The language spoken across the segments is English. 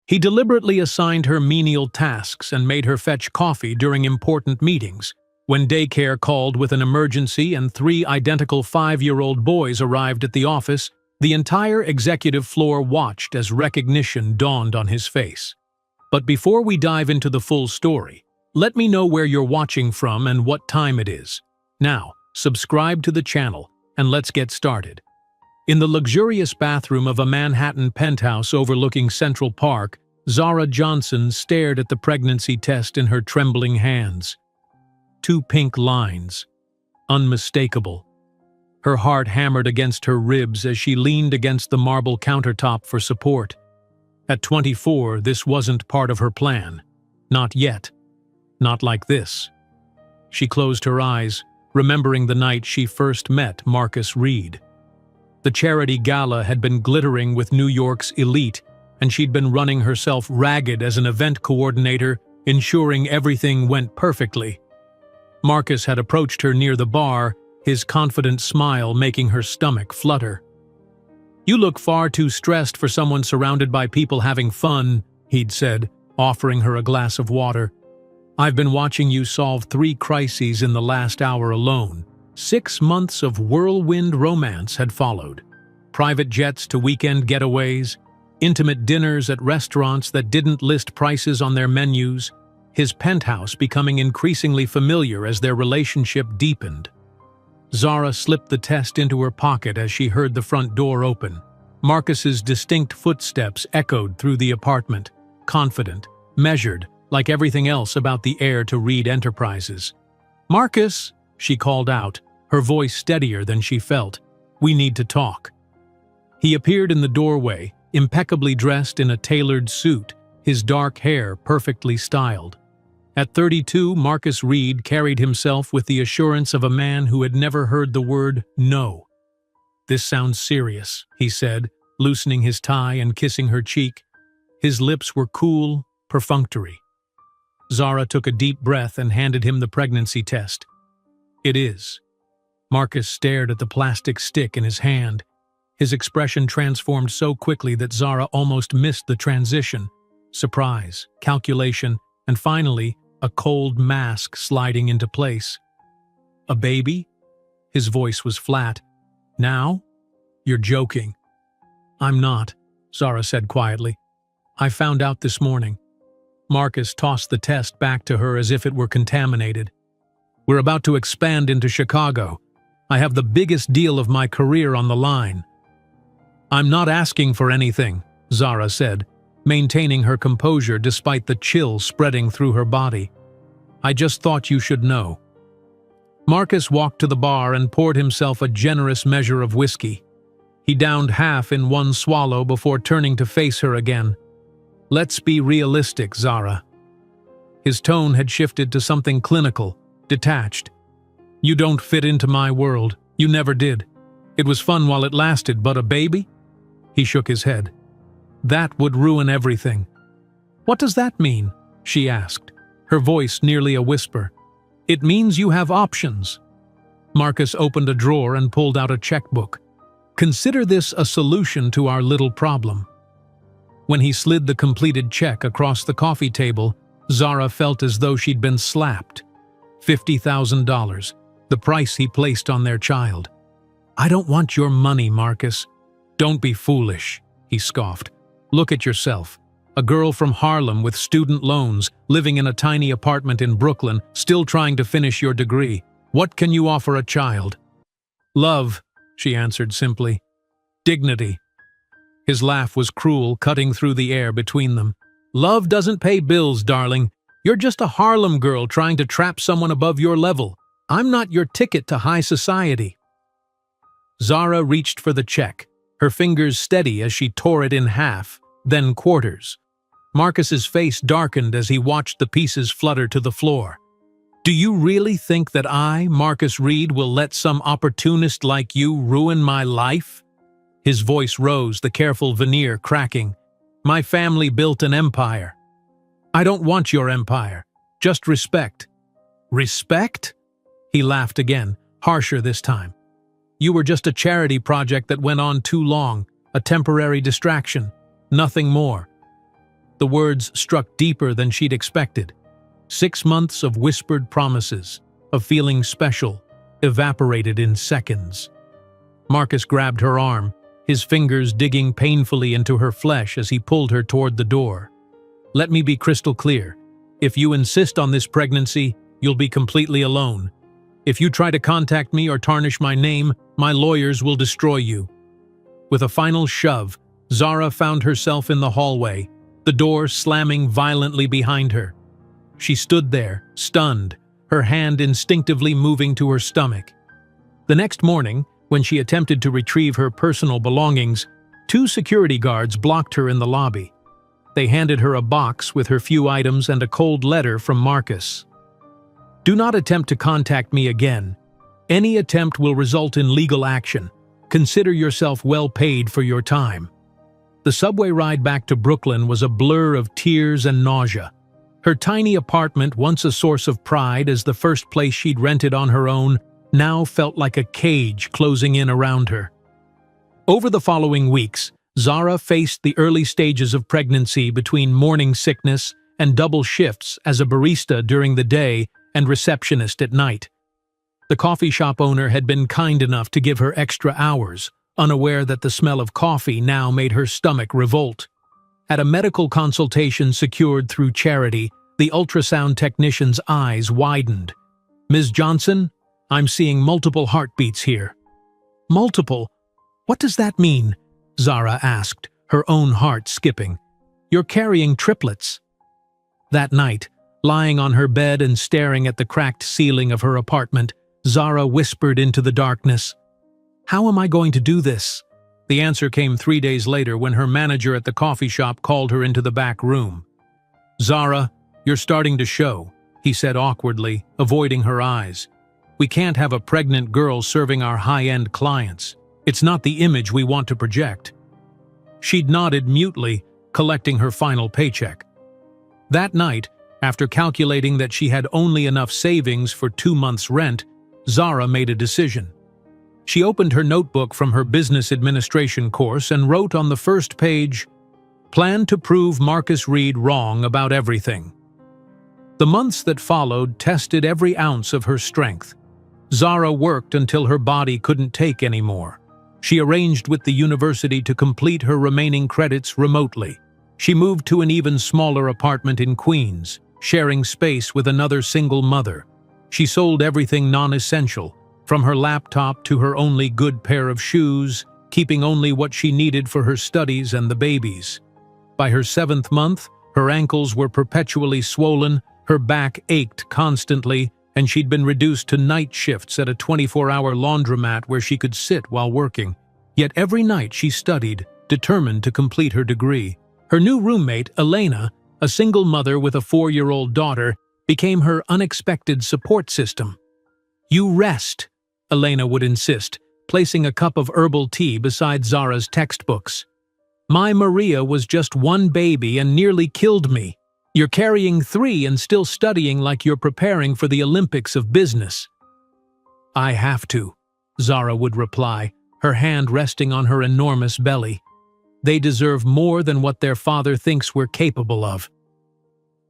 He deliberately assigned her menial tasks and made her fetch coffee during important meetings. When daycare called with an emergency and 3 identical 5-year-old boys arrived at the office, the entire executive floor watched as recognition dawned on his face. But before we dive into the full story, let me know where you're watching from and what time it is. Now, subscribe to the channel, and let's get started. In the luxurious bathroom of a Manhattan penthouse overlooking Central Park, Zara Johnson stared at the pregnancy test in her trembling hands. 2 pink lines. Unmistakable. Her heart hammered against her ribs as she leaned against the marble countertop for support. At 24, this wasn't part of her plan. Not yet. Not like this. She closed her eyes, remembering the night she first met Marcus Reed. The charity gala had been glittering with New York's elite, and she'd been running herself ragged as an event coordinator, ensuring everything went perfectly. Marcus had approached her near the bar, his confident smile making her stomach flutter. "You look far too stressed for someone surrounded by people having fun," he'd said, offering her a glass of water. "I've been watching you solve 3 crises in the last hour alone." 6 months of whirlwind romance had followed. Private jets to weekend getaways, intimate dinners at restaurants that didn't list prices on their menus, his penthouse becoming increasingly familiar as their relationship deepened. Zara slipped the test into her pocket as she heard the front door open. Marcus's distinct footsteps echoed through the apartment, confident, measured, like everything else about the heir to Reed Enterprises. "Marcus," she called out, her voice steadier than she felt. "We need to talk." He appeared in the doorway, impeccably dressed in a tailored suit, his dark hair perfectly styled. At 32, Marcus Reed carried himself with the assurance of a man who had never heard the word no. "This sounds serious," he said, loosening his tie and kissing her cheek. His lips were cool, perfunctory. Zara took a deep breath and handed him the pregnancy test. "It is." Marcus stared at the plastic stick in his hand. His expression transformed so quickly that Zara almost missed the transition. Surprise, calculation, and finally, a cold mask sliding into place. "A baby?" His voice was flat. "Now? You're joking." "I'm not," Zara said quietly. "I found out this morning." Marcus tossed the test back to her as if it were contaminated. "We're about to expand into Chicago. I have the biggest deal of my career on the line." "I'm not asking for anything," Zara said, maintaining her composure despite the chill spreading through her body. "I just thought you should know." Marcus walked to the bar and poured himself a generous measure of whiskey. He downed half in one swallow before turning to face her again. "Let's be realistic, Zara." His tone had shifted to something clinical, detached. "You don't fit into my world. You never did. It was fun while it lasted, but a baby?" He shook his head. "That would ruin everything." "What does that mean?" she asked, her voice nearly a whisper. "It means you have options." Marcus opened a drawer and pulled out a checkbook. "Consider this a solution to our little problem." When he slid the completed check across the coffee table, Zara felt as though she'd been slapped. $50,000, the price he placed on their child. "I don't want your money, Marcus." "Don't be foolish," he scoffed. "Look at yourself. A girl from Harlem with student loans, living in a tiny apartment in Brooklyn, still trying to finish your degree. What can you offer a child?" "Love," she answered simply. "Dignity." His laugh was cruel, cutting through the air between them. "Love doesn't pay bills, darling. You're just a Harlem girl trying to trap someone above your level. I'm not your ticket to high society." Zara reached for the check, her fingers steady as she tore it in half, then quarters. Marcus's face darkened as he watched the pieces flutter to the floor. "Do you really think that I, Marcus Reed, will let some opportunist like you ruin my life?" His voice rose, the careful veneer cracking. "My family built an empire. I don't want your empire, just respect." "Respect?" He laughed again, harsher this time. "You were just a charity project that went on too long, a temporary distraction, nothing more." The words struck deeper than she'd expected. 6 months of whispered promises, of feeling special, evaporated in seconds. Marcus grabbed her arm, his fingers digging painfully into her flesh as he pulled her toward the door. "Let me be crystal clear. If you insist on this pregnancy, you'll be completely alone. If you try to contact me or tarnish my name, my lawyers will destroy you." With a final shove, Zara found herself in the hallway, the door slamming violently behind her. She stood there, stunned, her hand instinctively moving to her stomach. The next morning, when she attempted to retrieve her personal belongings, 2 security guards blocked her in the lobby. They handed her a box with her few items and a cold letter from Marcus. "Do not attempt to contact me again. Any attempt will result in legal action. Consider yourself well paid for your time." The subway ride back to Brooklyn was a blur of tears and nausea. Her tiny apartment, once a source of pride as the first place she'd rented on her own, now felt like a cage closing in around her. Over the following weeks, Zara faced the early stages of pregnancy between morning sickness and double shifts as a barista during the day and receptionist at night. The coffee shop owner had been kind enough to give her extra hours, unaware that the smell of coffee now made her stomach revolt. At a medical consultation secured through charity, the ultrasound technician's eyes widened. "Ms. Johnson, I'm seeing multiple heartbeats here." "Multiple? What does that mean?" Zara asked, her own heart skipping. "You're carrying triplets." That night, lying on her bed and staring at the cracked ceiling of her apartment, Zara whispered into the darkness, "How am I going to do this?" The answer came 3 days later when her manager at the coffee shop called her into the back room. "Zara, you're starting to show," he said awkwardly, avoiding her eyes. "We can't have a pregnant girl serving our high-end clients. It's not the image we want to project." She'd nodded mutely, collecting her final paycheck. That night, after calculating that she had only enough savings for 2 months' rent, Zara made a decision. She opened her notebook from her business administration course and wrote on the first page, "Plan to prove Marcus Reed wrong about everything." The months that followed tested every ounce of her strength. Zara worked until her body couldn't take anymore. She arranged with the university to complete her remaining credits remotely. She moved to an even smaller apartment in Queens, sharing space with another single mother. She sold everything non-essential, from her laptop to her only good pair of shoes, keeping only what she needed for her studies and the babies. By her 7th month, her ankles were perpetually swollen, her back ached constantly, and she'd been reduced to night shifts at a 24-hour laundromat where she could sit while working. Yet every night she studied, determined to complete her degree. Her new roommate, Elena, a single mother with a 4-year-old daughter, became her unexpected support system. "You rest," Elena would insist, placing a cup of herbal tea beside Zara's textbooks. "My Maria was just 1 baby and nearly killed me. You're carrying 3 and still studying like you're preparing for the Olympics of business." "I have to," Zara would reply, her hand resting on her enormous belly. "They deserve more than what their father thinks we're capable of."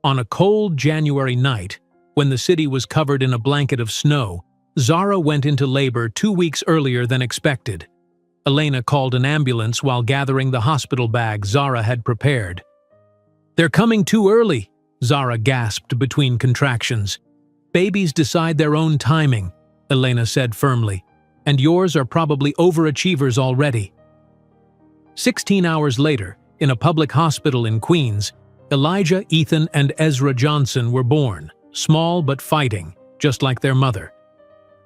On a cold January night, when the city was covered in a blanket of snow, Zara went into labor 2 weeks earlier than expected. Elena called an ambulance while gathering the hospital bag Zara had prepared. "They're coming too early," Zara gasped between contractions. "Babies decide their own timing," Elena said firmly, "and yours are probably overachievers already." 16 hours later, in a public hospital in Queens, Elijah, Ethan, and Ezra Johnson were born, small but fighting, just like their mother.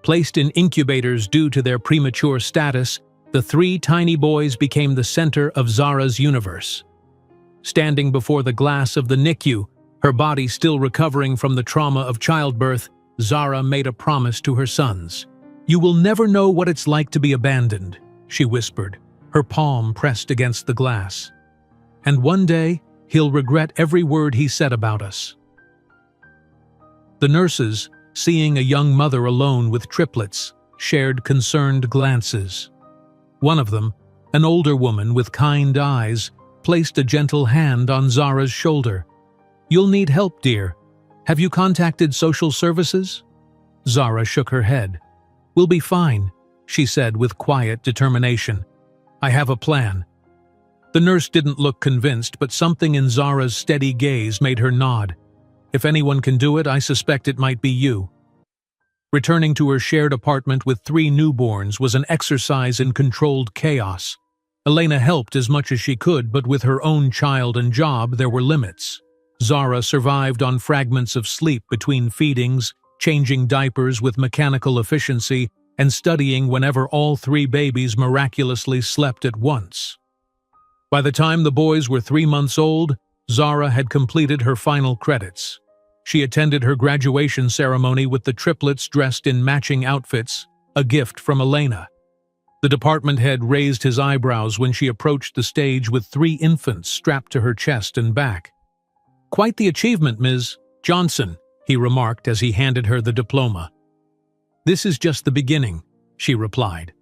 Placed in incubators due to their premature status, the 3 tiny boys became the center of Zara's universe. Standing before the glass of the NICU, her body still recovering from the trauma of childbirth, Zara made a promise to her sons. "You will never know what it's like to be abandoned," she whispered, her palm pressed against the glass. "And one day, he'll regret every word he said about us." The nurses, seeing a young mother alone with triplets, shared concerned glances. One of them, an older woman with kind eyes, placed a gentle hand on Zara's shoulder. "You'll need help, dear. Have you contacted social services?" Zara shook her head. "We'll be fine," she said with quiet determination. "I have a plan." The nurse didn't look convinced, but something in Zara's steady gaze made her nod. "If anyone can do it, I suspect it might be you." Returning to her shared apartment with 3 newborns was an exercise in controlled chaos. Elena helped as much as she could, but with her own child and job, there were limits. Zara survived on fragments of sleep between feedings, changing diapers with mechanical efficiency, and studying whenever all 3 babies miraculously slept at once. By the time the boys were 3 months old, Zara had completed her final credits. She attended her graduation ceremony with the triplets dressed in matching outfits, a gift from Elena. The department head raised his eyebrows when she approached the stage with 3 infants strapped to her chest and back. "Quite the achievement, Ms. Johnson," he remarked as he handed her the diploma. "This is just the beginning," she replied.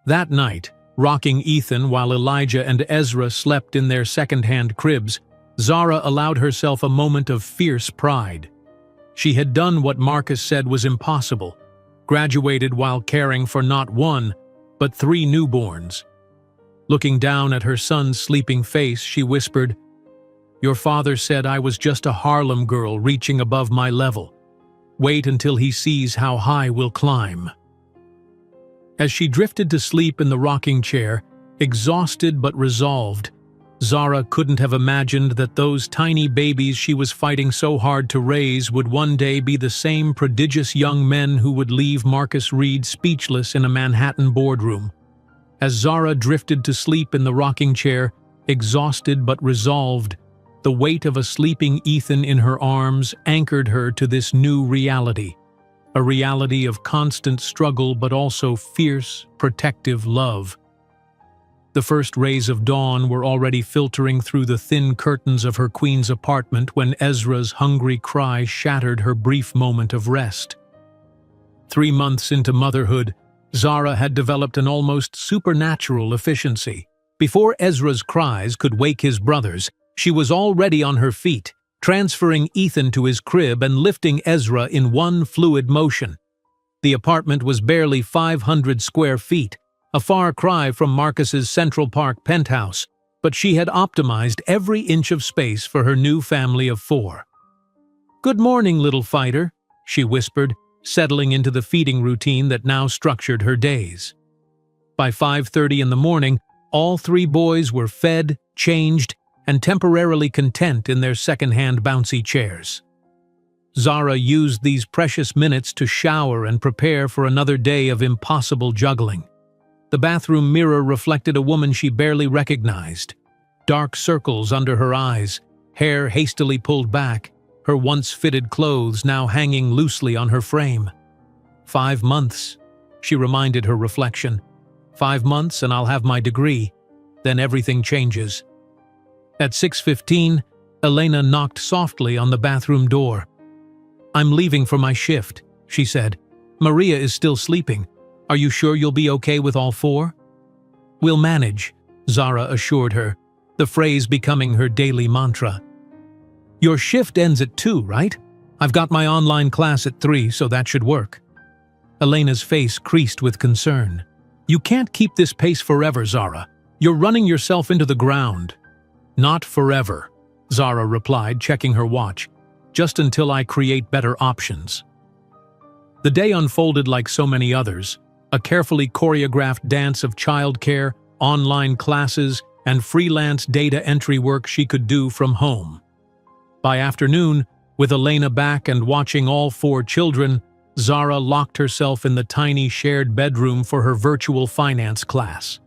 That night, rocking Ethan while Elijah and Ezra slept in their second-hand cribs, Zara allowed herself a moment of fierce pride. She had done what Marcus said was impossible, graduated while caring for not 1, but 3 newborns. Looking down at her son's sleeping face, she whispered, "Your father said I was just a Harlem girl reaching above my level. Wait until he sees how high we'll climb." As she drifted to sleep in the rocking chair, exhausted but resolved, Zara couldn't have imagined that those tiny babies she was fighting so hard to raise would one day be the same prodigious young men who would leave Marcus Reed speechless in a Manhattan boardroom. As Zara drifted to sleep in the rocking chair, exhausted but resolved, the weight of a sleeping Ethan in her arms anchored her to this new reality, a reality of constant struggle but also fierce, protective love. The first rays of dawn were already filtering through the thin curtains of her queen's apartment when Ezra's hungry cry shattered her brief moment of rest. 3 months into motherhood, Zara had developed an almost supernatural efficiency. Before Ezra's cries could wake his brothers, she was already on her feet, transferring Ethan to his crib and lifting Ezra in one fluid motion. The apartment was barely 500 square feet, a far cry from Marcus's Central Park penthouse, but she had optimized every inch of space for her new family of 4. "Good morning, little fighter," she whispered, settling into the feeding routine that now structured her days. By 5:30 in the morning, all 3 boys were fed, changed, and temporarily content in their second-hand bouncy chairs. Zara used these precious minutes to shower and prepare for another day of impossible juggling. The bathroom mirror reflected a woman she barely recognized. Dark circles under her eyes, hair hastily pulled back, her once-fitted clothes now hanging loosely on her frame. 5 months, she reminded her reflection. 5 months and I'll have my degree. Then everything changes. At 6:15, Elena knocked softly on the bathroom door. "I'm leaving for my shift," she said. "Maria is still sleeping. Are you sure you'll be okay with all 4? "We'll manage," Zara assured her, the phrase becoming her daily mantra. "Your shift ends at 2, right? I've got my online class at 3, so that should work." Elena's face creased with concern. "You can't keep this pace forever, Zara. You're running yourself into the ground." "Not forever," Zara replied, checking her watch. "Just until I create better options." The day unfolded like so many others, a carefully choreographed dance of childcare, online classes, and freelance data entry work she could do from home. By afternoon, with Elena back and watching all 4 children, Zara locked herself in the tiny shared bedroom for her virtual finance class.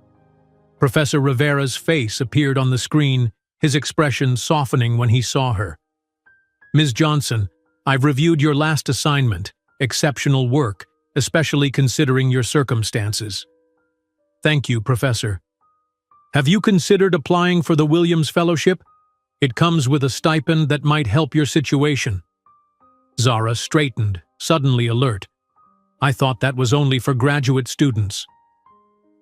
Professor Rivera's face appeared on the screen, his expression softening when he saw her. "Ms. Johnson, I've reviewed your last assignment. Exceptional work, especially considering your circumstances." "Thank you, Professor." "Have you considered applying for the Williams Fellowship? It comes with a stipend that might help your situation." Zara straightened, suddenly alert. "I thought that was only for graduate students."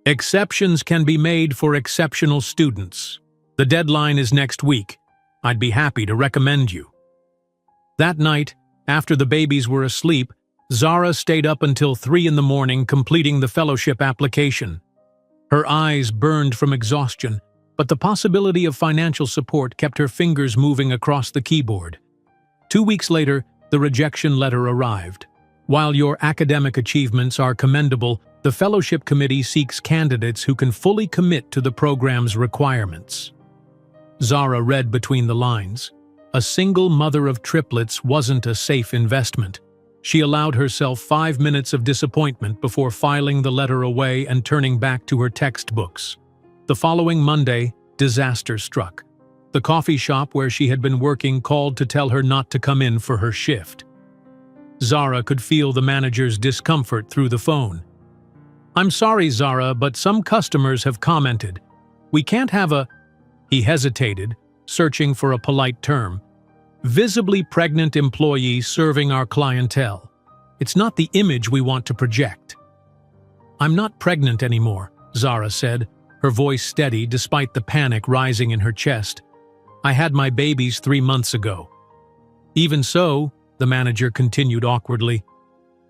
"Exceptions can be made for exceptional students. The deadline is next week. I'd be happy to recommend you." That night, after the babies were asleep, Zara stayed up until 3 in the morning completing the fellowship application. Her eyes burned from exhaustion, but the possibility of financial support kept her fingers moving across the keyboard. 2 weeks later, the rejection letter arrived. While your academic achievements are commendable, the fellowship committee seeks candidates who can fully commit to the program's requirements. Zara read between the lines. A single mother of triplets wasn't a safe investment. She allowed herself 5 minutes of disappointment before filing the letter away and turning back to her textbooks. The following Monday, disaster struck. The coffee shop where she had been working called to tell her not to come in for her shift. Zara could feel the manager's discomfort through the phone. "I'm sorry, Zara, but some customers have commented. We can't have a—" He hesitated, searching for a polite term. "Visibly pregnant employee serving our clientele. It's not the image we want to project." "I'm not pregnant anymore," Zara said, her voice steady despite the panic rising in her chest. "I had my babies 3 months ago." "Even so," the manager continued awkwardly,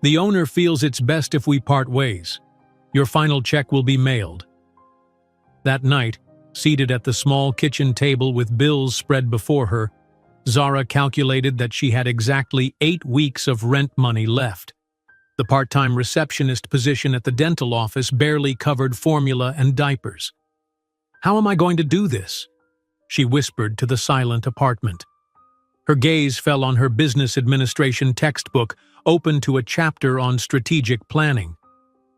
"the owner feels it's best if we part ways. Your final check will be mailed." That night, seated at the small kitchen table with bills spread before her, Zara calculated that she had exactly 8 weeks of rent money left. The part-time receptionist position at the dental office barely covered formula and diapers. "How am I going to do this?" she whispered to the silent apartment. Her gaze fell on her business administration textbook, open to a chapter on strategic planning.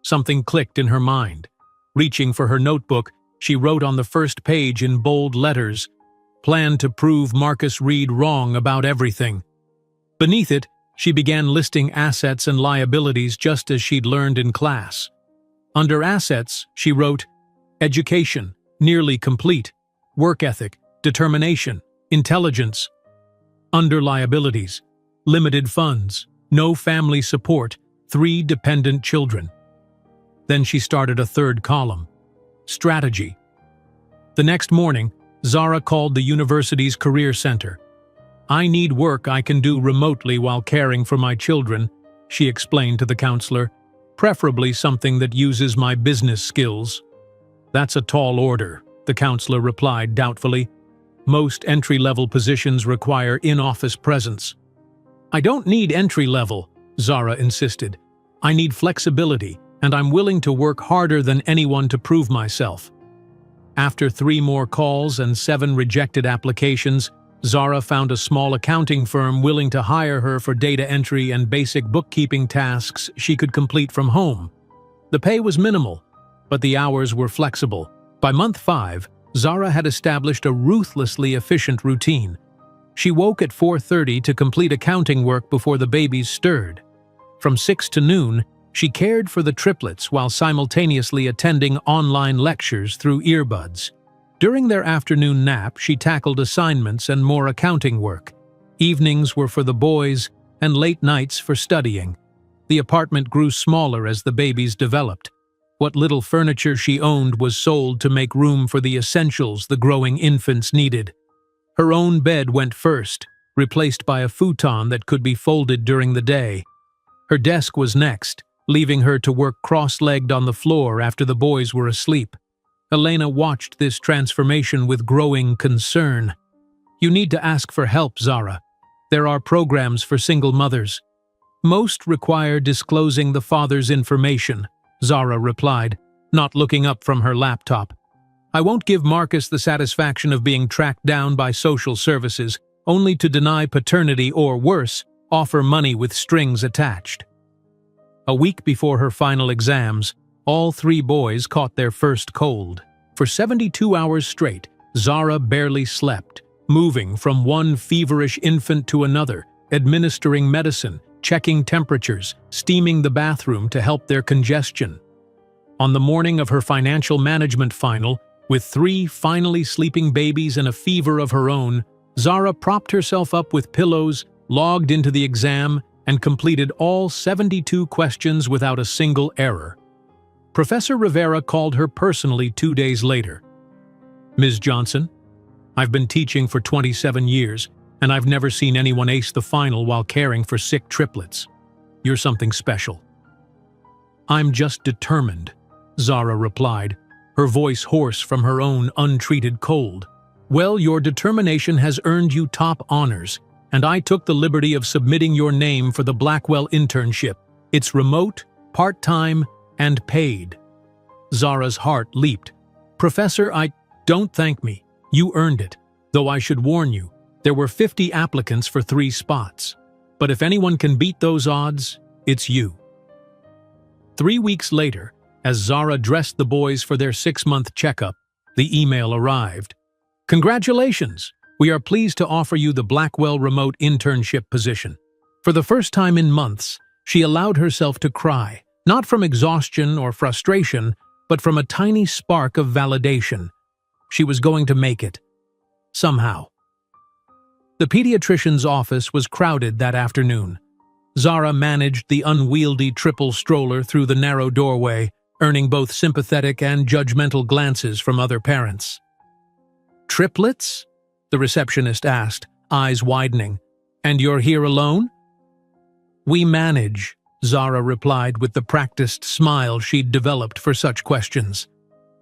Something clicked in her mind. Reaching for her notebook, she wrote on the first page in bold letters, "Plan to prove Marcus Reed wrong about everything." Beneath it, she began listing assets and liabilities just as she'd learned in class. Under assets, she wrote, "Education, nearly complete. Work ethic, determination, intelligence." Under liabilities, limited funds, no family support, 3 dependent children. Then she started a third column, strategy. The next morning, Zara called the university's career center. "I need work I can do remotely while caring for my children," she explained to the counselor, "preferably something that uses my business skills." "That's a tall order," the counselor replied doubtfully. "Most entry-level positions require in-office presence." "I don't need entry-level," Zara insisted. "I need flexibility, and I'm willing to work harder than anyone to prove myself." After 3 more calls and 7 rejected applications, Zara found a small accounting firm willing to hire her for data entry and basic bookkeeping tasks she could complete from home. The pay was minimal, but the hours were flexible. By month 5, Zara had established a ruthlessly efficient routine. She woke at 4:30 to complete accounting work before the babies stirred. From 6 to noon, she cared for the triplets while simultaneously attending online lectures through earbuds. During their afternoon nap, she tackled assignments and more accounting work. Evenings were for the boys, and late nights for studying. The apartment grew smaller as the babies developed. What little furniture she owned was sold to make room for the essentials the growing infants needed. Her own bed went first, replaced by a futon that could be folded during the day. Her desk was next, leaving her to work cross-legged on the floor after the boys were asleep. Elena watched this transformation with growing concern. "You need to ask for help, Zara. There are programs for single mothers. Most require disclosing the father's information," Zara replied, not looking up from her laptop. "I won't give Marcus the satisfaction of being tracked down by social services, only to deny paternity or, worse, offer money with strings attached." A week before her final exams, all 3 boys caught their first cold. For 72 hours straight, Zara barely slept, moving from one feverish infant to another, administering medicine, checking temperatures, steaming the bathroom to help their congestion. On the morning of her financial management final, with 3 finally sleeping babies and a fever of her own, Zara propped herself up with pillows, logged into the exam, and completed all 72 questions without a single error. Professor Rivera called her personally 2 days later. "Ms. Johnson, I've been teaching for 27 years, and I've never seen anyone ace the final while caring for sick triplets. You're something special." "I'm just determined," Zara replied, her voice hoarse from her own untreated cold. "Well, your determination has earned you top honors, and I took the liberty of submitting your name for the Blackwell internship. It's remote, part-time, and paid." Zara's heart leaped. "Professor, don't thank me. You earned it. Though I should warn you, there were 50 applicants for 3 spots. But if anyone can beat those odds, it's you." 3 weeks later, as Zara dressed the boys for their 6-month checkup, the email arrived. "Congratulations! We are pleased to offer you the Blackwell remote internship position." For the first time in months, she allowed herself to cry, not from exhaustion or frustration, but from a tiny spark of validation. She was going to make it. Somehow. The pediatrician's office was crowded that afternoon. Zara managed the unwieldy triple stroller through the narrow doorway, earning both sympathetic and judgmental glances from other parents. "Triplets?" the receptionist asked, eyes widening. "And you're here alone?" "We manage," Zara replied with the practiced smile she'd developed for such questions.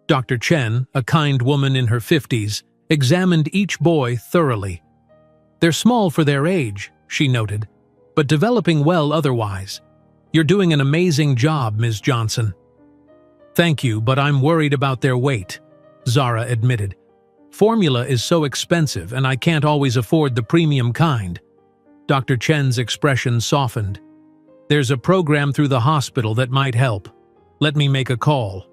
Dr. Chen, a kind woman in her 50s, examined each boy thoroughly. "They're small for their age," she noted, "but developing well otherwise. You're doing an amazing job, Ms. Johnson." "Thank you, but I'm worried about their weight," Zara admitted. "Formula is so expensive and I can't always afford the premium kind." Dr. Chen's expression softened. "There's a program through the hospital that might help. Let me make a call."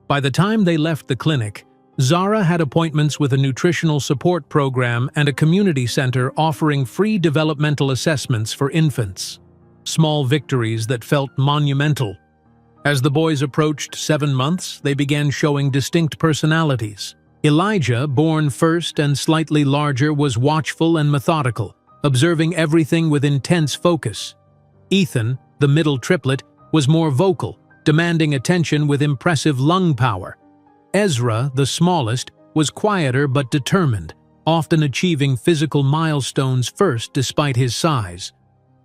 By the time they left the clinic, Zara had appointments with a nutritional support program and a community center offering free developmental assessments for infants. Small victories that felt monumental. As the boys approached 7 months, they began showing distinct personalities. Elijah, born first and slightly larger, was watchful and methodical, observing everything with intense focus. Ethan, the middle triplet, was more vocal, demanding attention with impressive lung power. Ezra, the smallest, was quieter but determined, often achieving physical milestones first despite his size.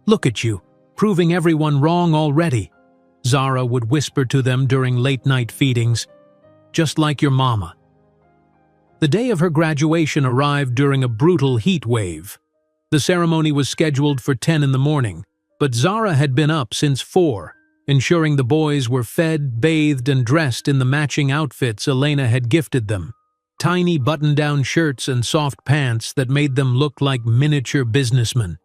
"Look at you, proving everyone wrong already," Zara would whisper to them during late-night feedings. "Just like your mama." The day of her graduation arrived during a brutal heat wave. The ceremony was scheduled for 10 in the morning, but Zara had been up since 4, ensuring the boys were fed, bathed, and dressed in the matching outfits Elena had gifted them. Tiny button-down shirts and soft pants that made them look like miniature businessmen.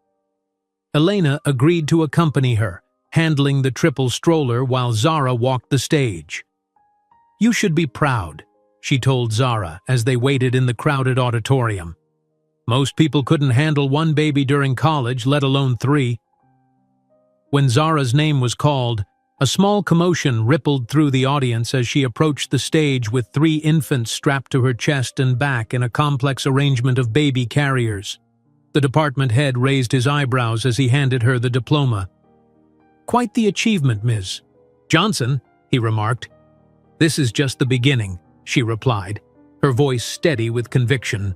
Elena agreed to accompany her, handling the triple stroller while Zara walked the stage. "You should be proud," she told Zara as they waited in the crowded auditorium. "Most people couldn't handle 1 baby during college, let alone 3. When Zara's name was called, a small commotion rippled through the audience as she approached the stage with 3 infants strapped to her chest and back in a complex arrangement of baby carriers. The department head raised his eyebrows as he handed her the diploma. "Quite the achievement, Ms. Johnson," he remarked. "This is just the beginning," she replied, her voice steady with conviction.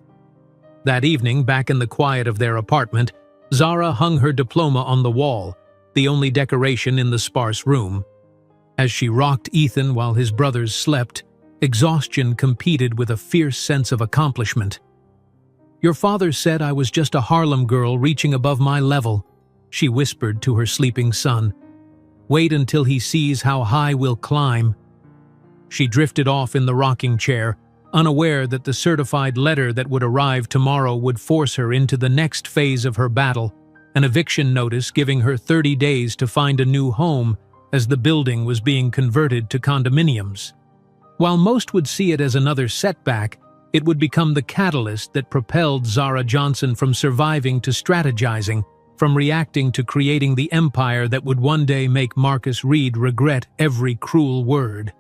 That evening, back in the quiet of their apartment, Zara hung her diploma on the wall, the only decoration in the sparse room. As she rocked Ethan while his brothers slept, exhaustion competed with a fierce sense of accomplishment. "Your father said I was just a Harlem girl reaching above my level," she whispered to her sleeping son. "Wait until he sees how high we'll climb." She drifted off in the rocking chair, unaware that the certified letter that would arrive tomorrow would force her into the next phase of her battle, an eviction notice giving her 30 days to find a new home as the building was being converted to condominiums. While most would see it as another setback, it would become the catalyst that propelled Zara Johnson from surviving to strategizing, from reacting to creating the empire that would one day make Marcus Reed regret every cruel word.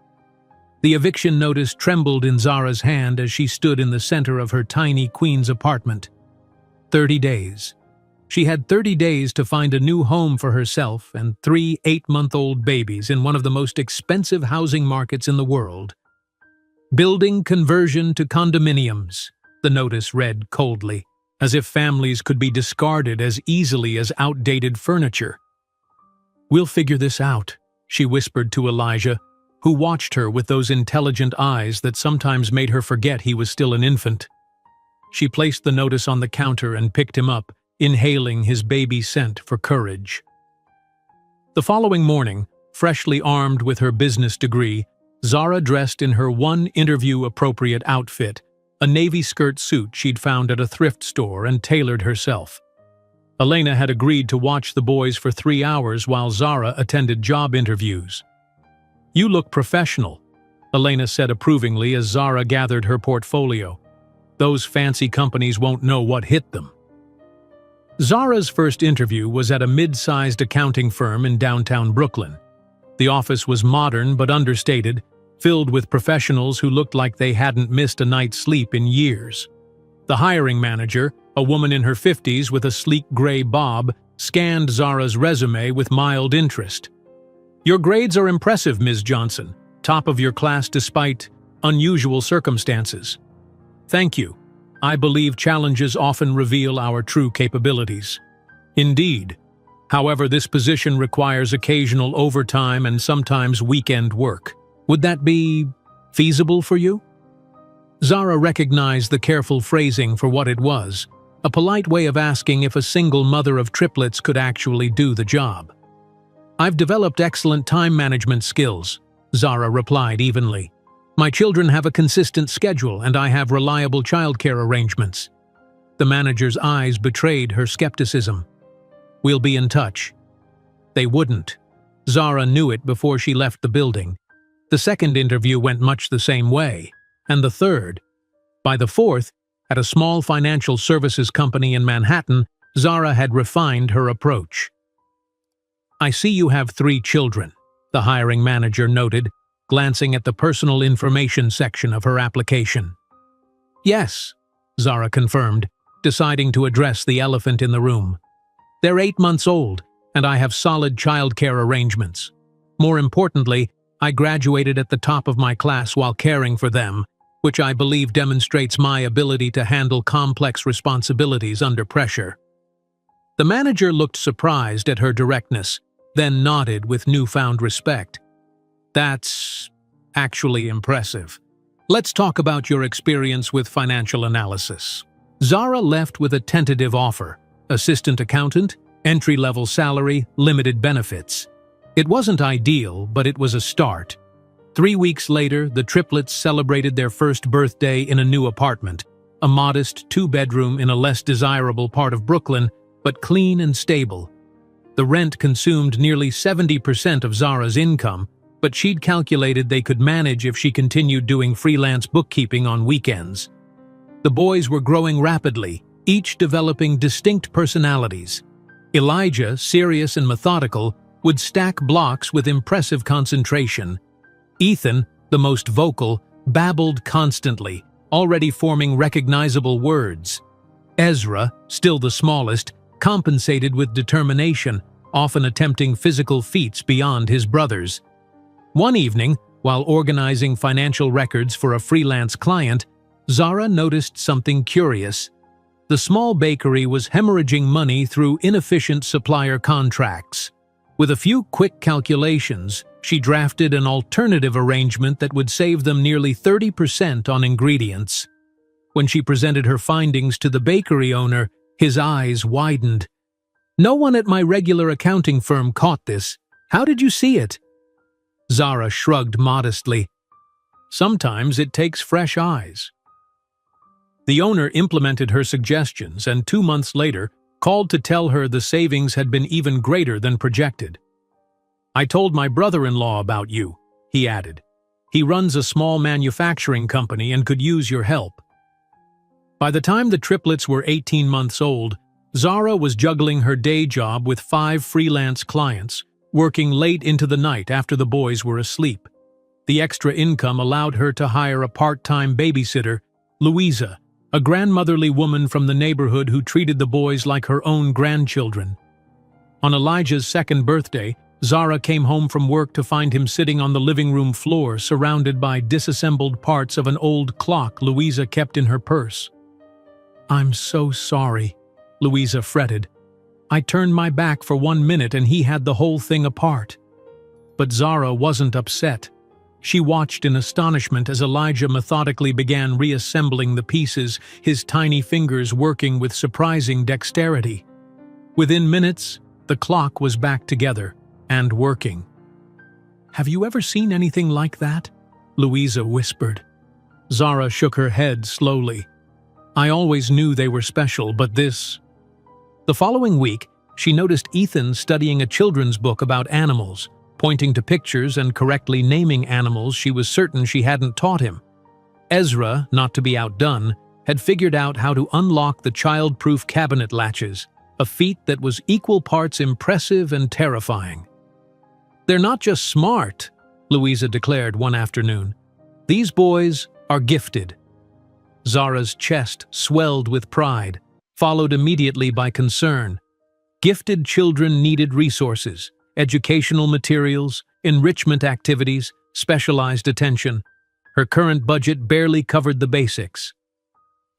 The eviction notice trembled in Zara's hand as she stood in the center of her tiny Queens apartment. 30 days. She had 30 days to find a new home for herself and 3 8-month-old babies in one of the most expensive housing markets in the world. Building conversion to condominiums. the notice read coldly, as if families could be discarded as easily as outdated furniture. "We'll figure this out," she whispered to Elijah, who watched her with those intelligent eyes that sometimes made her forget he was still an infant. She placed the notice on the counter and picked him up, inhaling his baby scent for courage. The following morning, freshly armed with her business degree, Zara dressed in her one interview-appropriate outfit, a navy skirt suit she'd found at a thrift store and tailored herself. Elena had agreed to watch the boys for 3 hours while Zara attended job interviews. "You look professional," Elena said approvingly as Zara gathered her portfolio. "Those fancy companies won't know what hit them." Zara's first interview was at a mid-sized accounting firm in downtown Brooklyn. The office was modern but understated, filled with professionals who looked like they hadn't missed a night's sleep in years. The hiring manager, a woman in her 50s with a sleek gray bob, scanned Zara's resume with mild interest. "Your grades are impressive, Ms. Johnson. Top of your class despite unusual circumstances." "Thank you. I believe challenges often reveal our true capabilities." "Indeed. However, this position requires occasional overtime and sometimes weekend work. Would that be feasible for you?" Zara recognized the careful phrasing for what it was, a polite way of asking if a single mother of triplets could actually do the job. "I've developed excellent time management skills," Zara replied evenly. "My children have a consistent schedule and I have reliable childcare arrangements." The manager's eyes betrayed her skepticism. "We'll be in touch." They wouldn't. Zara knew it before she left the building. The second interview went much the same way, and the third. By the fourth, at a small financial services company in Manhattan, Zara had refined her approach. "I see you have 3 children," the hiring manager noted, glancing at the personal information section of her application. "Yes," Zara confirmed, deciding to address the elephant in the room. "They're 8 months old, and I have solid childcare arrangements. More importantly, I graduated at the top of my class while caring for them, which I believe demonstrates my ability to handle complex responsibilities under pressure." The manager looked surprised at her directness, then nodded with newfound respect. "That's actually impressive. Let's talk about your experience with financial analysis." Zara left with a tentative offer: assistant accountant, entry-level salary, limited benefits. It wasn't ideal, but it was a start. 3 weeks later, the triplets celebrated their first birthday in a new apartment, a modest 2-bedroom in a less desirable part of Brooklyn, but clean and stable. The rent consumed nearly 70% of Zara's income, but she'd calculated they could manage if she continued doing freelance bookkeeping on weekends. The boys were growing rapidly, each developing distinct personalities. Elijah, serious and methodical, would stack blocks with impressive concentration. Ethan, the most vocal, babbled constantly, already forming recognizable words. Ezra, still the smallest, compensated with determination, often attempting physical feats beyond his brothers. One evening, while organizing financial records for a freelance client, Zara noticed something curious. The small bakery was hemorrhaging money through inefficient supplier contracts. With a few quick calculations, she drafted an alternative arrangement that would save them nearly 30% on ingredients. When she presented her findings to the bakery owner, his eyes widened. "No one at my regular accounting firm caught this. How did you see it?" Zara shrugged modestly. "Sometimes it takes fresh eyes." The owner implemented her suggestions and 2 months later called to tell her the savings had been even greater than projected. "I told my brother-in-law about you," he added. "He runs a small manufacturing company and could use your help." By the time the triplets were 18 months old, Zara was juggling her day job with 5 freelance clients, working late into the night after the boys were asleep. The extra income allowed her to hire a part-time babysitter, Louisa, a grandmotherly woman from the neighborhood who treated the boys like her own grandchildren. On Elijah's 2nd birthday, Zara came home from work to find him sitting on the living room floor surrounded by disassembled parts of an old clock Louisa kept in her purse. "I'm so sorry," Louisa fretted. "I turned my back for 1 minute and he had the whole thing apart." But Zara wasn't upset. She watched in astonishment as Elijah methodically began reassembling the pieces, his tiny fingers working with surprising dexterity. Within minutes, the clock was back together and working. "Have you ever seen anything like that?" Louisa whispered. Zara shook her head slowly. "I always knew they were special, but this—" The following week, she noticed Ethan studying a children's book about animals, pointing to pictures and correctly naming animals she was certain she hadn't taught him. Ezra, not to be outdone, had figured out how to unlock the child-proof cabinet latches, a feat that was equal parts impressive and terrifying. "They're not just smart," Louisa declared one afternoon. "These boys are gifted." Zara's chest swelled with pride, followed immediately by concern. Gifted children needed resources, educational materials, enrichment activities, specialized attention. Her current budget barely covered the basics.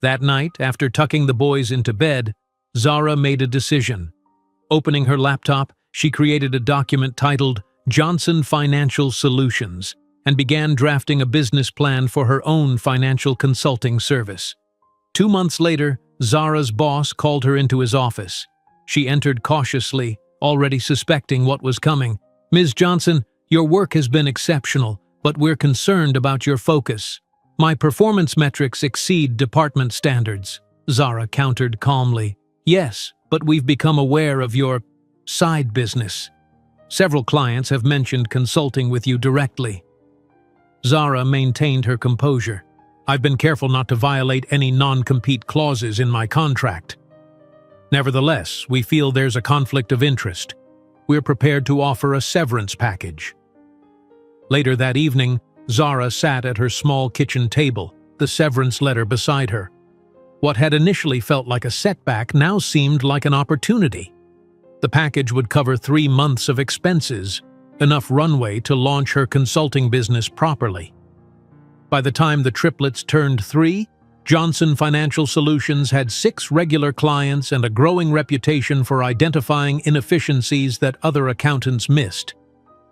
That night, after tucking the boys into bed, Zara made a decision. Opening her laptop, she created a document titled Johnson Financial Solutions and began drafting a business plan for her own financial consulting service. 2 months later, Zara's boss called her into his office. She entered cautiously, already suspecting what was coming. "Ms. Johnson, your work has been exceptional, but we're concerned about your focus." "My performance metrics exceed department standards," Zara countered calmly. "Yes, but we've become aware of your side business. Several clients have mentioned consulting with you directly." Zara maintained her composure. "I've been careful not to violate any non-compete clauses in my contract. Nevertheless, we feel there's a conflict of interest. We're prepared to offer a severance package." Later that evening, Zara sat at her small kitchen table, the severance letter beside her. What had initially felt like a setback now seemed like an opportunity. The package would cover 3 months of expenses, enough runway to launch her consulting business properly. By the time the triplets turned 3, Johnson Financial Solutions had 6 regular clients and a growing reputation for identifying inefficiencies that other accountants missed.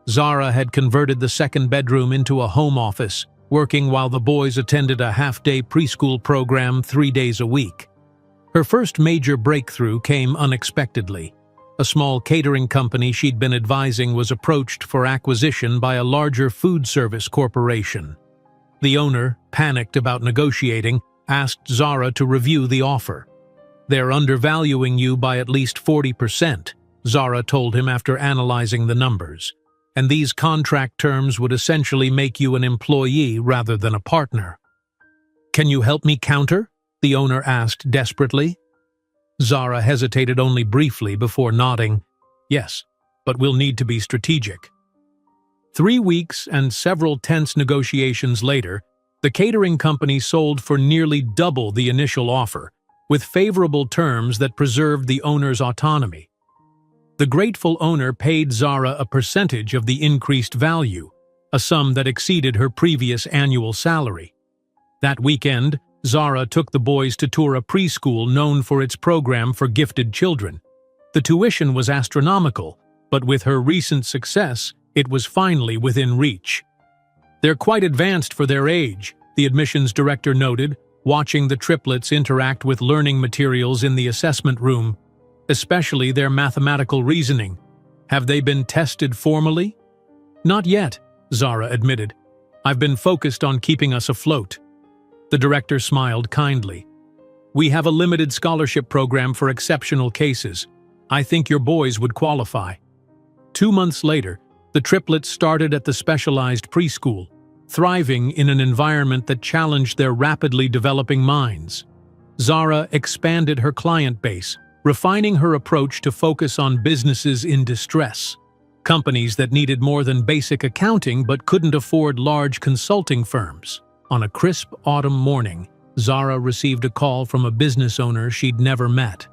Zara had converted the second bedroom into a home office, working while the boys attended a half-day preschool program 3 days a week. Her first major breakthrough came unexpectedly. A small catering company she'd been advising was approached for acquisition by a larger food service corporation. The owner, panicked about negotiating, asked Zara to review the offer. "They're undervaluing you by at least 40%, Zara told him after analyzing the numbers. "And these contract terms would essentially make you an employee rather than a partner." "Can you help me counter?" the owner asked desperately. Zara hesitated only briefly before nodding. "Yes, but we'll need to be strategic." 3 weeks and several tense negotiations later, the catering company sold for nearly double the initial offer, with favorable terms that preserved the owner's autonomy. The grateful owner paid Zara a percentage of the increased value, a sum that exceeded her previous annual salary. That weekend, Zara took the boys to tour a preschool known for its program for gifted children. The tuition was astronomical, but with her recent success, it was finally within reach. "They're quite advanced for their age," the admissions director noted, watching the triplets interact with learning materials in the assessment room, especially their mathematical reasoning. "Have they been tested formally?" "Not yet," Zara admitted. "I've been focused on keeping us afloat." The director smiled kindly. "We have a limited scholarship program for exceptional cases. I think your boys would qualify." 2 months later, the triplets started at the specialized preschool, thriving in an environment that challenged their rapidly developing minds. Zara expanded her client base, refining her approach to focus on businesses in distress, companies that needed more than basic accounting but couldn't afford large consulting firms. On a crisp autumn morning, Zara received a call from a business owner she'd never met.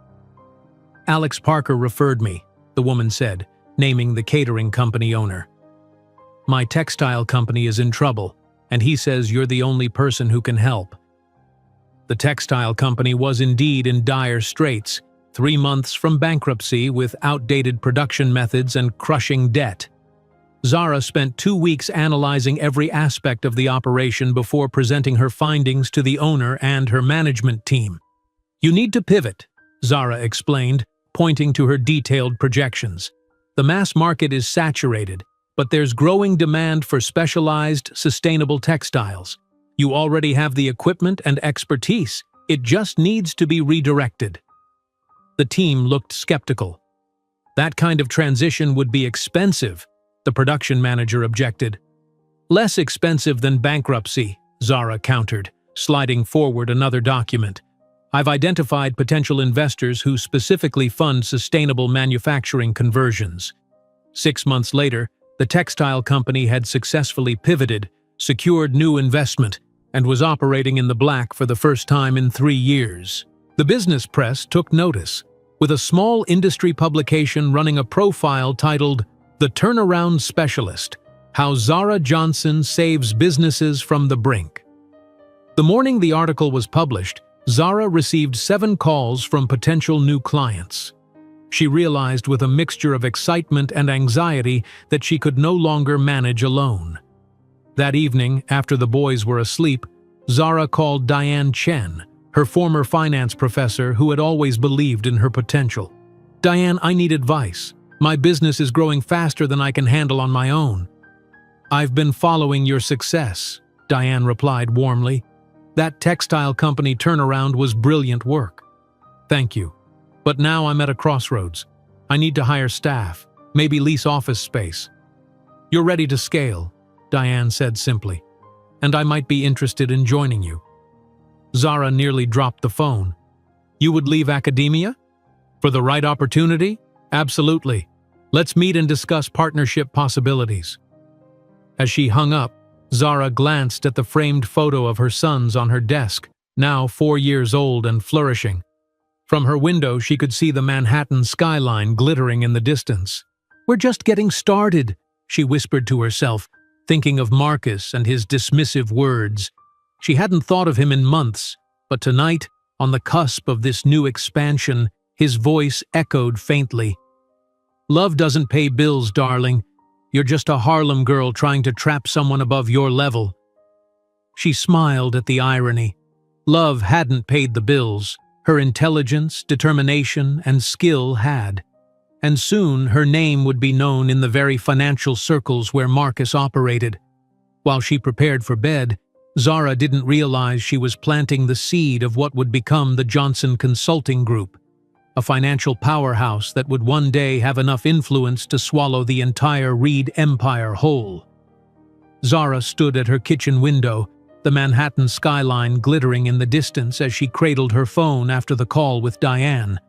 "Alex Parker referred me," the woman said, naming the catering company owner. "My textile company is in trouble, and he says you're the only person who can help." The textile company was indeed in dire straits, 3 months from bankruptcy with outdated production methods and crushing debt. Zara spent 2 weeks analyzing every aspect of the operation before presenting her findings to the owner and her management team. "You need to pivot," Zara explained, pointing to her detailed projections. "The mass market is saturated, but there's growing demand for specialized, sustainable textiles. You already have the equipment and expertise. It just needs to be redirected." The team looked skeptical. "That kind of transition would be expensive," the production manager objected. "Less expensive than bankruptcy," Zara countered, sliding forward another document. "I've identified potential investors who specifically fund sustainable manufacturing conversions." 6 months later, the textile company had successfully pivoted, secured new investment, and was operating in the black for the first time in 3 years. The business press took notice, with a small industry publication running a profile titled "The Turnaround Specialist: How Zara Johnson Saves Businesses from the Brink." The morning the article was published, Zara received 7 calls from potential new clients. She realized with a mixture of excitement and anxiety that she could no longer manage alone. That evening, after the boys were asleep, Zara called Diane Chen, her former finance professor who had always believed in her potential. "Diane, I need advice. My business is growing faster than I can handle on my own." "I've been following your success," Diane replied warmly. "That textile company turnaround was brilliant work." "Thank you. But now I'm at a crossroads. I need to hire staff, maybe lease office space." "You're ready to scale," Diane said simply, "and I might be interested in joining you." Zara nearly dropped the phone. "You would leave academia? For the right opportunity? Absolutely. Let's meet and discuss partnership possibilities." As she hung up, Zara glanced at the framed photo of her sons on her desk, now 4 years old and flourishing. From her window, she could see the Manhattan skyline glittering in the distance. "We're just getting started," she whispered to herself, thinking of Marcus and his dismissive words. She hadn't thought of him in months, but tonight, on the cusp of this new expansion, his voice echoed faintly. "Love doesn't pay bills, darling. You're just a Harlem girl trying to trap someone above your level." She smiled at the irony. Love hadn't paid the bills. Her intelligence, determination, and skill had. And soon her name would be known in the very financial circles where Marcus operated. While she prepared for bed, Zara didn't realize she was planting the seed of what would become the Johnson Consulting Group, a financial powerhouse that would one day have enough influence to swallow the entire Reed empire whole. Zara stood at her kitchen window, the Manhattan skyline glittering in the distance as she cradled her phone after the call with Diane.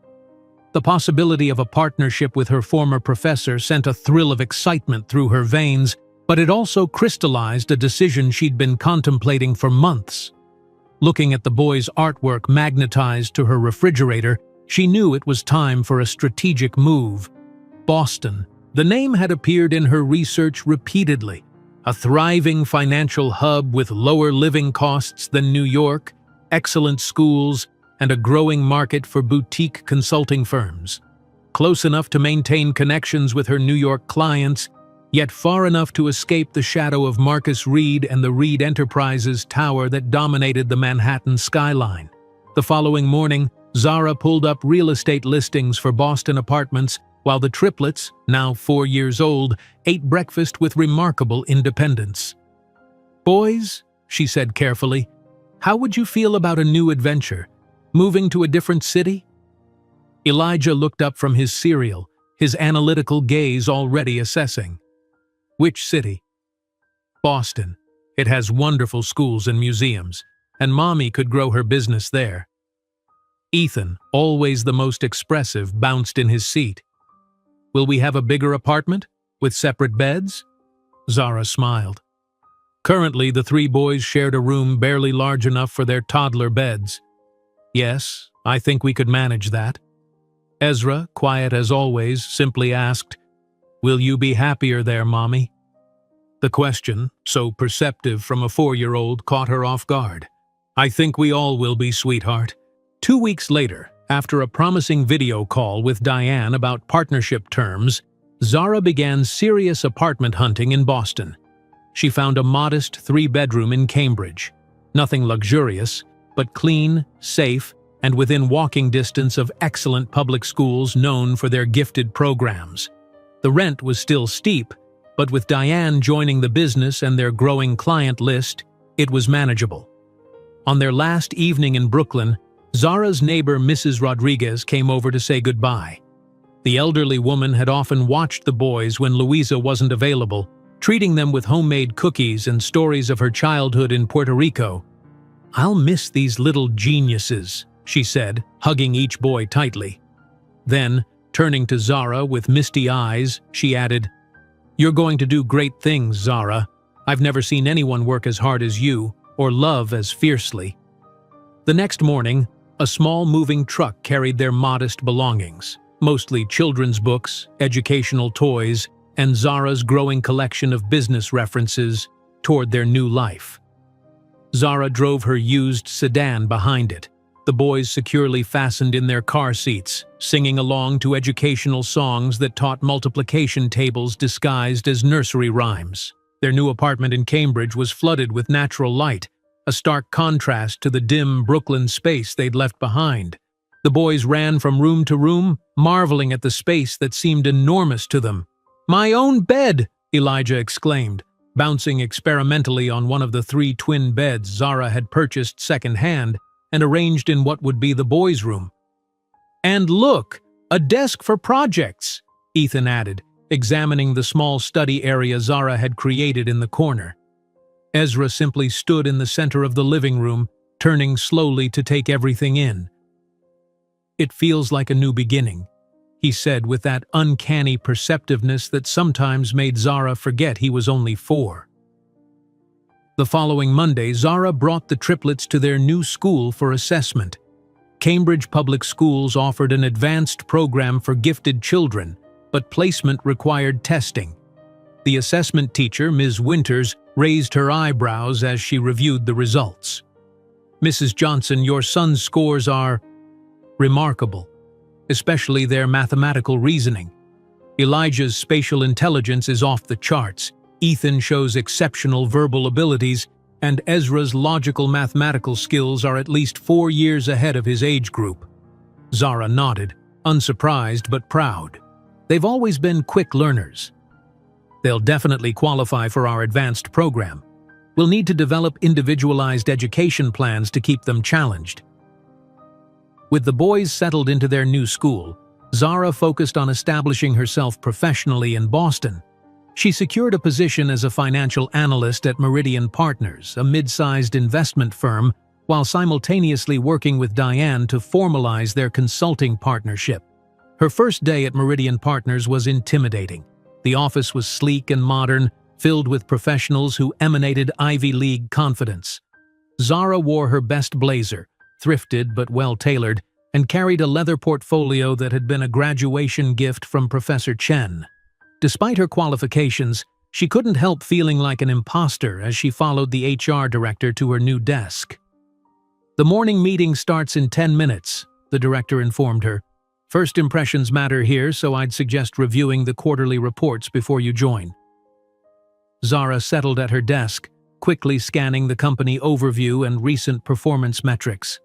The possibility of a partnership with her former professor sent a thrill of excitement through her veins, but it also crystallized a decision she'd been contemplating for months. Looking at the boys' artwork magnetized to her refrigerator, she knew it was time for a strategic move. Boston. The name had appeared in her research repeatedly. A thriving financial hub with lower living costs than New York, excellent schools, and a growing market for boutique consulting firms. Close enough to maintain connections with her New York clients, yet far enough to escape the shadow of Marcus Reed and the Reed Enterprises tower that dominated the Manhattan skyline. The following morning, Zara pulled up real estate listings for Boston apartments, while the triplets, now 4 years old, ate breakfast with remarkable independence. "Boys," she said carefully, "how would you feel about a new adventure? Moving to a different city?" Elijah looked up from his cereal, his analytical gaze already assessing. "Which city?" "Boston. It has wonderful schools and museums, and Mommy could grow her business there." Ethan, always the most expressive, bounced in his seat. "Will we have a bigger apartment, with separate beds?" Zara smiled. Currently, the 3 boys shared a room barely large enough for their toddler beds. "Yes, I think we could manage that." Ezra, quiet as always, simply asked, "Will you be happier there, Mommy?" The question, so perceptive from a 4-year-old, caught her off guard. I think we all will be, sweetheart. 2 weeks later, after a promising video call with Diane about partnership terms, Zara began serious apartment hunting in Boston. She found a modest 3-bedroom in Cambridge. Nothing luxurious, but clean, safe, and within walking distance of excellent public schools known for their gifted programs. The rent was still steep, but with Diane joining the business and their growing client list, it was manageable. On their last evening in Brooklyn, Zara's neighbor Mrs. Rodriguez came over to say goodbye. The elderly woman had often watched the boys when Louisa wasn't available, treating them with homemade cookies and stories of her childhood in Puerto Rico. "I'll miss these little geniuses," she said, hugging each boy tightly. Then, turning to Zara with misty eyes, she added, "You're going to do great things, Zara. I've never seen anyone work as hard as you, or love as fiercely." The next morning, a small moving truck carried their modest belongings, mostly children's books, educational toys, and Zara's growing collection of business references, toward their new life. Zara drove her used sedan behind it, the boys securely fastened in their car seats, singing along to educational songs that taught multiplication tables disguised as nursery rhymes. Their new apartment in Cambridge was flooded with natural light, a stark contrast to the dim Brooklyn space they'd left behind. The boys ran from room to room, marveling at the space that seemed enormous to them. "My own bed!" Elijah exclaimed, bouncing experimentally on one of the 3 twin beds Zara had purchased second-hand and arranged in what would be the boys' room. "And look, a desk for projects," Ethan added, examining the small study area Zara had created in the corner. Ezra simply stood in the center of the living room, turning slowly to take everything in. "It feels like a new beginning," he said with that uncanny perceptiveness that sometimes made Zara forget he was only 4. The following Monday, Zara brought the triplets to their new school for assessment. Cambridge Public Schools offered an advanced program for gifted children, but placement required testing. The assessment teacher, Ms. Winters, raised her eyebrows as she reviewed the results. "Mrs. Johnson, your son's scores are remarkable, especially their mathematical reasoning. Elijah's spatial intelligence is off the charts, Ethan shows exceptional verbal abilities, and Ezra's logical mathematical skills are at least 4 years ahead of his age group." Zara nodded, unsurprised but proud. "They've always been quick learners. They'll definitely qualify for our advanced program. We'll need to develop individualized education plans to keep them challenged." With the boys settled into their new school, Zara focused on establishing herself professionally in Boston. She secured a position as a financial analyst at Meridian Partners, a mid-sized investment firm, while simultaneously working with Diane to formalize their consulting partnership. Her first day at Meridian Partners was intimidating. The office was sleek and modern, filled with professionals who emanated Ivy League confidence. Zara wore her best blazer, thrifted but well-tailored, and carried a leather portfolio that had been a graduation gift from Professor Chen. Despite her qualifications, she couldn't help feeling like an imposter as she followed the HR director to her new desk. "The morning meeting starts in 10 minutes, the director informed her. "First impressions matter here, so I'd suggest reviewing the quarterly reports before you join." Zara settled at her desk, quickly scanning the company overview and recent performance metrics.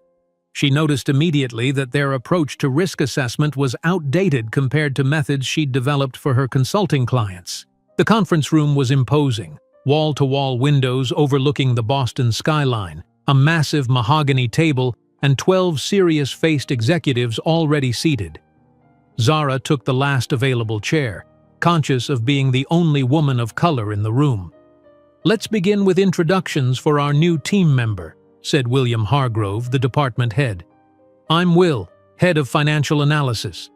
She noticed immediately that their approach to risk assessment was outdated compared to methods she'd developed for her consulting clients. The conference room was imposing, wall-to-wall windows overlooking the Boston skyline, a massive mahogany table, and 12 serious-faced executives already seated. Zara took the last available chair, conscious of being the only woman of color in the room. "Let's begin with introductions for our new team member," said William Hargrove, the department head. "I'm Will, head of financial analysis."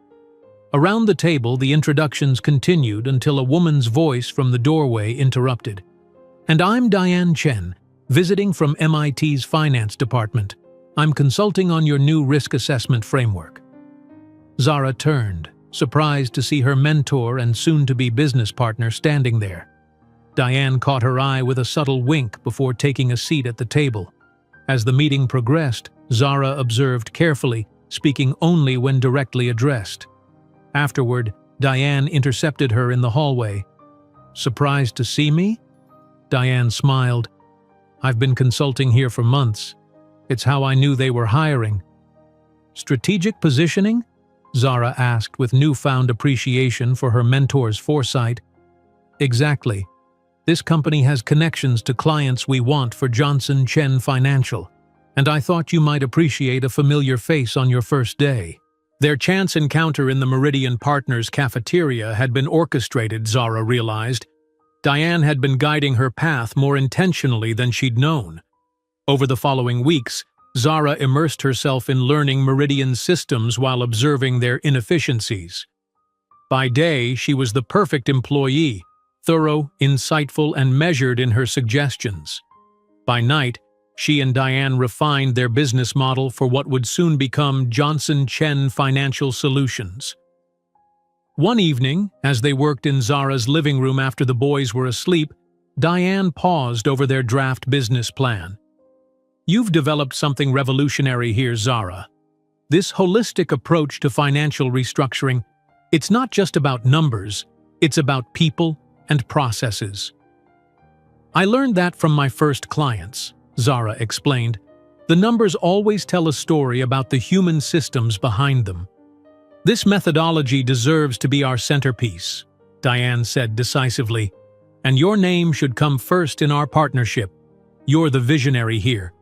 Around the table, the introductions continued until a woman's voice from the doorway interrupted. "And I'm Diane Chen, visiting from MIT's finance department. I'm consulting on your new risk assessment framework." Zara turned, surprised to see her mentor and soon-to-be business partner standing there. Diane caught her eye with a subtle wink before taking a seat at the table. As the meeting progressed, Zara observed carefully, speaking only when directly addressed. Afterward, Diane intercepted her in the hallway. "Surprised to see me?" Diane smiled. "I've been consulting here for months. It's how I knew they were hiring." "Strategic positioning?" Zara asked with newfound appreciation for her mentor's foresight. "Exactly. This company has connections to clients we want for Johnson Chen Financial, and I thought you might appreciate a familiar face on your first day." Their chance encounter in the Meridian Partners cafeteria had been orchestrated, Zara realized. Diane had been guiding her path more intentionally than she'd known. Over the following weeks, Zara immersed herself in learning Meridian's systems while observing their inefficiencies. By day, she was the perfect employee, thorough, insightful, and measured in her suggestions. By night, she and Diane refined their business model for what would soon become Johnson Chen Financial Solutions. One evening, as they worked in Zara's living room after the boys were asleep, Diane paused over their draft business plan. "You've developed something revolutionary here, Zara. This holistic approach to financial restructuring, it's not just about numbers, it's about people and processes." "I learned that from my first clients," Zara explained. "The numbers always tell a story about the human systems behind them. This methodology deserves to be our centerpiece," Diane said decisively. "And your name should come first in our partnership. You're the visionary here."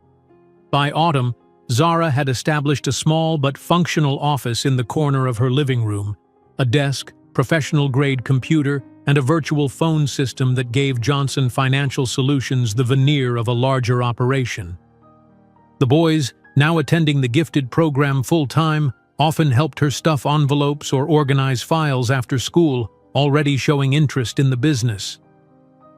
By autumn, Zara had established a small but functional office in the corner of her living room, a desk, professional-grade computer, and a virtual phone system that gave Johnson Financial Solutions the veneer of a larger operation. The boys, now attending the gifted program full-time, often helped her stuff envelopes or organize files after school, already showing interest in the business.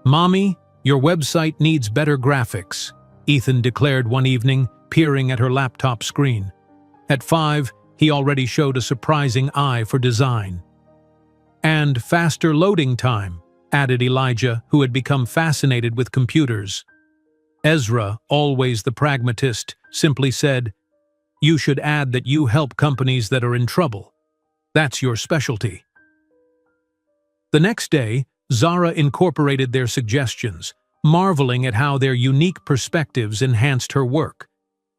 "Mommy, your website needs better graphics," Ethan declared one evening, peering at her laptop screen. At 5, he already showed a surprising eye for design. "And faster loading time," added Elijah, who had become fascinated with computers. Ezra, always the pragmatist, simply said, "You should add that you help companies that are in trouble. That's your specialty." The next day, Zara incorporated their suggestions, marveling at how their unique perspectives enhanced her work.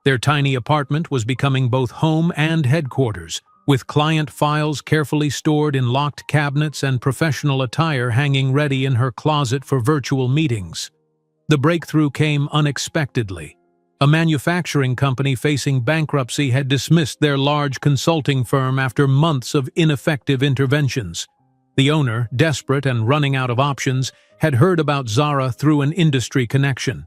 Their tiny apartment was becoming both home and headquarters, with client files carefully stored in locked cabinets and professional attire hanging ready in her closet for virtual meetings. The breakthrough came unexpectedly. A manufacturing company facing bankruptcy had dismissed their large consulting firm after months of ineffective interventions. The owner, desperate and running out of options, had heard about Zara through an industry connection.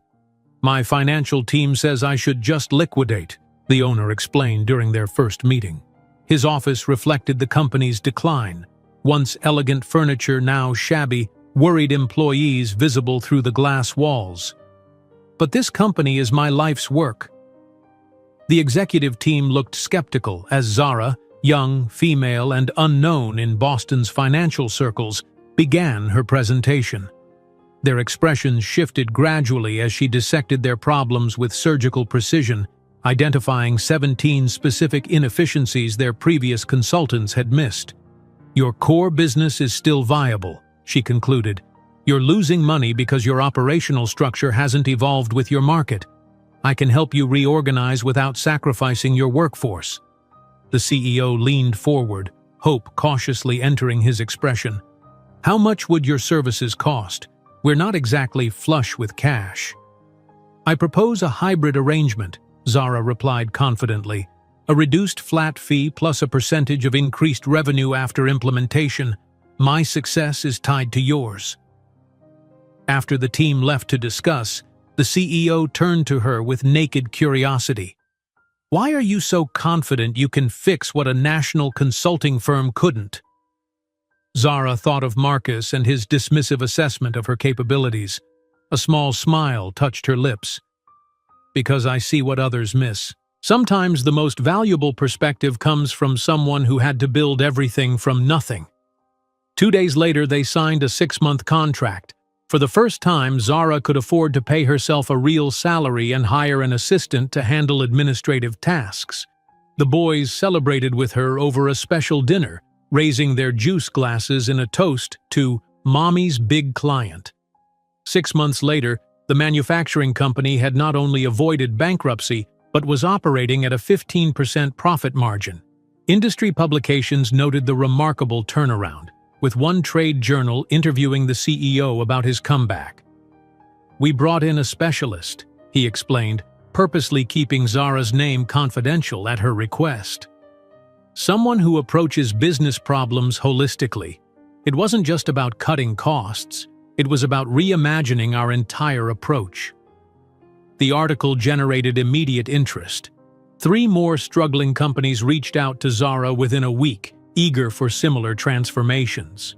"My financial team says I should just liquidate," the owner explained during their first meeting. His office reflected the company's decline. Once elegant furniture, now shabby, worried employees visible through the glass walls. "But this company is my life's work." The executive team looked skeptical as Zara, young, female, and unknown in Boston's financial circles, began her presentation. Their expressions shifted gradually as she dissected their problems with surgical precision, identifying 17 specific inefficiencies their previous consultants had missed. "Your core business is still viable," she concluded. "You're losing money because your operational structure hasn't evolved with your market. I can help you reorganize without sacrificing your workforce." The CEO leaned forward, hope cautiously entering his expression. "How much would your services cost? We're not exactly flush with cash." "I propose a hybrid arrangement," Zara replied confidently. "A reduced flat fee plus a percentage of increased revenue after implementation. My success is tied to yours." After the team left to discuss, the CEO turned to her with naked curiosity. "Why are you so confident you can fix what a national consulting firm couldn't?" Zara thought of Marcus and his dismissive assessment of her capabilities. A small smile touched her lips. "Because I see what others miss. Sometimes the most valuable perspective comes from someone who had to build everything from nothing." 2 days later, they signed a 6-month contract. For the first time, Zara could afford to pay herself a real salary and hire an assistant to handle administrative tasks. The boys celebrated with her over a special dinner, raising their juice glasses in a toast to Mommy's big client. 6 months later, the manufacturing company had not only avoided bankruptcy, but was operating at a 15% profit margin. Industry publications noted the remarkable turnaround, with one trade journal interviewing the CEO about his comeback. "We brought in a specialist," he explained, purposely keeping Zara's name confidential at her request. "Someone who approaches business problems holistically. It wasn't just about cutting costs, it was about reimagining our entire approach." The article generated immediate interest. 3 more struggling companies reached out to Zara within a week, eager for similar transformations.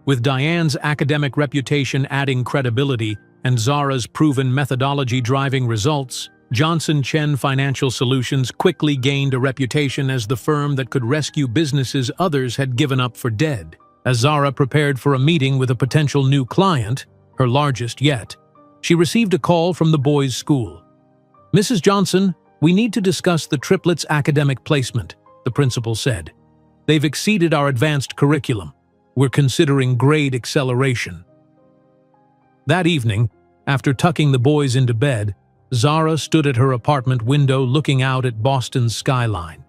With Diane's academic reputation adding credibility and Zara's proven methodology driving results, Johnson Chen Financial Solutions quickly gained a reputation as the firm that could rescue businesses others had given up for dead. As Zara prepared for a meeting with a potential new client, her largest yet, she received a call from the boys' school. "Mrs. Johnson, we need to discuss the Triplets' academic placement," the principal said. "They've exceeded our advanced curriculum. We're considering grade acceleration." That evening, after tucking the boys into bed, Zara stood at her apartment window looking out at Boston's skyline.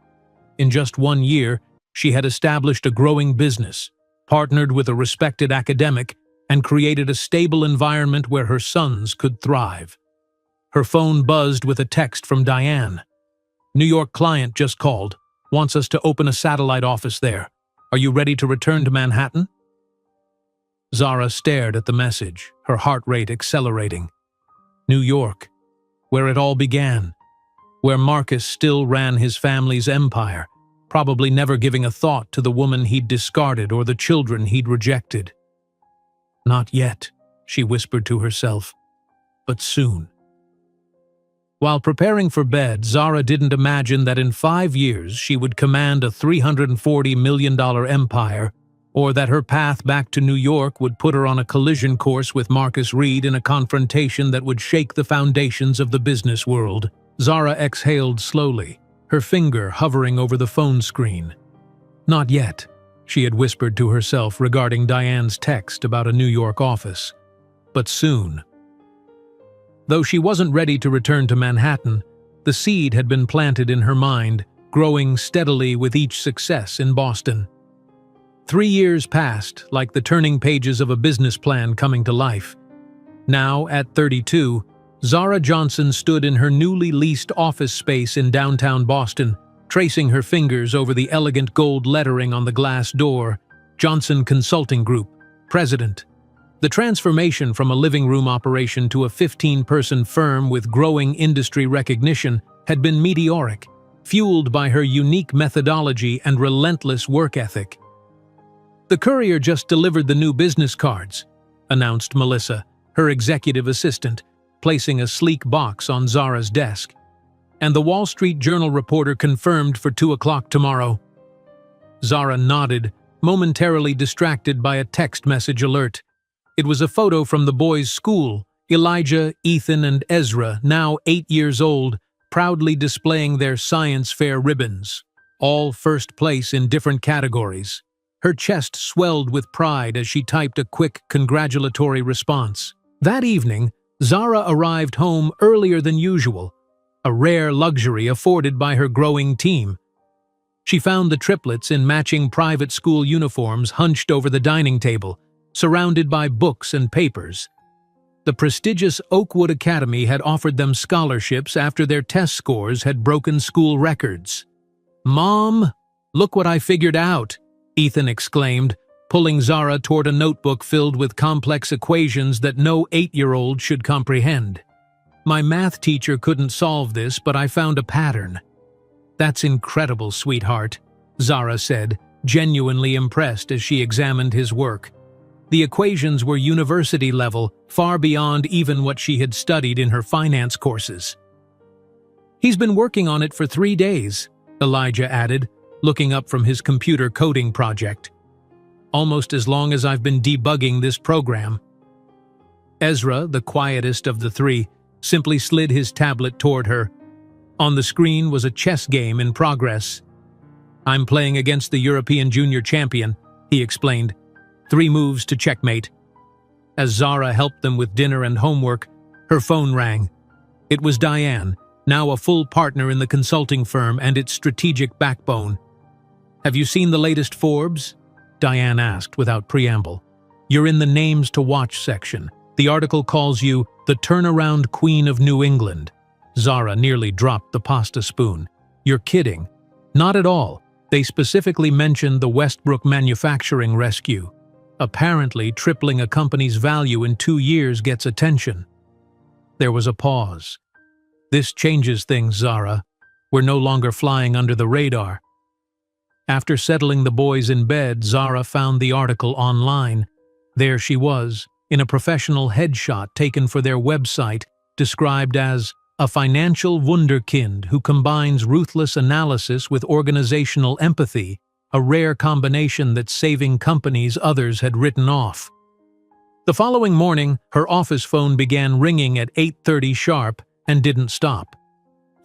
In just 1 year, she had established a growing business, partnered with a respected academic, and created a stable environment where her sons could thrive. Her phone buzzed with a text from Diane. "New York client just called. Wants us to open a satellite office there. Are you ready to return to Manhattan?" Zara stared at the message, her heart rate accelerating. New York, where it all began, where Marcus still ran his family's empire, probably never giving a thought to the woman he'd discarded or the children he'd rejected. "Not yet," she whispered to herself, "but soon." While preparing for bed, Zara didn't imagine that in 5 years she would command a $340 million empire, or that her path back to New York would put her on a collision course with Marcus Reed in a confrontation that would shake the foundations of the business world. Zara exhaled slowly, her finger hovering over the phone screen. "Not yet," she had whispered to herself regarding Diane's text about a New York office. "But soon." Though she wasn't ready to return to Manhattan, the seed had been planted in her mind, growing steadily with each success in Boston. 3 years passed, like the turning pages of a business plan coming to life. Now, at 32, Zara Johnson stood in her newly leased office space in downtown Boston, tracing her fingers over the elegant gold lettering on the glass door, Johnson Consulting Group, President. The transformation from a living room operation to a 15-person firm with growing industry recognition had been meteoric, fueled by her unique methodology and relentless work ethic. "The courier just delivered the new business cards," announced Melissa, her executive assistant, placing a sleek box on Zara's desk. "And the Wall Street Journal reporter confirmed for 2 o'clock tomorrow." Zara nodded, momentarily distracted by a text message alert. It was a photo from the boys' school, Elijah, Ethan, and Ezra, now 8 years old, proudly displaying their science fair ribbons, all first place in different categories. Her chest swelled with pride as she typed a quick, congratulatory response. That evening, Zara arrived home earlier than usual, a rare luxury afforded by her growing team. She found the triplets in matching private school uniforms hunched over the dining table, surrounded by books and papers. The prestigious Oakwood Academy had offered them scholarships after their test scores had broken school records. "Mom, look what I figured out," Ethan exclaimed, pulling Zara toward a notebook filled with complex equations that no 8-year-old should comprehend. "My math teacher couldn't solve this, but I found a pattern." "That's incredible, sweetheart," Zara said, genuinely impressed as she examined his work. The equations were university level, far beyond even what she had studied in her finance courses. "He's been working on it for 3 days, Elijah added, looking up from his computer coding project. "Almost as long as I've been debugging this program." Ezra, the quietest of the three, simply slid his tablet toward her. On the screen was a chess game in progress. "I'm playing against the European junior champion," he explained. "3 moves to checkmate." As Zara helped them with dinner and homework, her phone rang. It was Diane, now a full partner in the consulting firm and its strategic backbone. "Have you seen the latest Forbes?" Diane asked without preamble. "You're in the names to watch section. The article calls you the turnaround queen of New England." Zara nearly dropped the pasta spoon. "You're kidding." "Not at all. They specifically mentioned the Westbrook manufacturing rescue. Apparently, tripling a company's value in 2 years gets attention." There was a pause. "This changes things, Zara. We're no longer flying under the radar." After settling the boys in bed, Zara found the article online. There she was, in a professional headshot taken for their website, described as a financial wunderkind who combines ruthless analysis with organizational empathy, a rare combination that's saving companies others had written off. The following morning, her office phone began ringing at 8:30 sharp and didn't stop.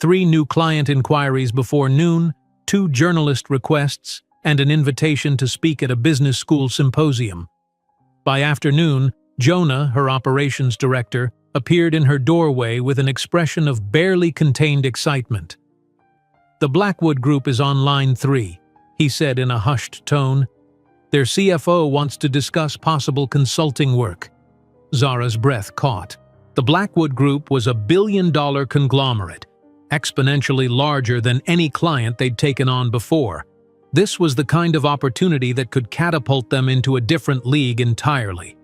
3 new client inquiries before noon, 2 journalist requests, and an invitation to speak at a business school symposium. By afternoon, Jonah, her operations director, appeared in her doorway with an expression of barely contained excitement. "The Blackwood Group is on line 3, he said in a hushed tone. "Their CFO wants to discuss possible consulting work." Zara's breath caught. The Blackwood Group was a billion-dollar conglomerate, exponentially larger than any client they'd taken on before. This was the kind of opportunity that could catapult them into a different league entirely.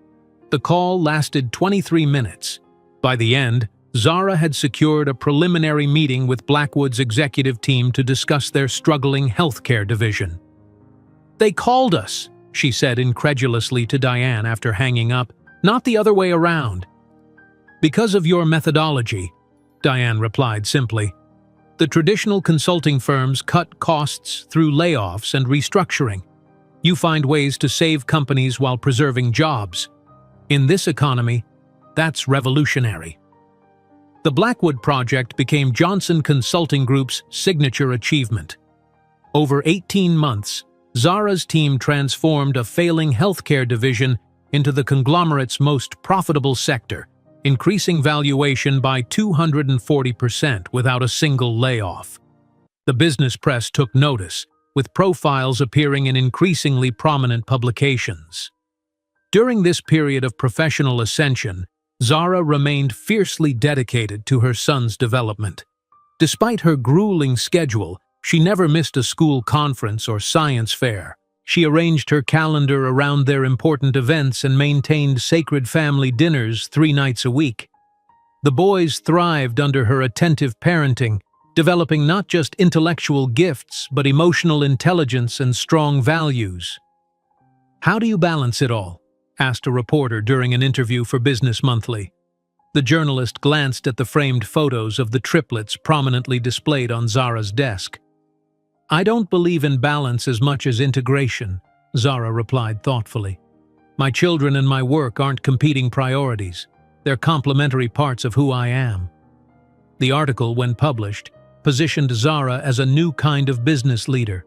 The call lasted 23 minutes. By the end, Zara had secured a preliminary meeting with Blackwood's executive team to discuss their struggling healthcare division. "They called us," she said incredulously to Diane after hanging up, "not the other way around." "Because of your methodology," Diane replied simply. "The traditional consulting firms cut costs through layoffs and restructuring. You find ways to save companies while preserving jobs. In this economy, that's revolutionary." The Blackwood project became Johnson Consulting Group's signature achievement. Over 18 months, Zara's team transformed a failing healthcare division into the conglomerate's most profitable sector, increasing valuation by 240% without a single layoff. The business press took notice, with profiles appearing in increasingly prominent publications. During this period of professional ascension, Zara remained fiercely dedicated to her son's development. Despite her grueling schedule, she never missed a school conference or science fair. She arranged her calendar around their important events and maintained sacred family dinners 3 nights a week. The boys thrived under her attentive parenting, developing not just intellectual gifts but emotional intelligence and strong values. "How do you balance it all?" asked a reporter during an interview for Business Monthly. The journalist glanced at the framed photos of the triplets prominently displayed on Zara's desk. "I don't believe in balance as much as integration," Zara replied thoughtfully. "My children and my work aren't competing priorities. They're complementary parts of who I am." The article, when published, positioned Zara as a new kind of business leader.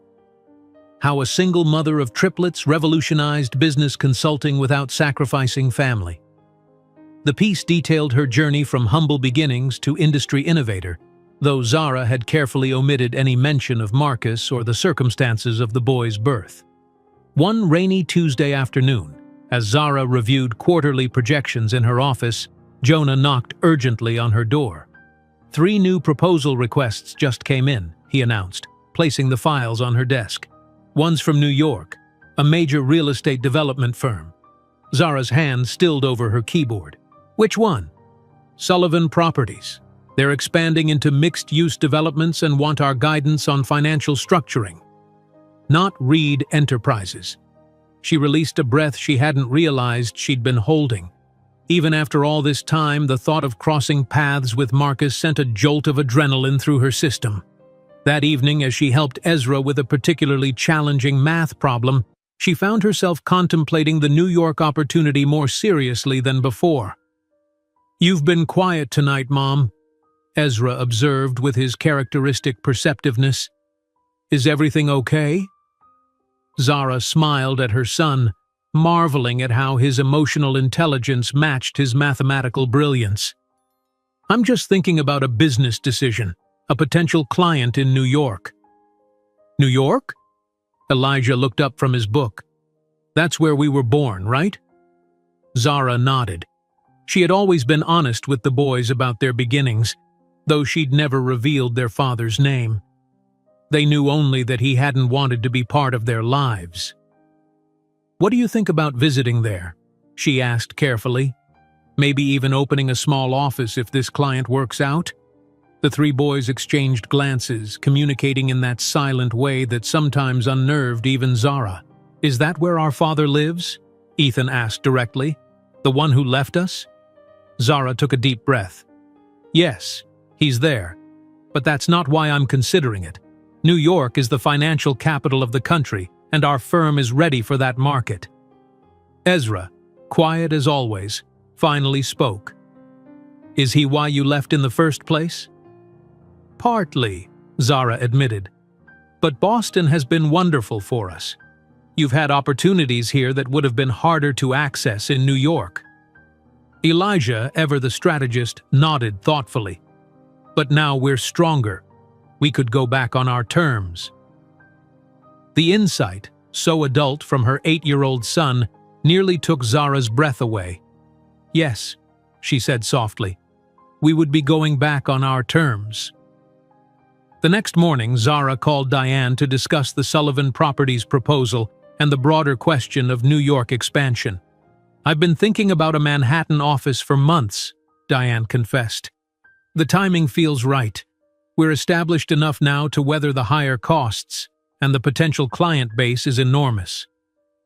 How a single mother of triplets revolutionized business consulting without sacrificing family. The piece detailed her journey from humble beginnings to industry innovator, though Zara had carefully omitted any mention of Marcus or the circumstances of the boy's birth. One rainy Tuesday afternoon, as Zara reviewed quarterly projections in her office, Jonah knocked urgently on her door. 3 new proposal requests just came in, he announced, placing the files on her desk. One's from New York, a major real estate development firm. Zara's hand stilled over her keyboard. "Which one?" "Sullivan Properties. They're expanding into mixed-use developments and want our guidance on financial structuring." "Not Reed Enterprises." She released a breath she hadn't realized she'd been holding. Even after all this time, the thought of crossing paths with Marcus sent a jolt of adrenaline through her system. That evening, as she helped Ezra with a particularly challenging math problem, she found herself contemplating the New York opportunity more seriously than before. "You've been quiet tonight, Mom," Ezra observed with his characteristic perceptiveness. "Is everything okay?" Zara smiled at her son, marveling at how his emotional intelligence matched his mathematical brilliance. "I'm just thinking about a business decision, a potential client in New York." "New York?" Elijah looked up from his book. "That's where we were born, right?" Zara nodded. She had always been honest with the boys about their beginnings, though she'd never revealed their father's name. They knew only that he hadn't wanted to be part of their lives. "What do you think about visiting there?" she asked carefully. "Maybe even opening a small office if this client works out?" The three boys exchanged glances, communicating in that silent way that sometimes unnerved even Zara. "Is that where our father lives?" Ethan asked directly. "The one who left us?" Zara took a deep breath. "Yes, he's there. But that's not why I'm considering it. New York is the financial capital of the country, and our firm is ready for that market." Ezra, quiet as always, finally spoke. "Is he why you left in the first place?" "Partly," Zara admitted. "But Boston has been wonderful for us. You've had opportunities here that would have been harder to access in New York." Elijah, ever the strategist, nodded thoughtfully. "But now we're stronger. We could go back on our terms." The insight, so adult from her 8-year-old son, nearly took Zara's breath away. "Yes," she said softly, "we would be going back on our terms." The next morning, Zara called Diane to discuss the Sullivan Properties proposal and the broader question of New York expansion. "I've been thinking about a Manhattan office for months," Diane confessed. "The timing feels right. We're established enough now to weather the higher costs, and the potential client base is enormous.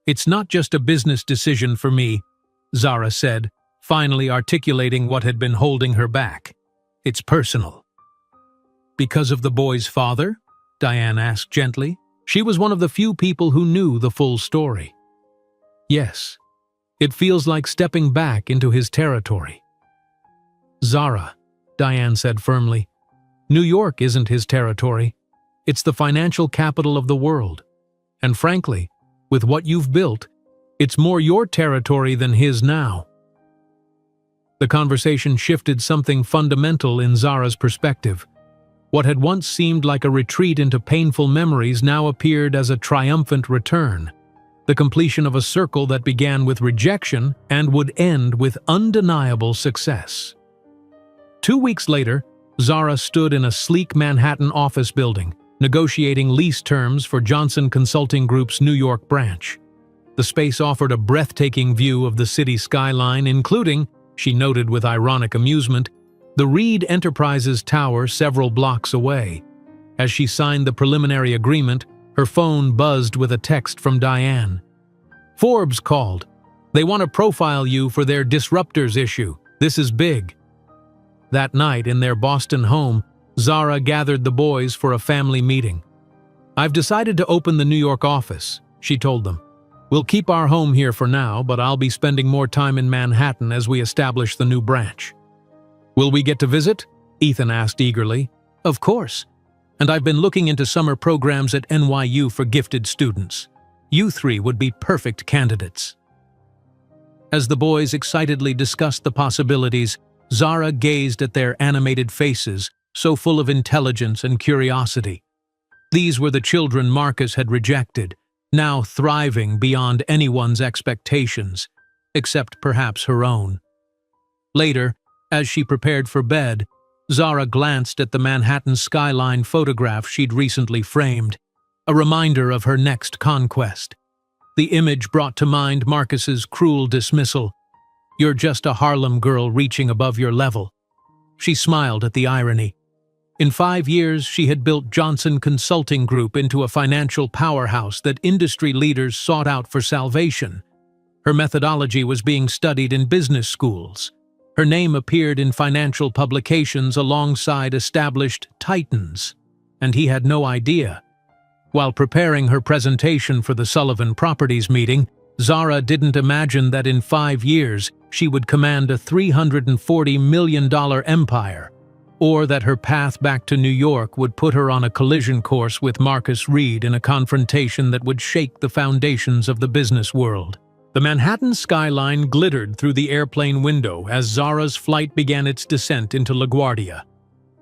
It's not just a business decision for me," Zara said, finally articulating what had been holding her back. "It's personal." "Because of the boy's father?" Diane asked gently. She was one of the few people who knew the full story. "Yes. It feels like stepping back into his territory." "Zara," Diane said firmly, "New York isn't his territory. It's the financial capital of the world. And frankly, with what you've built, it's more your territory than his now." The conversation shifted something fundamental in Zara's perspective. What had once seemed like a retreat into painful memories now appeared as a triumphant return, the completion of a circle that began with rejection and would end with undeniable success. 2 weeks later, Zara stood in a sleek Manhattan office building, negotiating lease terms for Johnson Consulting Group's New York branch. The space offered a breathtaking view of the city skyline, including, she noted with ironic amusement, the Reed Enterprises Tower several blocks away. As she signed the preliminary agreement, her phone buzzed with a text from Diane. "Forbes called. They want to profile you for their Disruptors issue. This is big." That night in their Boston home, Zara gathered the boys for a family meeting. "I've decided to open the New York office," she told them. "We'll keep our home here for now, but I'll be spending more time in Manhattan as we establish the new branch." "Will we get to visit?" Ethan asked eagerly. "Of course. And I've been looking into summer programs at NYU for gifted students. You three would be perfect candidates." As the boys excitedly discussed the possibilities, Zara gazed at their animated faces, so full of intelligence and curiosity. These were the children Marcus had rejected, now thriving beyond anyone's expectations, except perhaps her own. Later, as she prepared for bed, Zara glanced at the Manhattan skyline photograph she'd recently framed, a reminder of her next conquest. The image brought to mind Marcus's cruel dismissal. "You're just a Harlem girl reaching above your level." She smiled at the irony. In 5 years, she had built Johnson Consulting Group into a financial powerhouse that industry leaders sought out for salvation. Her methodology was being studied in business schools. Her name appeared in financial publications alongside established titans, and he had no idea. While preparing her presentation for the Sullivan Properties meeting, Zara didn't imagine that in 5 years she would command a $340 million empire, or that her path back to New York would put her on a collision course with Marcus Reed in a confrontation that would shake the foundations of the business world. The Manhattan skyline glittered through the airplane window as Zara's flight began its descent into LaGuardia.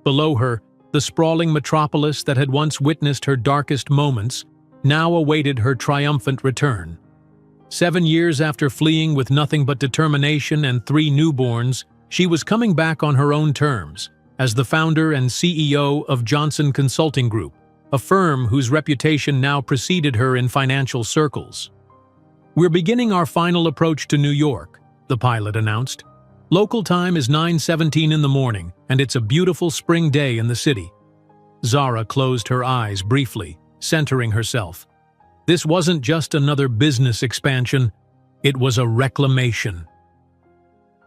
Below her, the sprawling metropolis that had once witnessed her darkest moments now awaited her triumphant return. 7 years after fleeing with nothing but determination and 3 newborns, she was coming back on her own terms, as the founder and CEO of Johnson Consulting Group, a firm whose reputation now preceded her in financial circles. "We're beginning our final approach to New York," the pilot announced. "Local time is 9:17 in the morning, and it's a beautiful spring day in the city." Zara closed her eyes briefly, centering herself. This wasn't just another business expansion, it was a reclamation.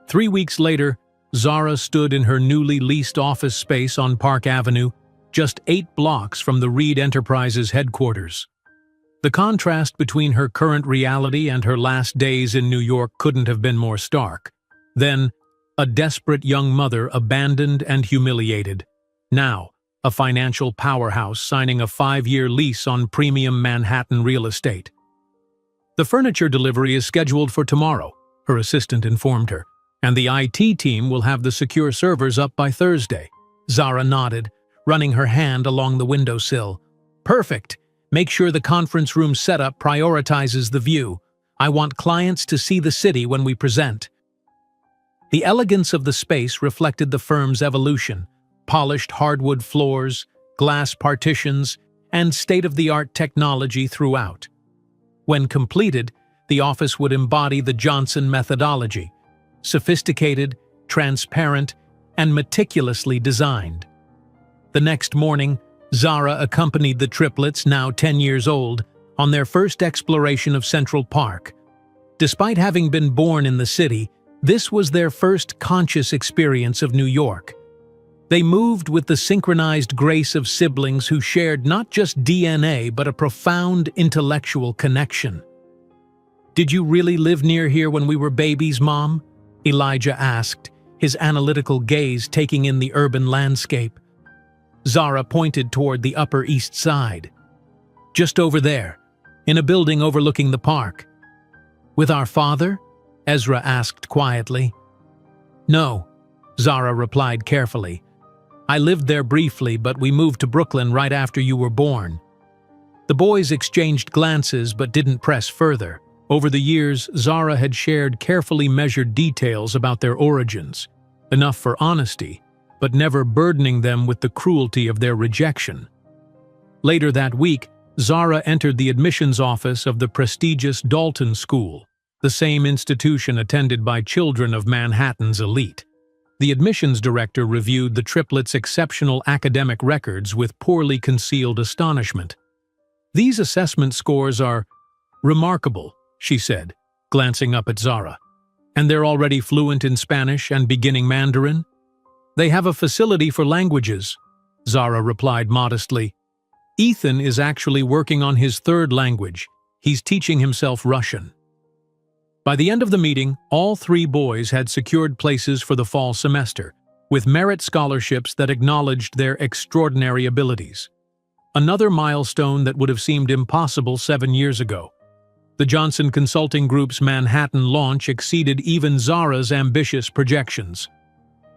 3 weeks later, Zara stood in her newly leased office space on Park Avenue, just 8 blocks from the Reed Enterprises headquarters. The contrast between her current reality and her last days in New York couldn't have been more stark. Then, a desperate young mother abandoned and humiliated. Now, a financial powerhouse signing a 5-year lease on premium Manhattan real estate. "The furniture delivery is scheduled for tomorrow," her assistant informed her, "and the IT team will have the secure servers up by Thursday." Zara nodded, running her hand along the windowsill. "Perfect! Make sure the conference room setup prioritizes the view. I want clients to see the city when we present." The elegance of the space reflected the firm's evolution: polished hardwood floors, glass partitions, and state-of-the-art technology throughout. When completed, the office would embody the Johnson methodology: sophisticated, transparent, and meticulously designed. The next morning, Zara accompanied the triplets, now 10 years old, on their first exploration of Central Park. Despite having been born in the city, this was their first conscious experience of New York. They moved with the synchronized grace of siblings who shared not just DNA but a profound intellectual connection. "Did you really live near here when we were babies, Mom?" Elijah asked, his analytical gaze taking in the urban landscape. Zara pointed toward the Upper East Side. "Just over there, in a building overlooking the park." "With our father?" Ezra asked quietly. "No," Zara replied carefully. "I lived there briefly, but we moved to Brooklyn right after you were born." The boys exchanged glances but didn't press further. Over the years, Zara had shared carefully measured details about their origins, enough for honesty, but never burdening them with the cruelty of their rejection. Later that week, Zara entered the admissions office of the prestigious Dalton School, the same institution attended by children of Manhattan's elite. The admissions director reviewed the triplets' exceptional academic records with poorly concealed astonishment. "These assessment scores are remarkable," she said, glancing up at Zara. "And they're already fluent in Spanish and beginning Mandarin?" "They have a facility for languages," Zara replied modestly. "Ethan is actually working on his 3rd language. He's teaching himself Russian." By the end of the meeting, all 3 boys had secured places for the fall semester, with merit scholarships that acknowledged their extraordinary abilities. Another milestone that would have seemed impossible 7 years ago. The Johnson Consulting Group's Manhattan launch exceeded even Zara's ambitious projections.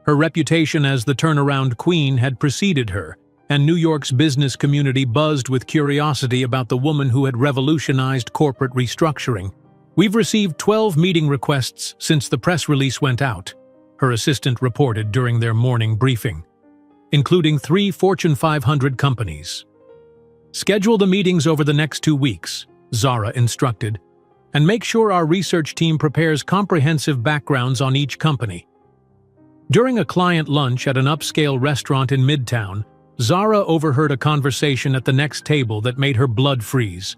Her reputation as the turnaround queen had preceded her, and New York's business community buzzed with curiosity about the woman who had revolutionized corporate restructuring. "We've received 12 meeting requests since the press release went out," her assistant reported during their morning briefing, "including 3 Fortune 500 companies." "Schedule the meetings over the next 2 weeks," Zara instructed, "and make sure our research team prepares comprehensive backgrounds on each company." During a client lunch at an upscale restaurant in Midtown, Zara overheard a conversation at the next table that made her blood freeze.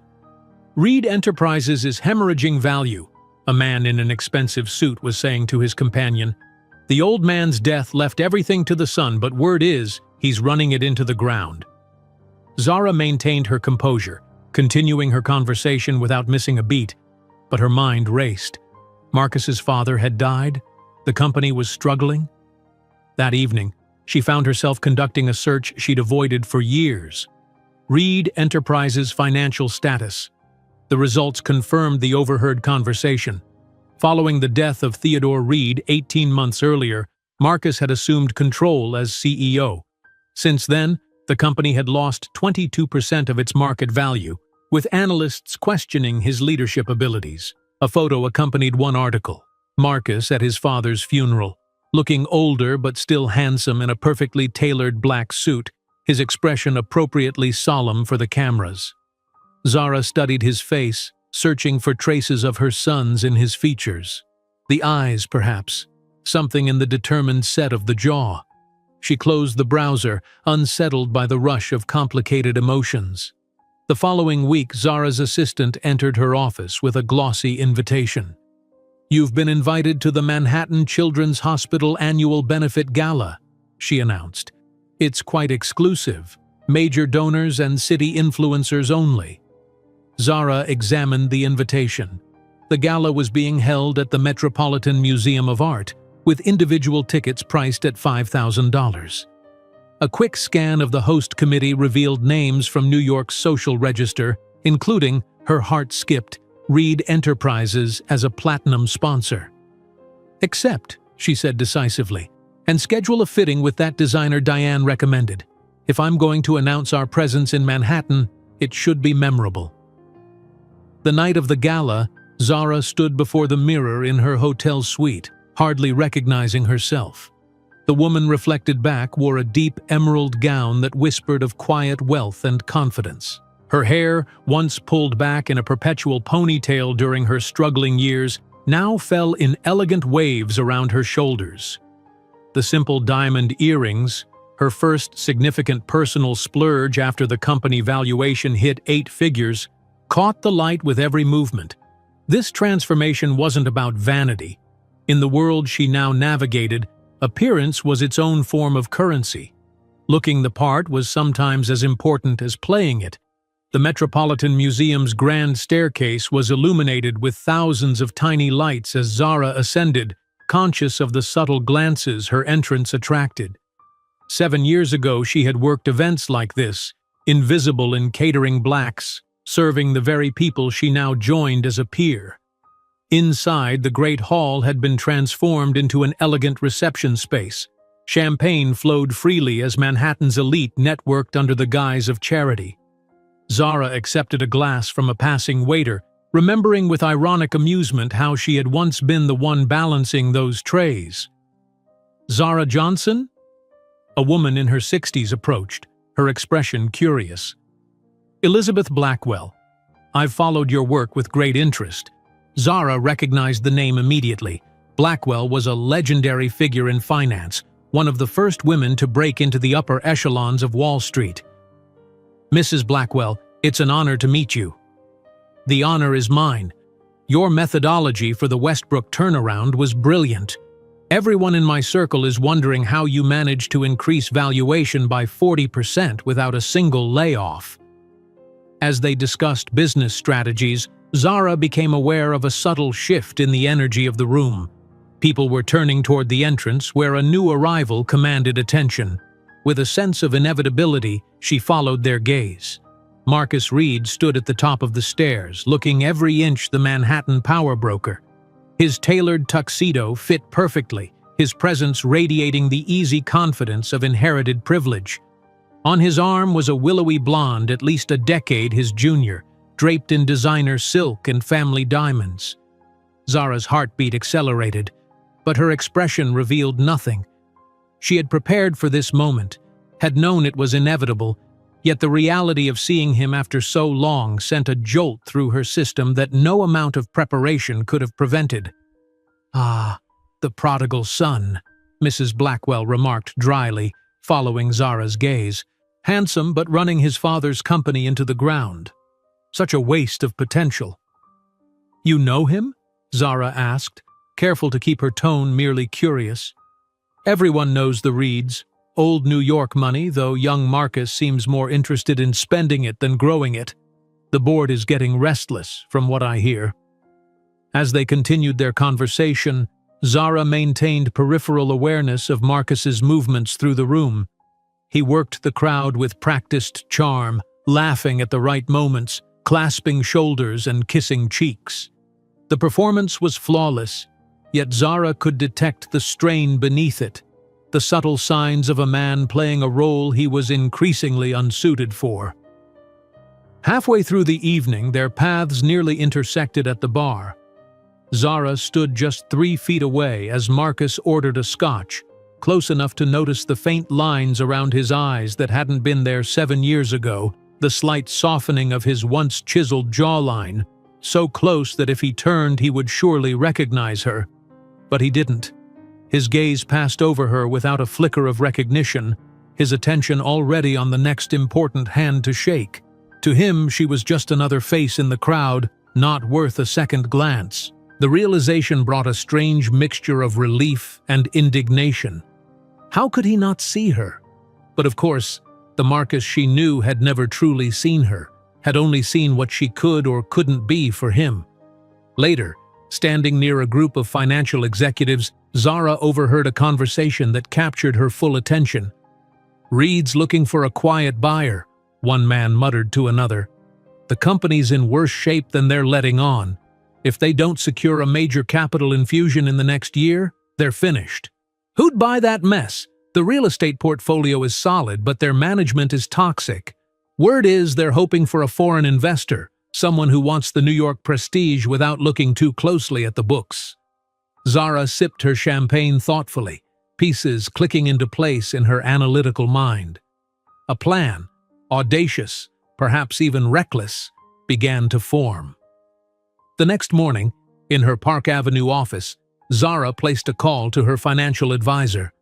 "Reed Enterprises is hemorrhaging value," a man in an expensive suit was saying to his companion. "The old man's death left everything to the son, but word is, he's running it into the ground." Zara maintained her composure, continuing her conversation without missing a beat. but her mind raced. Marcus's father had died. The company was struggling. That evening, she found herself conducting a search she'd avoided for years. Reed Enterprises' financial status. The results confirmed the overheard conversation. Following the death of Theodore Reed 18 months earlier, Marcus had assumed control as CEO. Since then, the company had lost 22% of its market value, with analysts questioning his leadership abilities. A photo accompanied one article. Marcus at his father's funeral, looking older but still handsome in a perfectly tailored black suit, his expression appropriately solemn for the cameras. Zara studied his face, searching for traces of her son's in his features. The eyes, perhaps. Something in the determined set of the jaw. She closed the browser, unsettled by the rush of complicated emotions. The following week, Zara's assistant entered her office with a glossy invitation. "You've been invited to the Manhattan Children's Hospital Annual Benefit Gala," she announced. "It's quite exclusive. Major donors and city influencers only." Zara examined the invitation. The gala was being held at the Metropolitan Museum of Art, with individual tickets priced at $5,000. A quick scan of the host committee revealed names from New York's social register, including, her heart skipped, Reed Enterprises as a platinum sponsor. "Accept," she said decisively, "and schedule a fitting with that designer Diane recommended. If I'm going to announce our presence in Manhattan, it should be memorable." The night of the gala, Zara stood before the mirror in her hotel suite, hardly recognizing herself. The woman reflected back wore a deep emerald gown that whispered of quiet wealth and confidence. Her hair, once pulled back in a perpetual ponytail during her struggling years, now fell in elegant waves around her shoulders. The simple diamond earrings, her first significant personal splurge after the company valuation hit 8 figures, caught the light with every movement. This transformation wasn't about vanity. In the world she now navigated, appearance was its own form of currency. Looking the part was sometimes as important as playing it. The Metropolitan Museum's grand staircase was illuminated with thousands of tiny lights as Zara ascended, conscious of the subtle glances her entrance attracted. 7 years ago she had worked events like this, invisible in catering blacks, serving the very people she now joined as a peer. Inside, the great hall had been transformed into an elegant reception space. Champagne flowed freely as Manhattan's elite networked under the guise of charity. Zara accepted a glass from a passing waiter, remembering with ironic amusement how she had once been the one balancing those trays. "Zara Johnson?" A woman in her 60s approached, her expression curious. "Elizabeth Blackwell. I've followed your work with great interest." Zara recognized the name immediately. Blackwell was a legendary figure in finance, one of the first women to break into the upper echelons of Wall Street. "Mrs. Blackwell, it's an honor to meet you." "The honor is mine. Your methodology for the Westbrook turnaround was brilliant. Everyone in my circle is wondering how you managed to increase valuation by 40% without a single layoff." As they discussed business strategies, Zara became aware of a subtle shift in the energy of the room. People were turning toward the entrance where a new arrival commanded attention. With a sense of inevitability, she followed their gaze. Marcus Reed stood at the top of the stairs, looking every inch the Manhattan power broker. His tailored tuxedo fit perfectly, his presence radiating the easy confidence of inherited privilege. On his arm was a willowy blonde at least a decade his junior, draped in designer silk and family diamonds. Zara's heartbeat accelerated, but her expression revealed nothing. She had prepared for this moment, had known it was inevitable, yet the reality of seeing him after so long sent a jolt through her system that no amount of preparation could have prevented. "Ah, the prodigal son," Mrs. Blackwell remarked dryly, following Zara's gaze. "Handsome but running his father's company into the ground. Such a waste of potential." "You know him?" Zara asked, careful to keep her tone merely curious. "Everyone knows the Reeds. Old New York money, though young Marcus seems more interested in spending it than growing it. The board is getting restless, from what I hear." As they continued their conversation, Zara maintained peripheral awareness of Marcus's movements through the room. He worked the crowd with practiced charm, laughing at the right moments, clasping shoulders and kissing cheeks. The performance was flawless, yet Zara could detect the strain beneath it, the subtle signs of a man playing a role he was increasingly unsuited for. Halfway through the evening, their paths nearly intersected at the bar. Zara stood just 3 feet away as Marcus ordered a scotch, close enough to notice the faint lines around his eyes that hadn't been there 7 years ago, the slight softening of his once chiseled jawline, so close that if he turned he would surely recognize her. But he didn't. His gaze passed over her without a flicker of recognition, his attention already on the next important hand to shake. To him, she was just another face in the crowd, not worth a second glance. The realization brought a strange mixture of relief and indignation. How could he not see her? But of course, the Marcus she knew had never truly seen her, had only seen what she could or couldn't be for him. Later, standing near a group of financial executives, Zara overheard a conversation that captured her full attention. "Reed's looking for a quiet buyer," one man muttered to another. "The company's in worse shape than they're letting on. If they don't secure a major capital infusion in the next year, they're finished. Who'd buy that mess? The real estate portfolio is solid, but their management is toxic. Word is they're hoping for a foreign investor, someone who wants the New York prestige without looking too closely at the books." Zara sipped her champagne thoughtfully, pieces clicking into place in her analytical mind. A plan, audacious, perhaps even reckless, began to form. The next morning, in her Park Avenue office, Zara placed a call to her financial advisor.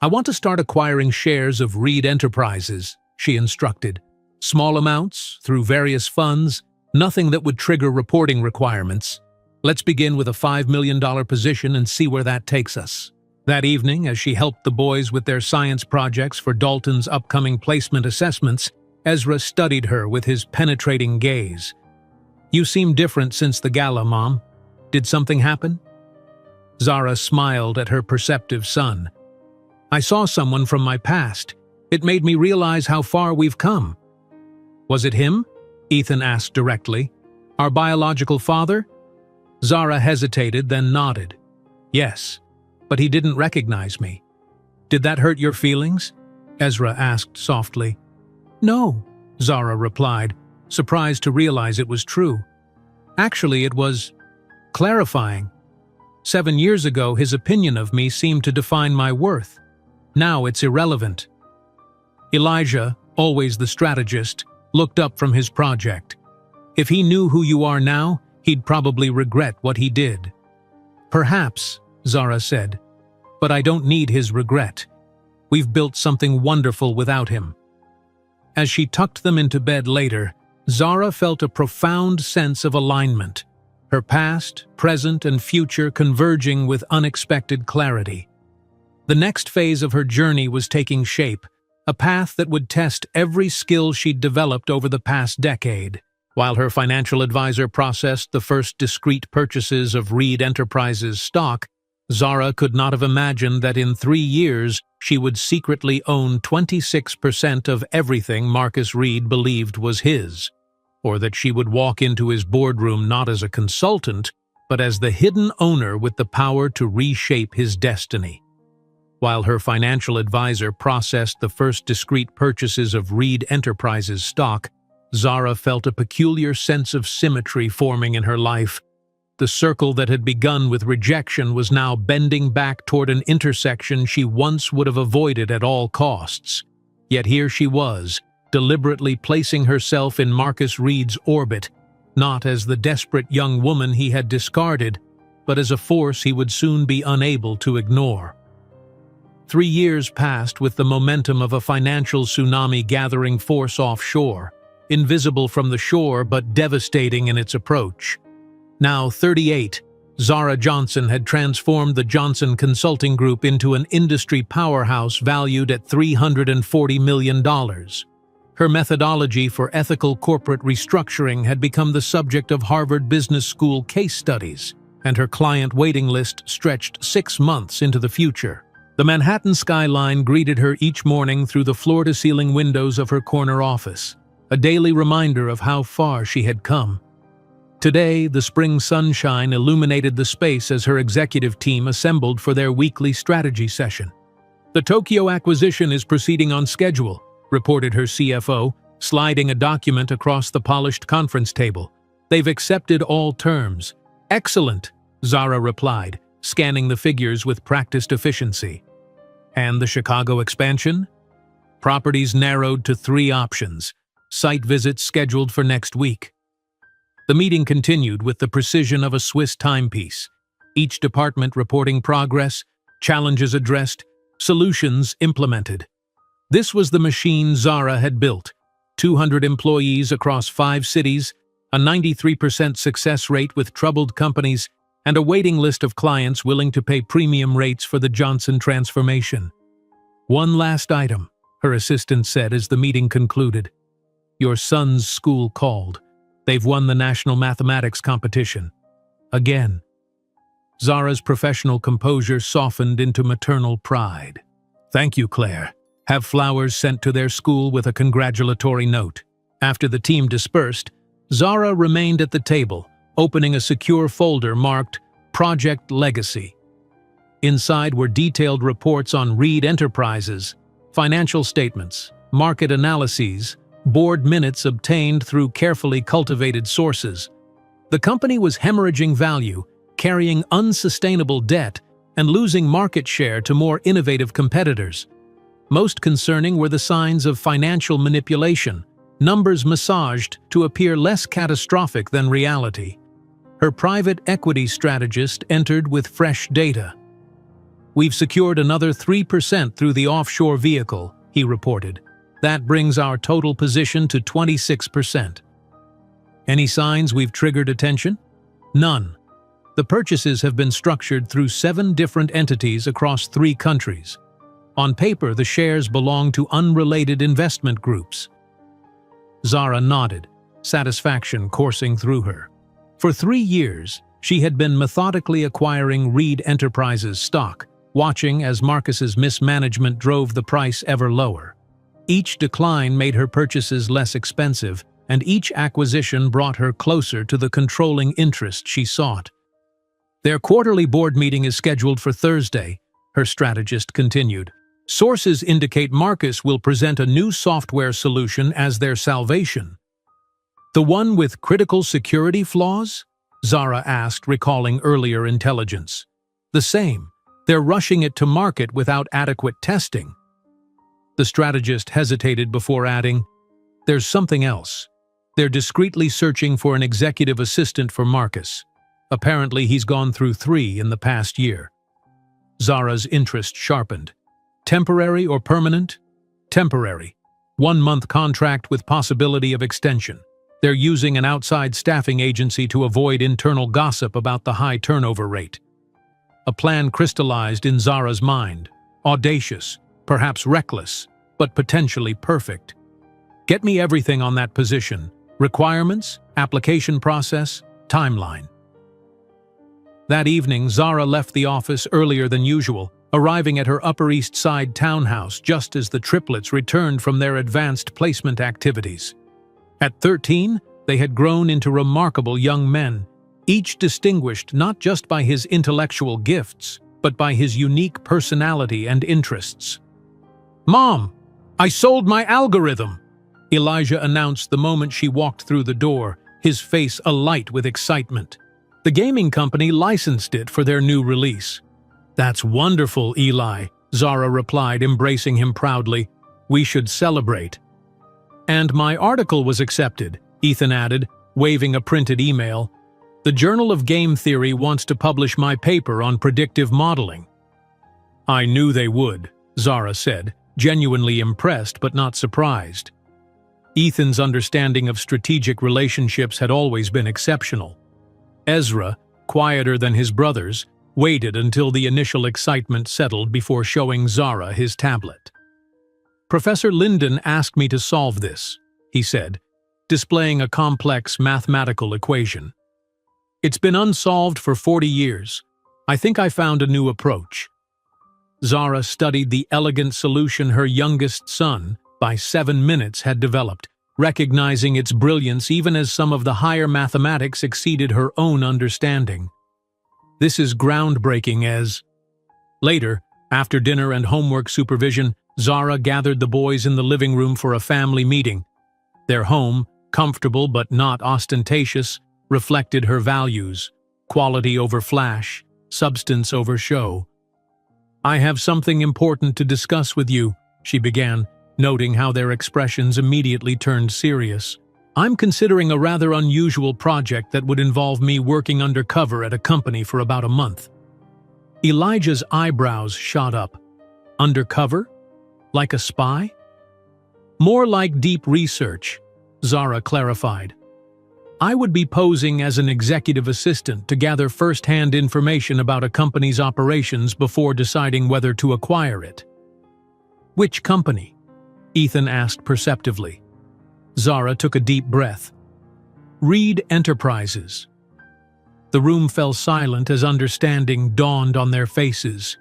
"I want to start acquiring shares of Reed Enterprises," she instructed. "Small amounts, through various funds, nothing that would trigger reporting requirements. Let's begin with a $5 million position and see where that takes us." That evening, as she helped the boys with their science projects for Dalton's upcoming placement assessments, Ezra studied her with his penetrating gaze. "You seem different since the gala, Mom. Did something happen?" Zara smiled at her perceptive son. "I saw someone from my past. It made me realize how far we've come." "Was it him?" Ethan asked directly. "Our biological father?" Zara hesitated, then nodded. "Yes, but he didn't recognize me." "Did that hurt your feelings?" Ezra asked softly. "No," Zara replied, surprised to realize it was true. "Actually, it was clarifying. 7 years ago, his opinion of me seemed to define my worth. Now it's irrelevant." Elijah, always the strategist, looked up from his project. "If he knew who you are now, he'd probably regret what he did." "Perhaps," Zara said, "but I don't need his regret. We've built something wonderful without him." As she tucked them into bed later, Zara felt a profound sense of alignment, her past, present, and future converging with unexpected clarity. The next phase of her journey was taking shape, a path that would test every skill she'd developed over the past decade. While her financial advisor processed the first discrete purchases of Reed Enterprises stock, Zara could not have imagined that in 3 years she would secretly own 26% of everything Marcus Reed believed was his, or that she would walk into his boardroom not as a consultant, but as the hidden owner with the power to reshape his destiny. While her financial advisor processed the first discrete purchases of Reed Enterprises stock, Zara felt a peculiar sense of symmetry forming in her life. The circle that had begun with rejection was now bending back toward an intersection she once would have avoided at all costs. Yet here she was, deliberately placing herself in Marcus Reed's orbit, not as the desperate young woman he had discarded, but as a force he would soon be unable to ignore. 3 years passed with the momentum of a financial tsunami gathering force offshore, invisible from the shore but devastating in its approach. Now 38, Zara Johnson had transformed the Johnson Consulting Group into an industry powerhouse valued at $340 million. Her methodology for ethical corporate restructuring had become the subject of Harvard Business School case studies, and her client waiting list stretched 6 months into the future. The Manhattan skyline greeted her each morning through the floor-to-ceiling windows of her corner office, a daily reminder of how far she had come. Today, the spring sunshine illuminated the space as her executive team assembled for their weekly strategy session. "The Tokyo acquisition is proceeding on schedule," reported her CFO, sliding a document across the polished conference table. "They've accepted all terms." "Excellent," Zara replied, scanning the figures with practiced efficiency. "And the Chicago expansion?" "Properties narrowed to 3 options. Site visits scheduled for next week." The meeting continued with the precision of a Swiss timepiece, each department reporting progress, challenges addressed, solutions implemented. This was the machine Zara had built: 200 employees across 5 cities, a 93% success rate with troubled companies, and a waiting list of clients willing to pay premium rates for the Johnson transformation. "One last item," her assistant said as the meeting concluded. "Your son's school called. They've won the national mathematics competition. Again." Zara's professional composure softened into maternal pride. "Thank you, Claire." Have flowers sent to their school with a congratulatory note. After the team dispersed, Zara remained at the table, opening a secure folder marked Project Legacy. Inside were detailed reports on Reed Enterprises, financial statements, market analyses, board minutes obtained through carefully cultivated sources. The company was hemorrhaging value, carrying unsustainable debt, and losing market share to more innovative competitors. Most concerning were the signs of financial manipulation, numbers massaged to appear less catastrophic than reality. Her private equity strategist entered with fresh data. "We've secured another 3% through the offshore vehicle," he reported. "That brings our total position to 26%. "Any signs we've triggered attention?" "None. The purchases have been structured through 7 different entities across 3 countries. On paper, the shares belong to unrelated investment groups." Zara nodded, satisfaction coursing through her. For 3 years, she had been methodically acquiring Reed Enterprises stock, watching as Marcus's mismanagement drove the price ever lower. Each decline made her purchases less expensive, and each acquisition brought her closer to the controlling interest she sought. "Their quarterly board meeting is scheduled for Thursday," her strategist continued. "Sources indicate Marcus will present a new software solution as their salvation." "The one with critical security flaws?" Zara asked, recalling earlier intelligence. "The same. They're rushing it to market without adequate testing." The strategist hesitated before adding, "There's something else. They're discreetly searching for an executive assistant for Marcus. Apparently he's gone through 3 in the past year." Zara's interest sharpened. "Temporary or permanent?" "Temporary. 1-month contract with possibility of extension. They're using an outside staffing agency to avoid internal gossip about the high turnover rate." A plan crystallized in Zara's mind. Audacious, perhaps reckless, but potentially perfect. "Get me everything on that position. Requirements, application process, timeline." That evening, Zara left the office earlier than usual, arriving at her Upper East Side townhouse just as the triplets returned from their advanced placement activities. At 13, they had grown into remarkable young men, each distinguished not just by his intellectual gifts, but by his unique personality and interests. "Mom, I sold my algorithm," Elijah announced the moment she walked through the door, his face alight with excitement. The gaming company licensed it for their new release. "That's wonderful, Eli," Zara replied, embracing him proudly. "We should celebrate." "And my article was accepted," Ethan added, waving a printed email. "The Journal of Game Theory wants to publish my paper on predictive modeling." "I knew they would," Zara said, genuinely impressed but not surprised. Ethan's understanding of strategic relationships had always been exceptional. Ezra, quieter than his brothers, waited until the initial excitement settled before showing Zara his tablet. "Professor Linden asked me to solve this," he said, displaying a complex mathematical equation. It's been unsolved for 40 years. I think I found a new approach. Zara studied the elegant solution her youngest son, by 7 minutes, had developed, recognizing its brilliance even as some of the higher mathematics exceeded her own understanding. This is groundbreaking as... Later, after dinner and homework supervision, Zara gathered the boys in the living room for a family meeting. Their home, comfortable but not ostentatious, reflected her values: quality over flash, substance over show. "I have something important to discuss with you," she began, noting how their expressions immediately turned serious. "I'm considering a rather unusual project that would involve me working undercover at a company for about a month." Elijah's eyebrows shot up. "Undercover? Like a spy?" "More like deep research," Zara clarified. "I would be posing as an executive assistant to gather first-hand information about a company's operations before deciding whether to acquire it." "Which company?" Ethan asked perceptively. Zara took a deep breath. "Reed Enterprises." The room fell silent as understanding dawned on their faces.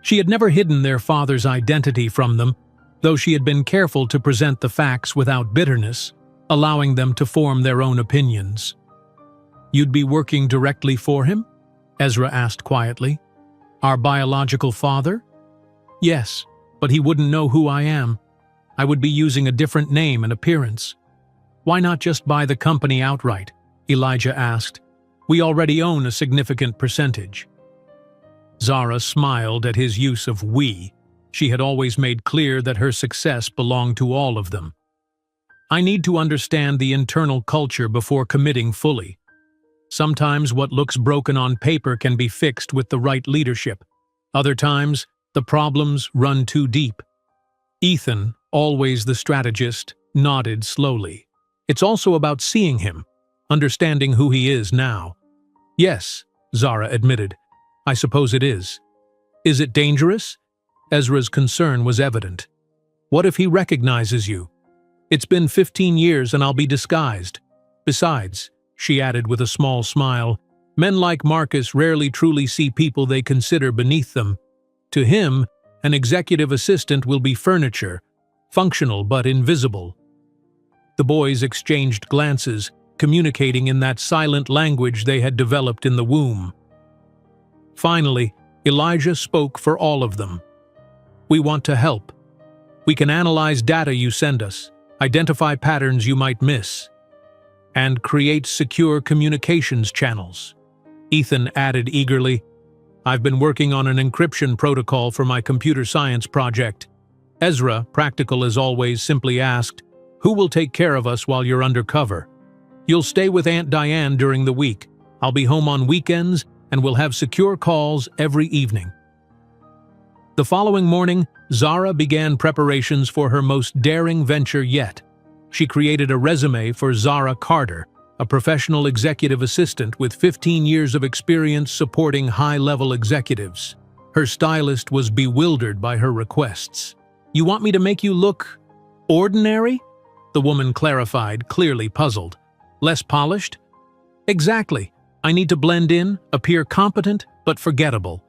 She had never hidden their father's identity from them, though she had been careful to present the facts without bitterness, allowing them to form their own opinions. "You'd be working directly for him?" Ezra asked quietly. "Our biological father?" "Yes, but he wouldn't know who I am. I would be using a different name and appearance." "Why not just buy the company outright?" Elijah asked. "We already own a significant percentage." Zara smiled at his use of "we." She had always made clear that her success belonged to all of them. "I need to understand the internal culture before committing fully. Sometimes what looks broken on paper can be fixed with the right leadership. Other times, the problems run too deep." Ethan, always the strategist, nodded slowly. "It's also about seeing him, understanding who he is now." "Yes," Zara admitted. "I suppose it is." "Is it dangerous?" Ezra's concern was evident. "What if he recognizes you? It's been 15 years and I'll be disguised. Besides," she added with a small smile, "men like Marcus rarely truly see people they consider beneath them. To him, an executive assistant will be furniture, functional but invisible." The boys exchanged glances, communicating in that silent language they had developed in the womb. Finally, Elijah spoke for all of them. "We want to help. We can analyze data you send us, identify patterns you might miss, and create secure communications channels." Ethan added eagerly, "I've been working on an encryption protocol for my computer science project." Ezra, practical as always, simply asked, "Who will take care of us while you're undercover?" "You'll stay with Aunt Diane during the week. I'll be home on weekends, and we'll have secure calls every evening." The following morning, Zara began preparations for her most daring venture yet. She created a resume for Zara Carter, a professional executive assistant with 15 years of experience supporting high-level executives. Her stylist was bewildered by her requests. "You want me to make you look ordinary?" the woman clarified, clearly puzzled. "Less polished?" "Exactly. I need to blend in, appear competent, but forgettable."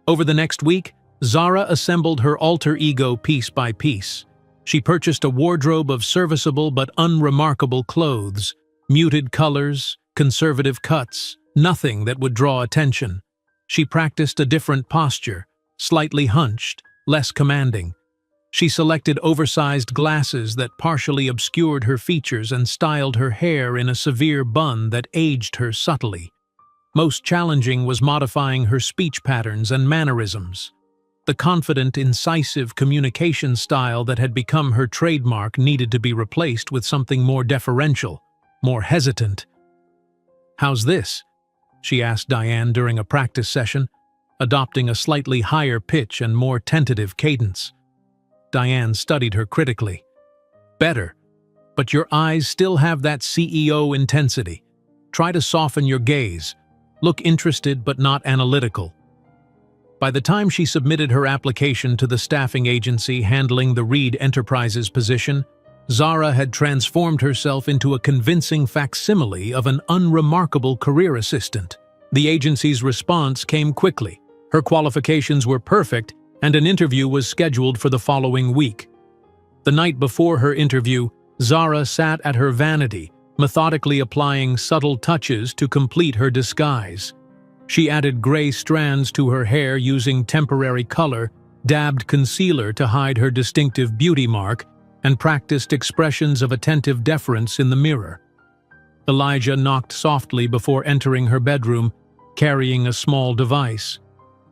Over the next week, Zara assembled her alter ego piece by piece. She purchased a wardrobe of serviceable but unremarkable clothes, muted colors, conservative cuts, nothing that would draw attention. She practiced a different posture, slightly hunched, less commanding. She selected oversized glasses that partially obscured her features and styled her hair in a severe bun that aged her subtly. Most challenging was modifying her speech patterns and mannerisms. The confident, incisive communication style that had become her trademark needed to be replaced with something more deferential, more hesitant. "How's this?" she asked Diane during a practice session, adopting a slightly higher pitch and more tentative cadence. Diane studied her critically. "Better, but your eyes still have that CEO intensity. Try to soften your gaze. Look interested but not analytical." By the time she submitted her application to the staffing agency handling the Reed Enterprises position, Zara had transformed herself into a convincing facsimile of an unremarkable career assistant. The agency's response came quickly. Her qualifications were perfect, and an interview was scheduled for the following week. The night before her interview, Zara sat at her vanity, methodically applying subtle touches to complete her disguise. She added gray strands to her hair using temporary color, dabbed concealer to hide her distinctive beauty mark, and practiced expressions of attentive deference in the mirror. Elijah knocked softly before entering her bedroom, carrying a small device.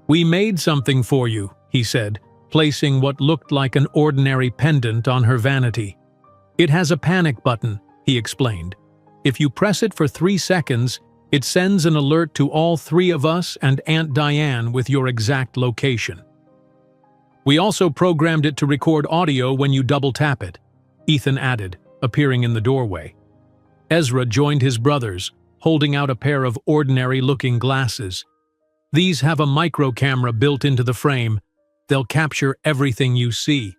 "We made something for you," he said, placing what looked like an ordinary pendant on her vanity. "It has a panic button," he explained. "If you press it for 3 seconds, it sends an alert to all 3 of us and Aunt Diane with your exact location. We also programmed it to record audio when you double-tap it," Ethan added, appearing in the doorway. Ezra joined his brothers, holding out a pair of ordinary-looking glasses. "These have a micro-camera built into the frame. They'll capture everything you see."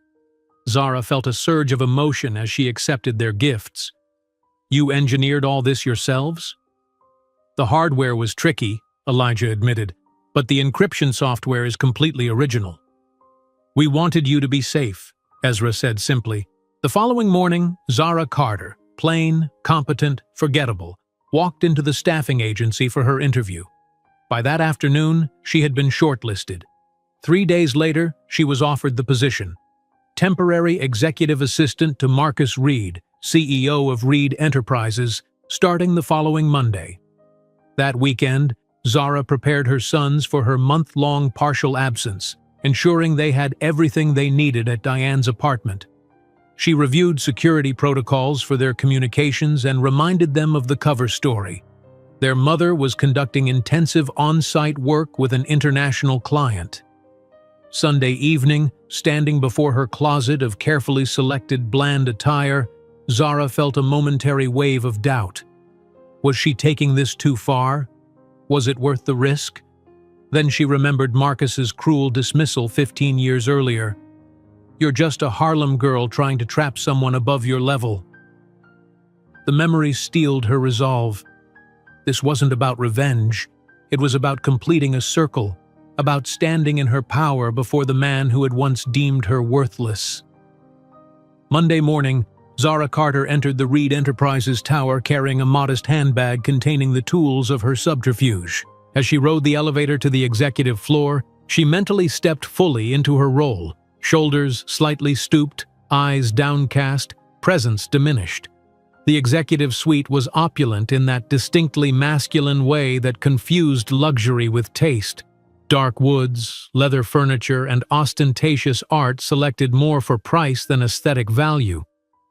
Zara felt a surge of emotion as she accepted their gifts. "You engineered all this yourselves?" "The hardware was tricky," Elijah admitted, "but the encryption software is completely original." "We wanted you to be safe," Ezra said simply. The following morning, Zara Carter, plain, competent, forgettable, walked into the staffing agency for her interview. By that afternoon, she had been shortlisted. 3 days later, she was offered the position. Temporary executive assistant to Marcus Reed, CEO of Reed Enterprises, starting the following Monday. That weekend, Zara prepared her sons for her month-long partial absence, ensuring they had everything they needed at Diane's apartment. She reviewed security protocols for their communications and reminded them of the cover story. Their mother was conducting intensive on-site work with an international client. Sunday evening, standing before her closet of carefully selected bland attire, Zara felt a momentary wave of doubt. Was she taking this too far? Was it worth the risk? Then she remembered Marcus's cruel dismissal 15 years earlier. "You're just a Harlem girl trying to trap someone above your level." The memory steeled her resolve. This wasn't about revenge. It was about completing a circle, about standing in her power before the man who had once deemed her worthless. Monday morning, Zara Carter entered the Reed Enterprises tower carrying a modest handbag containing the tools of her subterfuge. As she rode the elevator to the executive floor, she mentally stepped fully into her role, shoulders slightly stooped, eyes downcast, presence diminished. The executive suite was opulent in that distinctly masculine way that confused luxury with taste. Dark woods, leather furniture, and ostentatious art selected more for price than aesthetic value.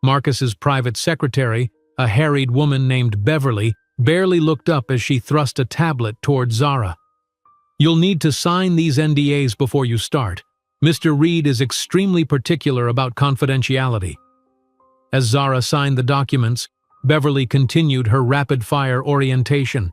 Marcus's private secretary, a harried woman named Beverly, barely looked up as she thrust a tablet toward Zara. "You'll need to sign these NDAs before you start. Mr. Reed is extremely particular about confidentiality." As Zara signed the documents, Beverly continued her rapid-fire orientation.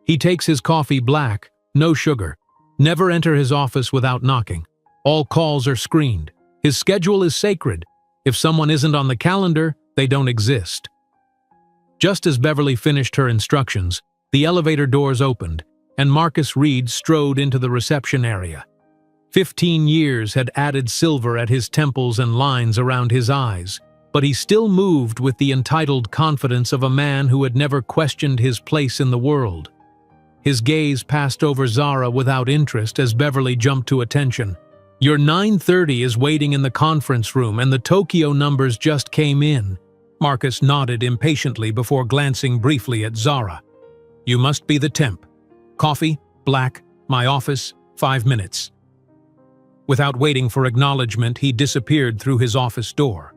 "He takes his coffee black, no sugar. Never enter his office without knocking. All calls are screened. His schedule is sacred. If someone isn't on the calendar, they don't exist." Just as Beverly finished her instructions, the elevator doors opened, and Marcus Reed strode into the reception area. 15 years had added silver at his temples and lines around his eyes, but he still moved with the entitled confidence of a man who had never questioned his place in the world. His gaze passed over Zara without interest as Beverly jumped to attention. "Your 9:30 is waiting in the conference room and the Tokyo numbers just came in." Marcus nodded impatiently before glancing briefly at Zara. "You must be the temp. Coffee, black, my office, 5 minutes." Without waiting for acknowledgement, he disappeared through his office door.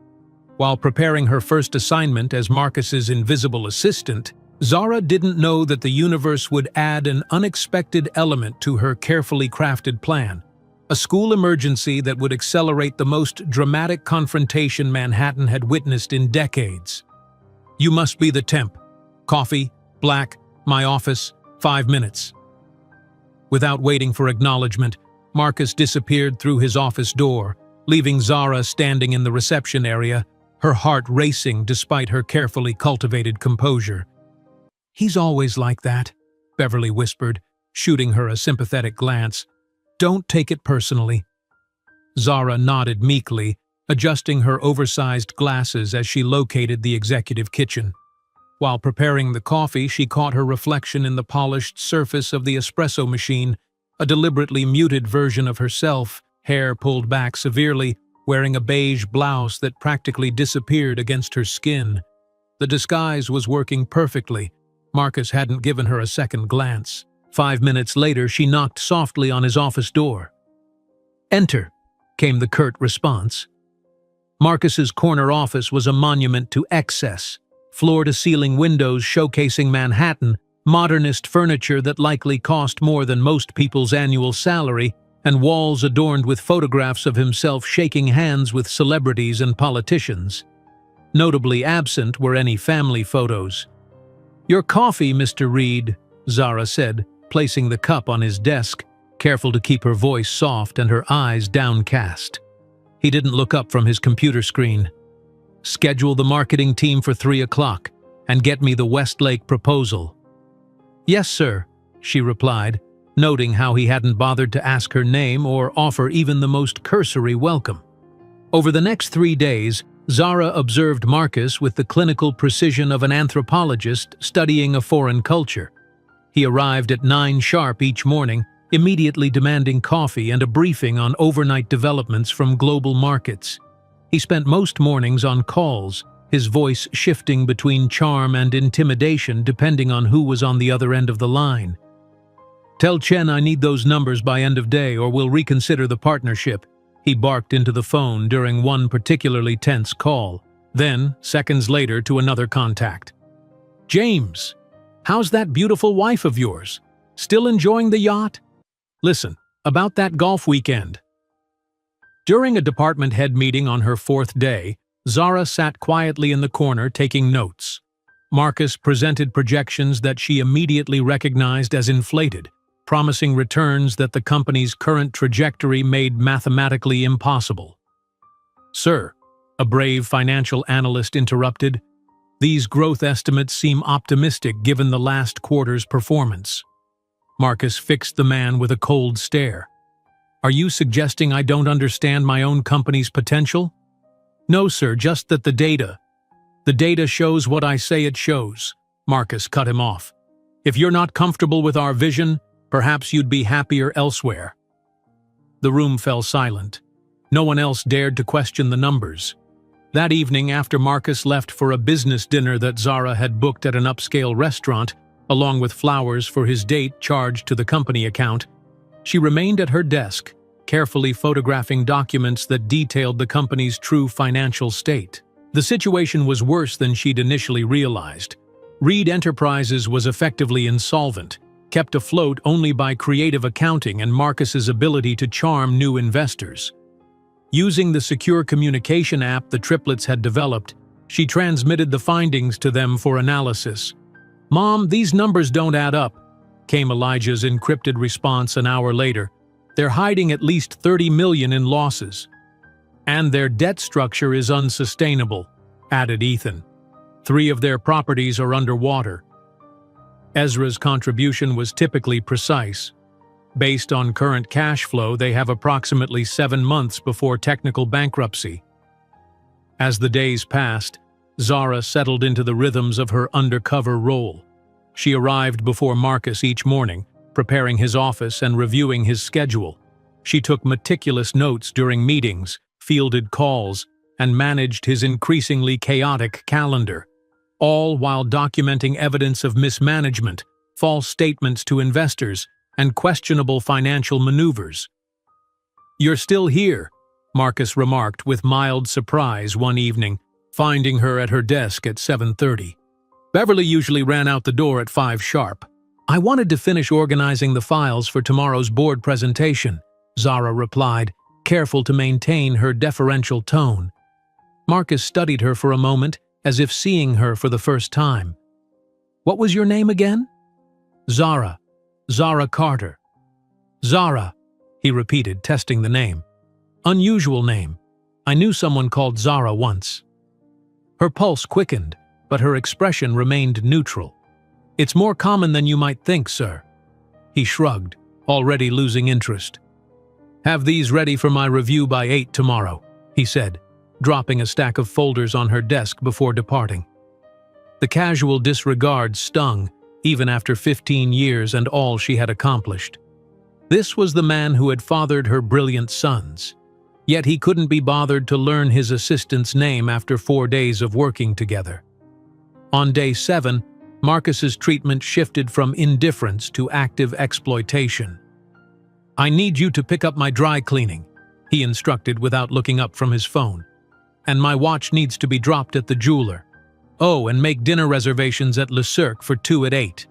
While preparing her first assignment as Marcus's invisible assistant, Zara didn't know that the universe would add an unexpected element to her carefully crafted plan. A school emergency that would accelerate the most dramatic confrontation Manhattan had witnessed in decades. "You must be the temp. Coffee, black, my office, 5 minutes." Without waiting for acknowledgement, Marcus disappeared through his office door, leaving Zara standing in the reception area, her heart racing despite her carefully cultivated composure. "He's always like that," Beverly whispered, shooting her a sympathetic glance. "Don't take it personally." Zara nodded meekly, adjusting her oversized glasses as she located the executive kitchen. While preparing the coffee, she caught her reflection in the polished surface of the espresso machine, a deliberately muted version of herself, hair pulled back severely, wearing a beige blouse that practically disappeared against her skin. The disguise was working perfectly. Marcus hadn't given her a second glance. 5 minutes later, she knocked softly on his office door. "Enter," came the curt response. Marcus's corner office was a monument to excess. Floor-to-ceiling windows showcasing Manhattan, modernist furniture that likely cost more than most people's annual salary, and walls adorned with photographs of himself shaking hands with celebrities and politicians. Notably absent were any family photos. "Your coffee, Mr. Reed," Zara said, placing the cup on his desk, careful to keep her voice soft and her eyes downcast. He didn't look up from his computer screen. "Schedule the marketing team for 3 o'clock and get me the Westlake proposal." "Yes, sir," she replied, noting how he hadn't bothered to ask her name or offer even the most cursory welcome. Over the next 3 days, Zara observed Marcus with the clinical precision of an anthropologist studying a foreign culture. He arrived at 9 sharp each morning, immediately demanding coffee and a briefing on overnight developments from global markets. He spent most mornings on calls, his voice shifting between charm and intimidation depending on who was on the other end of the line. "Tell Chen I need those numbers by end of day or we'll reconsider the partnership," he barked into the phone during one particularly tense call. Then, seconds later, to another contact. "James, how's that beautiful wife of yours? Still enjoying the yacht? Listen, about that golf weekend." During a department head meeting on her 4th day, Zara sat quietly in the corner taking notes. Marcus presented projections that she immediately recognized as inflated, promising returns that the company's current trajectory made mathematically impossible. "Sir," a brave financial analyst interrupted, "these growth estimates seem optimistic given the last quarter's performance." Marcus fixed the man with a cold stare. "Are you suggesting I don't understand my own company's potential?" "No, sir, just that the data shows what I say it shows," Marcus cut him off. "If you're not comfortable with our vision, perhaps you'd be happier elsewhere." The room fell silent. No one else dared to question the numbers. That evening, after Marcus left for a business dinner that Zara had booked at an upscale restaurant, along with flowers for his date charged to the company account, she remained at her desk, carefully photographing documents that detailed the company's true financial state. The situation was worse than she'd initially realized. Reed Enterprises was effectively insolvent, kept afloat only by creative accounting and Marcus's ability to charm new investors. Using the secure communication app the triplets had developed, she transmitted the findings to them for analysis. "Mom, these numbers don't add up," came Elijah's encrypted response an hour later. "They're hiding at least $30 million in losses. And their debt structure is unsustainable," added Ethan. 3 of their properties are underwater. Ezra's contribution was typically precise. Based on current cash flow, they have approximately 7 months before technical bankruptcy. As the days passed, Zara settled into the rhythms of her undercover role. She arrived before Marcus each morning, preparing his office and reviewing his schedule. She took meticulous notes during meetings, fielded calls, and managed his increasingly chaotic calendar, all while documenting evidence of mismanagement, false statements to investors, and questionable financial maneuvers. "You're still here," Marcus remarked with mild surprise one evening, finding her at her desk at 7:30. "Beverly usually ran out the door at 5 sharp. I wanted to finish organizing the files for tomorrow's board presentation," Zara replied, careful to maintain her deferential tone. Marcus studied her for a moment, as if seeing her for the first time. "What was your name again?" "Zara. Zara Carter." "Zara," he repeated, testing the name. "Unusual name. I knew someone called Zara once." Her pulse quickened, but her expression remained neutral. "It's more common than you might think, sir." He shrugged, already losing interest. "Have these ready for my review by 8 tomorrow," he said, dropping a stack of folders on her desk before departing. The casual disregard stung, even after 15 years and all she had accomplished. This was the man who had fathered her brilliant sons. Yet he couldn't be bothered to learn his assistant's name after 4 days of working together. On day 7, Marcus's treatment shifted from indifference to active exploitation. "I need you to pick up my dry cleaning," he instructed without looking up from his phone. "And my watch needs to be dropped at the jeweler. Oh, and make dinner reservations at Le Cirque for 2 at 8.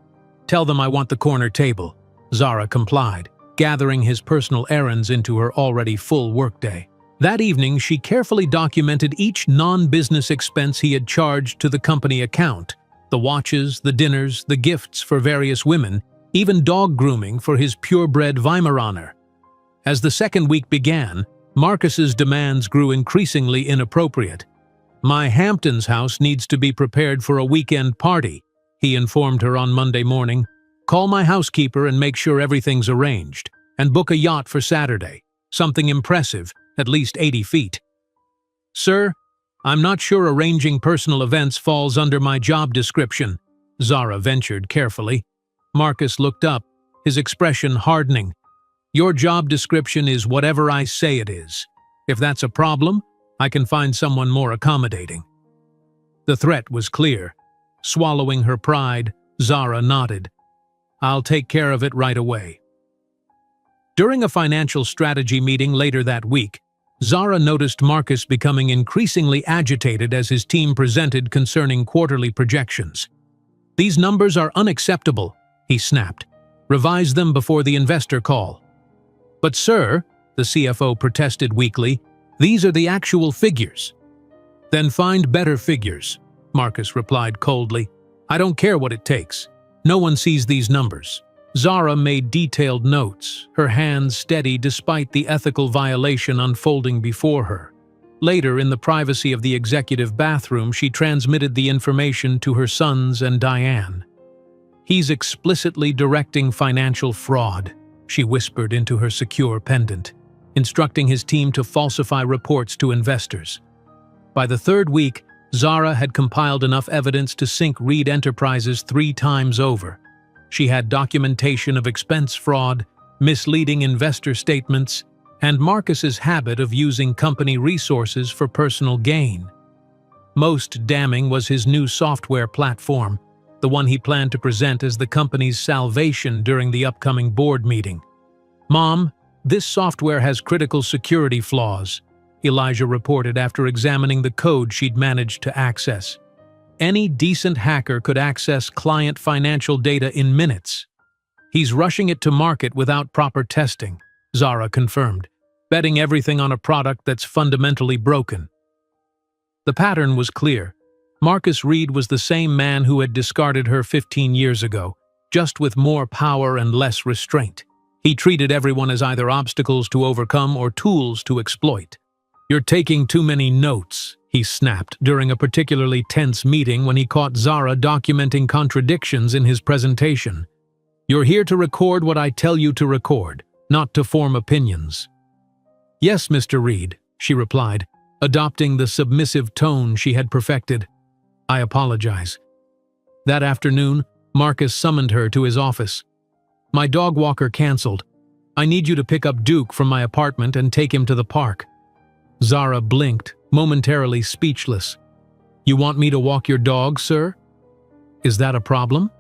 Tell them I want the corner table." Zara complied, gathering his personal errands into her already full workday. That evening, she carefully documented each non-business expense he had charged to the company account: the watches, the dinners, the gifts for various women, even dog grooming for his purebred Weimaraner. As the second week began, Marcus's demands grew increasingly inappropriate. "My Hamptons house needs to be prepared for a weekend party," he informed her on Monday morning. "Call my housekeeper and make sure everything's arranged, and book a yacht for Saturday, something impressive, at least 80 feet. "Sir, I'm not sure arranging personal events falls under my job description," Zara ventured carefully. Marcus looked up, his expression hardening. "Your job description is whatever I say it is. If that's a problem, I can find someone more accommodating." The threat was clear. Swallowing her pride, Zara nodded. "I'll take care of it right away." During a financial strategy meeting later that week, Zara noticed Marcus becoming increasingly agitated as his team presented concerning quarterly projections. "These numbers are unacceptable," he snapped. "Revise them before the investor call." "But sir," the CFO protested weakly, "these are the actual figures." "Then find better figures," Marcus replied coldly. "I don't care what it takes. No one sees these numbers." Zara made detailed notes, her hands steady despite the ethical violation unfolding before her. Later, in the privacy of the executive bathroom, she transmitted the information to her sons and Diane. "He's explicitly directing financial fraud," she whispered into her secure pendant, instructing his team to falsify reports to investors. By the third week, Zara had compiled enough evidence to sink Reed Enterprises 3 times over. She had documentation of expense fraud, misleading investor statements, and Marcus's habit of using company resources for personal gain. Most damning was his new software platform, the one he planned to present as the company's salvation during the upcoming board meeting. "Mom, this software has critical security flaws," Elijah reported after examining the code she'd managed to access. "Any decent hacker could access client financial data in minutes." "He's rushing it to market without proper testing," Zara confirmed, betting everything on a product that's fundamentally broken. The pattern was clear. Marcus Reed was the same man who had discarded her 15 years ago, just with more power and less restraint. He treated everyone as either obstacles to overcome or tools to exploit. "You're taking too many notes," he snapped during a particularly tense meeting when he caught Zara documenting contradictions in his presentation. "You're here to record what I tell you to record, not to form opinions." "Yes, Mr. Reed," she replied, adopting the submissive tone she had perfected. "I apologize." That afternoon, Marcus summoned her to his office. "My dog walker canceled. I need you to pick up Duke from my apartment and take him to the park." Zara blinked, momentarily speechless. "You want me to walk your dog, sir? Is that a problem?"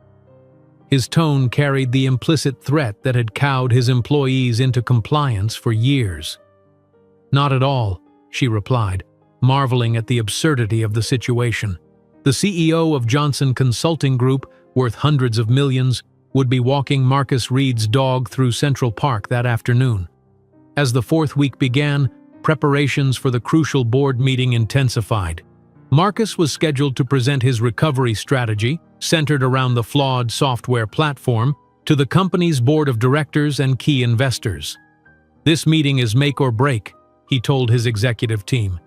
His tone carried the implicit threat that had cowed his employees into compliance for years. "Not at all," she replied, marveling at the absurdity of the situation. The CEO of Johnson Consulting Group, worth hundreds of millions, would be walking Marcus Reed's dog through Central Park that afternoon. As the 4th week began, preparations for the crucial board meeting intensified. Marcus was scheduled to present his recovery strategy, centered around the flawed software platform, to the company's board of directors and key investors. "This meeting is make or break," he told his executive team.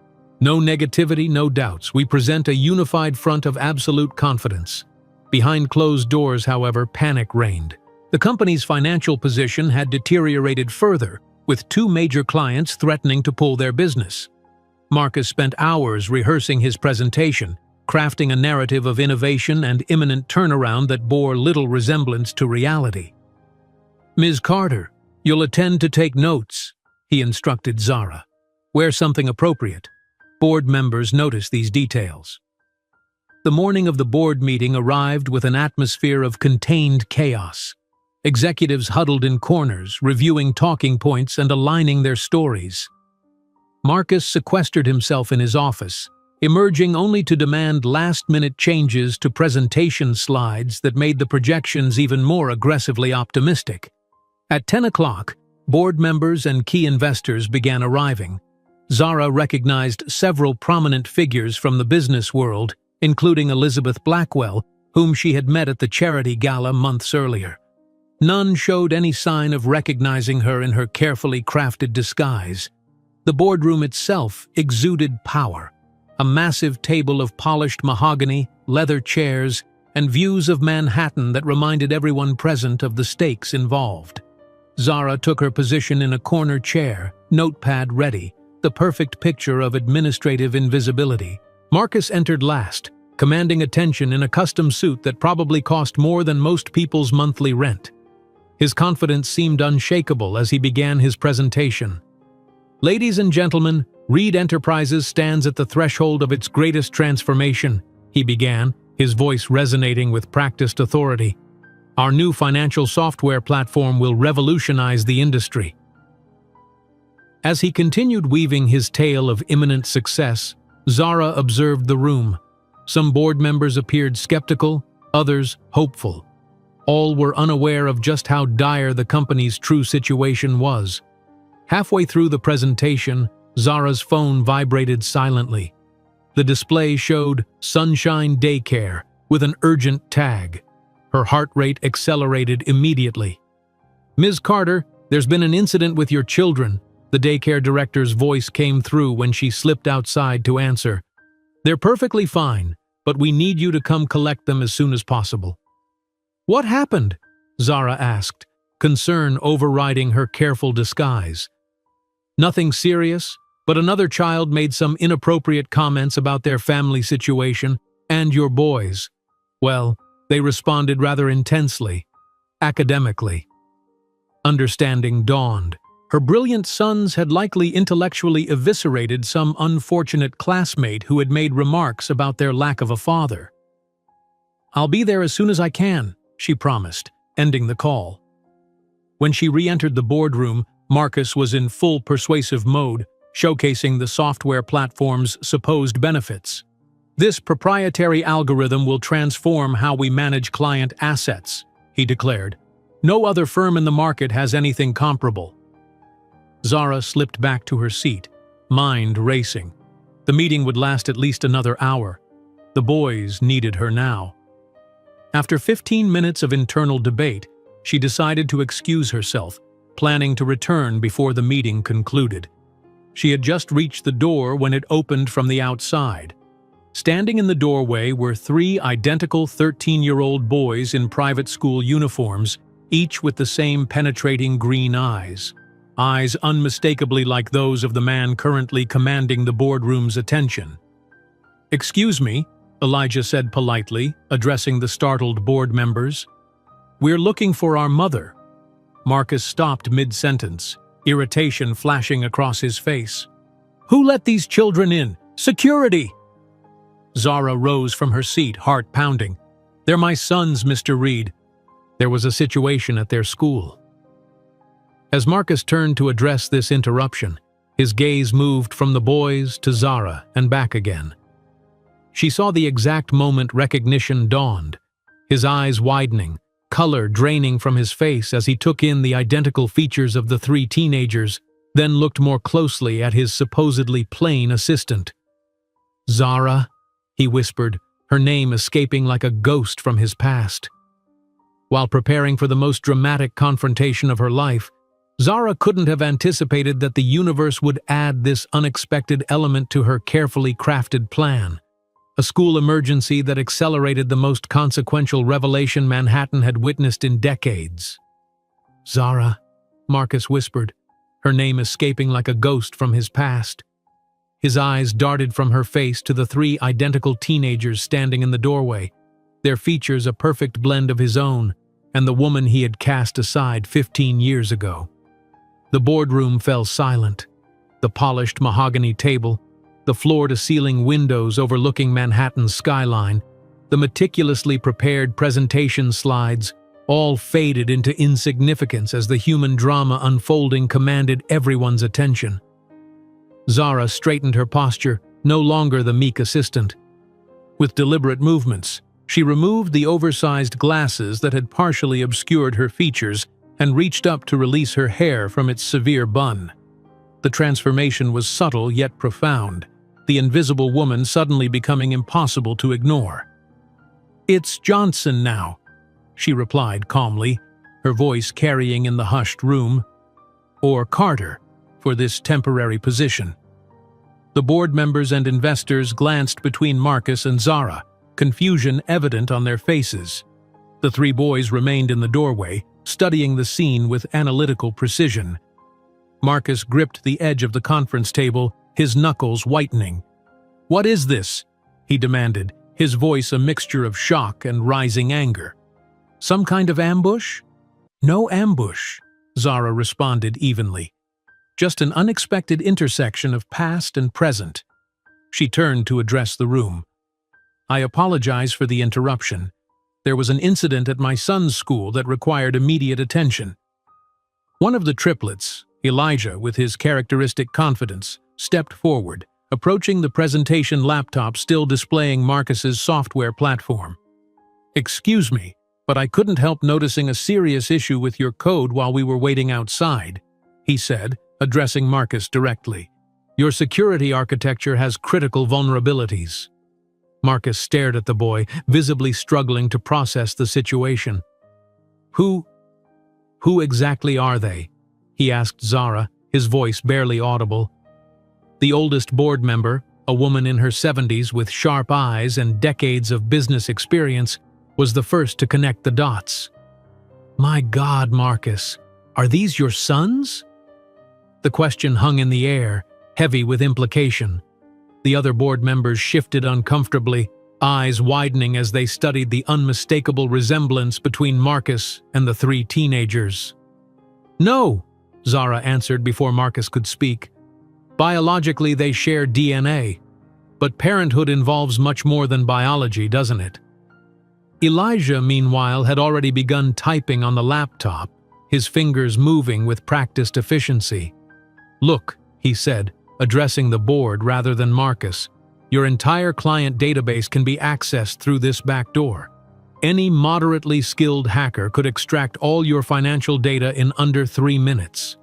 No negativity, no doubts. We present a unified front of absolute confidence. Behind closed doors, however, panic reigned. The company's financial position had deteriorated further, with two major clients threatening to pull their business. Marcus spent hours rehearsing his presentation, crafting a narrative of innovation and imminent turnaround that bore little resemblance to reality. "Ms. Carter, you'll attend to take notes," he instructed Zara. "Wear something appropriate." Board members noticed these details. The morning of the board meeting arrived with an atmosphere of contained chaos. Executives huddled in corners, reviewing talking points and aligning their stories. Marcus sequestered himself in his office, emerging only to demand last-minute changes to presentation slides that made the projections even more aggressively optimistic. At 10 o'clock, board members and key investors began arriving. Zara recognized several prominent figures from the business world, including Elizabeth Blackwell, whom she had met at the charity gala months earlier. None showed any sign of recognizing her in her carefully crafted disguise. The boardroom itself exuded power. A massive table of polished mahogany, leather chairs, and views of Manhattan that reminded everyone present of the stakes involved. Zara took her position in a corner chair, notepad ready, the perfect picture of administrative invisibility. Marcus entered last, commanding attention in a custom suit that probably cost more than most people's monthly rent. His confidence seemed unshakable as he began his presentation. "Ladies and gentlemen, Reed Enterprises stands at the threshold of its greatest transformation," he began, his voice resonating with practiced authority. "Our new financial software platform will revolutionize the industry." As he continued weaving his tale of imminent success, Zara observed the room. Some board members appeared skeptical, others hopeful. All were unaware of just how dire the company's true situation was. Halfway through the presentation, Zara's phone vibrated silently. The display showed Sunshine Daycare with an urgent tag. Her heart rate accelerated immediately. "Ms. Carter, there's been an incident with your children," the daycare director's voice came through when she slipped outside to answer. "They're perfectly fine, but we need you to come collect them as soon as possible." "What happened?" Zara asked, concern overriding her careful disguise. "Nothing serious, but another child made some inappropriate comments about their family situation and your boys. Well, they responded rather intensely, academically." Understanding dawned. Her brilliant sons had likely intellectually eviscerated some unfortunate classmate who had made remarks about their lack of a father. "I'll be there as soon as I can," she promised, ending the call. When she re-entered the boardroom, Marcus was in full persuasive mode, showcasing the software platform's supposed benefits. "This proprietary algorithm will transform how we manage client assets," he declared. "No other firm in the market has anything comparable." Zara slipped back to her seat, mind racing. The meeting would last at least another hour. The boys needed her now. After 15 minutes of internal debate, she decided to excuse herself, planning to return before the meeting concluded. She had just reached the door when it opened from the outside. Standing in the doorway were three identical 13-year-old boys in private school uniforms, each with the same penetrating green eyes. Eyes unmistakably like those of the man currently commanding the boardroom's attention. "Excuse me," Elijah said politely, addressing the startled board members. "We're looking for our mother." Marcus stopped mid-sentence, irritation flashing across his face. "Who let these children in? Security!" Zara rose from her seat, heart pounding. "They're my sons, Mr. Reed. There was a situation at their school." As Marcus turned to address this interruption, his gaze moved from the boys to Zara and back again. She saw the exact moment recognition dawned, his eyes widening, color draining from his face as he took in the identical features of the three teenagers, then looked more closely at his supposedly plain assistant. "Zara," he whispered, her name escaping like a ghost from his past. While preparing for the most dramatic confrontation of her life, Zara couldn't have anticipated that the universe would add this unexpected element to her carefully crafted plan. A school emergency that accelerated the most consequential revelation Manhattan had witnessed in decades. "Zara," Marcus whispered, her name escaping like a ghost from his past. His eyes darted from her face to the three identical teenagers standing in the doorway, their features a perfect blend of his own and the woman he had cast aside 15 years ago. The boardroom fell silent. The polished mahogany table, the floor-to-ceiling windows overlooking Manhattan's skyline, the meticulously prepared presentation slides, all faded into insignificance as the human drama unfolding commanded everyone's attention. Zara straightened her posture, no longer the meek assistant. With deliberate movements, she removed the oversized glasses that had partially obscured her features and reached up to release her hair from its severe bun. The transformation was subtle yet profound, the invisible woman suddenly becoming impossible to ignore. "It's Johnson now," she replied calmly, her voice carrying in the hushed room. "Or Carter, for this temporary position." The board members and investors glanced between Marcus and Zara, confusion evident on their faces. The three boys remained in the doorway, studying the scene with analytical precision. Marcus gripped the edge of the conference table, his knuckles whitening. "What is this?" he demanded, his voice a mixture of shock and rising anger. "Some kind of ambush?" "No ambush," Zara responded evenly. "Just an unexpected intersection of past and present." She turned to address the room. "I apologize for the interruption. There was an incident at my son's school that required immediate attention." One of the triplets, Elijah, with his characteristic confidence, stepped forward, approaching the presentation laptop still displaying Marcus's software platform. "Excuse me, but I couldn't help noticing a serious issue with your code while we were waiting outside," he said, addressing Marcus directly. "Your security architecture has critical vulnerabilities." Marcus stared at the boy, visibly struggling to process the situation. Who exactly are they?" he asked Zara, his voice barely audible. The oldest board member, a woman in her 70s with sharp eyes and decades of business experience, was the first to connect the dots. "My God, Marcus, are these your sons?" The question hung in the air, heavy with implication. The other board members shifted uncomfortably, eyes widening as they studied the unmistakable resemblance between Marcus and the three teenagers. "No," Zara answered before Marcus could speak. "Biologically, they share DNA. But parenthood involves much more than biology, doesn't it?" Elijah, meanwhile, had already begun typing on the laptop, his fingers moving with practiced efficiency. "Look," he said, addressing the board rather than Marcus, "your entire client database can be accessed through this back door. Any moderately skilled hacker could extract all your financial data in under 3 minutes."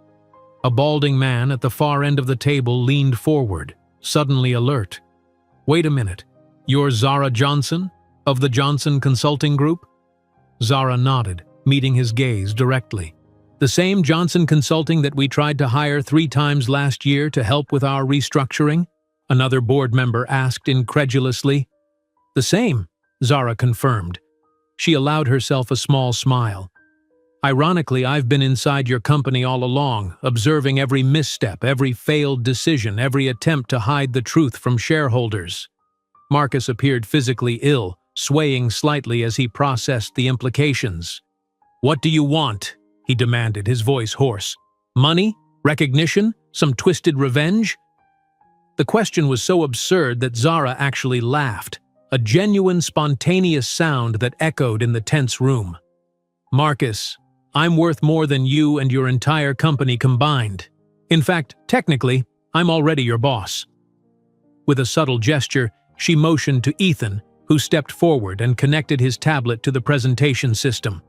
A balding man at the far end of the table leaned forward, suddenly alert. "Wait a minute, you're Zara Johnson, of the Johnson Consulting Group?" Zara nodded, meeting his gaze directly. "The same Johnson Consulting that we tried to hire 3 times last year to help with our restructuring?" another board member asked incredulously. "The same," Zara confirmed. She allowed herself a small smile. "Ironically, I've been inside your company all along, observing every misstep, every failed decision, every attempt to hide the truth from shareholders." Marcus appeared physically ill, swaying slightly as he processed the implications. "What do you want?" he demanded, his voice hoarse. "Money? Recognition? Some twisted revenge?" The question was so absurd that Zara actually laughed, a genuine, spontaneous sound that echoed in the tense room. "Marcus, I'm worth more than you and your entire company combined. In fact, technically, I'm already your boss." With a subtle gesture, she motioned to Ethan, who stepped forward and connected his tablet to the presentation system.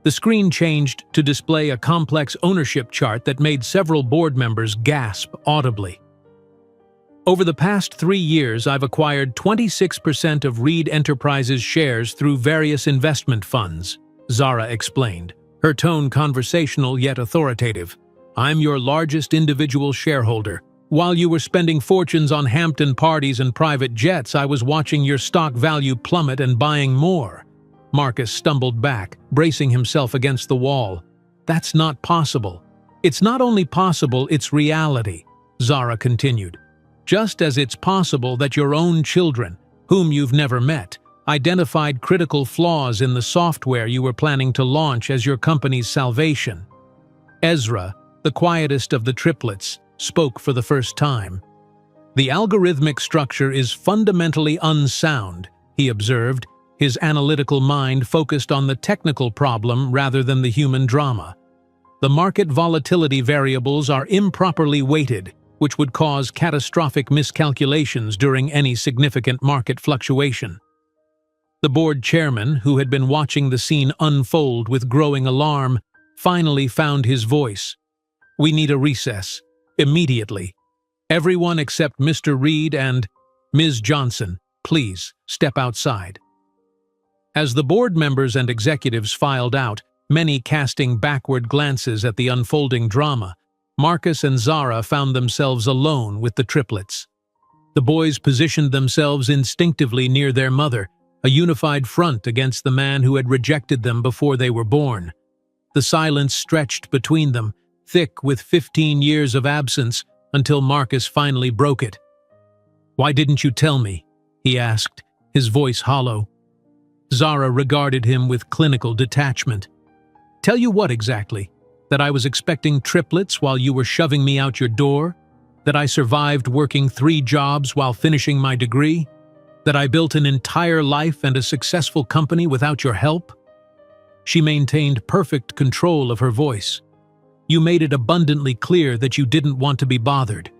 The screen changed to display a complex ownership chart that made several board members gasp audibly. "Over the past 3 years, I've acquired 26% of Reed Enterprises shares through various investment funds," Zara explained, her tone conversational yet authoritative. I'm your largest individual shareholder. While you were spending fortunes on Hampton parties and private jets, I was watching your stock value plummet and buying more." Marcus stumbled back, bracing himself against the wall. "That's not possible." "It's not only possible, it's reality," Zara continued. "Just as it's possible that your own children, whom you've never met, identified critical flaws in the software you were planning to launch as your company's salvation." Ezra, the quietest of the triplets, spoke for the first time. "The algorithmic structure is fundamentally unsound," he observed, his analytical mind focused on the technical problem rather than the human drama. "The market volatility variables are improperly weighted, which would cause catastrophic miscalculations during any significant market fluctuation." The board chairman, who had been watching the scene unfold with growing alarm, finally found his voice. "We need a recess. Immediately. Everyone except Mr. Reed and Ms. Johnson, please step outside." As the board members and executives filed out, many casting backward glances at the unfolding drama, Marcus and Zara found themselves alone with the triplets. The boys positioned themselves instinctively near their mother, a unified front against the man who had rejected them before they were born. The silence stretched between them, thick with 15 years of absence, until Marcus finally broke it. "Why didn't you tell me?" he asked, his voice hollow. Zara regarded him with clinical detachment. "Tell you what exactly? That I was expecting triplets while you were shoving me out your door? That I survived working 3 jobs while finishing my degree? That I built an entire life and a successful company without your help?" She maintained perfect control of her voice. "You made it abundantly clear that you didn't want to be bothered."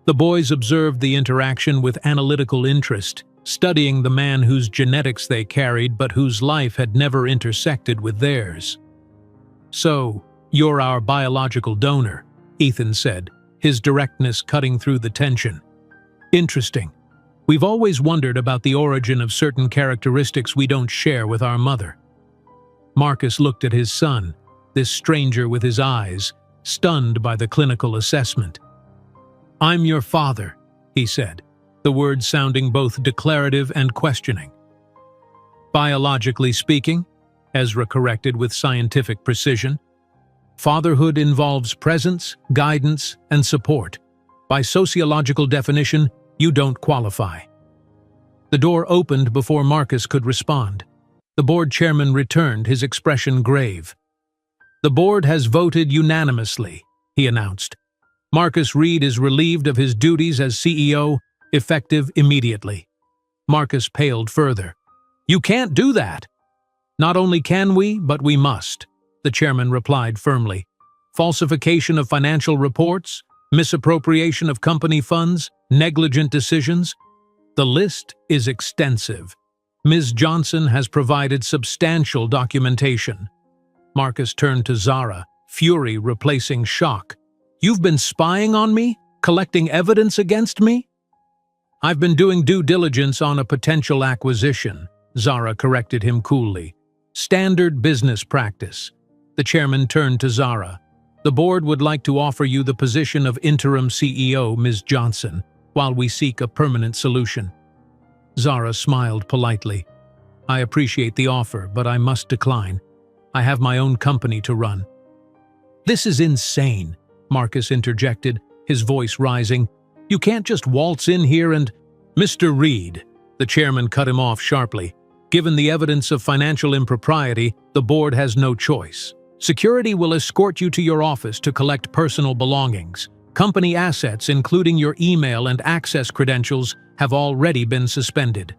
The boys observed the interaction with analytical interest, studying the man whose genetics they carried but whose life had never intersected with theirs. "So, you're our biological donor," Ethan said, his directness cutting through the tension. "Interesting. We've always wondered about the origin of certain characteristics we don't share with our mother." Marcus looked at his son, this stranger with his eyes, stunned by the clinical assessment. "I'm your father," he said, the words sounding both declarative and questioning. "Biologically speaking," Ezra corrected with scientific precision, "fatherhood involves presence, guidance, and support. By sociological definition, you don't qualify." The door opened before Marcus could respond. The board chairman returned, his expression grave. "The board has voted unanimously," he announced. "Marcus Reed is relieved of his duties as CEO, effective immediately." Marcus paled further. "You can't do that." "Not only can we, but we must," the chairman replied firmly. "Falsification of financial reports, misappropriation of company funds, negligent decisions. The list is extensive. Ms. Johnson has provided substantial documentation." Marcus turned to Zara, fury replacing shock. "You've been spying on me? Collecting evidence against me?" "I've been doing due diligence on a potential acquisition," Zara corrected him coolly. "Standard business practice." The chairman turned to Zara. "The board would like to offer you the position of interim CEO, Ms. Johnson, while we seek a permanent solution." Zara smiled politely. "I appreciate the offer, but I must decline. I have my own company to run." "This is insane," Marcus interjected, his voice rising. "You can't just waltz in here and—" "Mr. Reed," the chairman cut him off sharply. "Given the evidence of financial impropriety, the board has no choice. Security will escort you to your office to collect personal belongings. Company assets, including your email and access credentials, have already been suspended."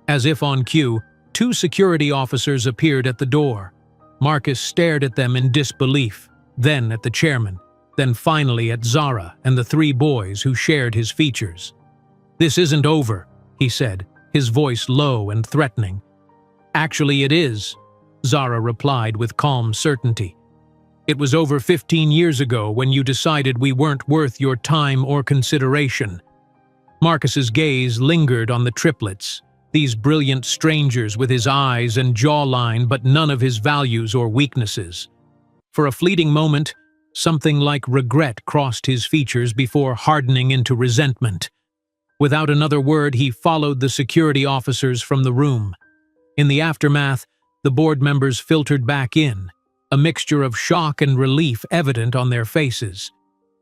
As if on cue, 2 security officers appeared at the door. Marcus stared at them in disbelief, then at the chairman, then finally at Zara and the 3 boys who shared his features. "This isn't over," he said, his voice low and threatening. "Actually, it is," Zara replied with calm certainty. "It was over 15 years ago when you decided we weren't worth your time or consideration." Marcus's gaze lingered on the triplets, these brilliant strangers with his eyes and jawline but none of his values or weaknesses. For a fleeting moment, Something like regret crossed his features before hardening into resentment. Without another word, he followed the security officers from the room. In the aftermath, the board members filtered back in, a mixture of shock and relief evident on their faces.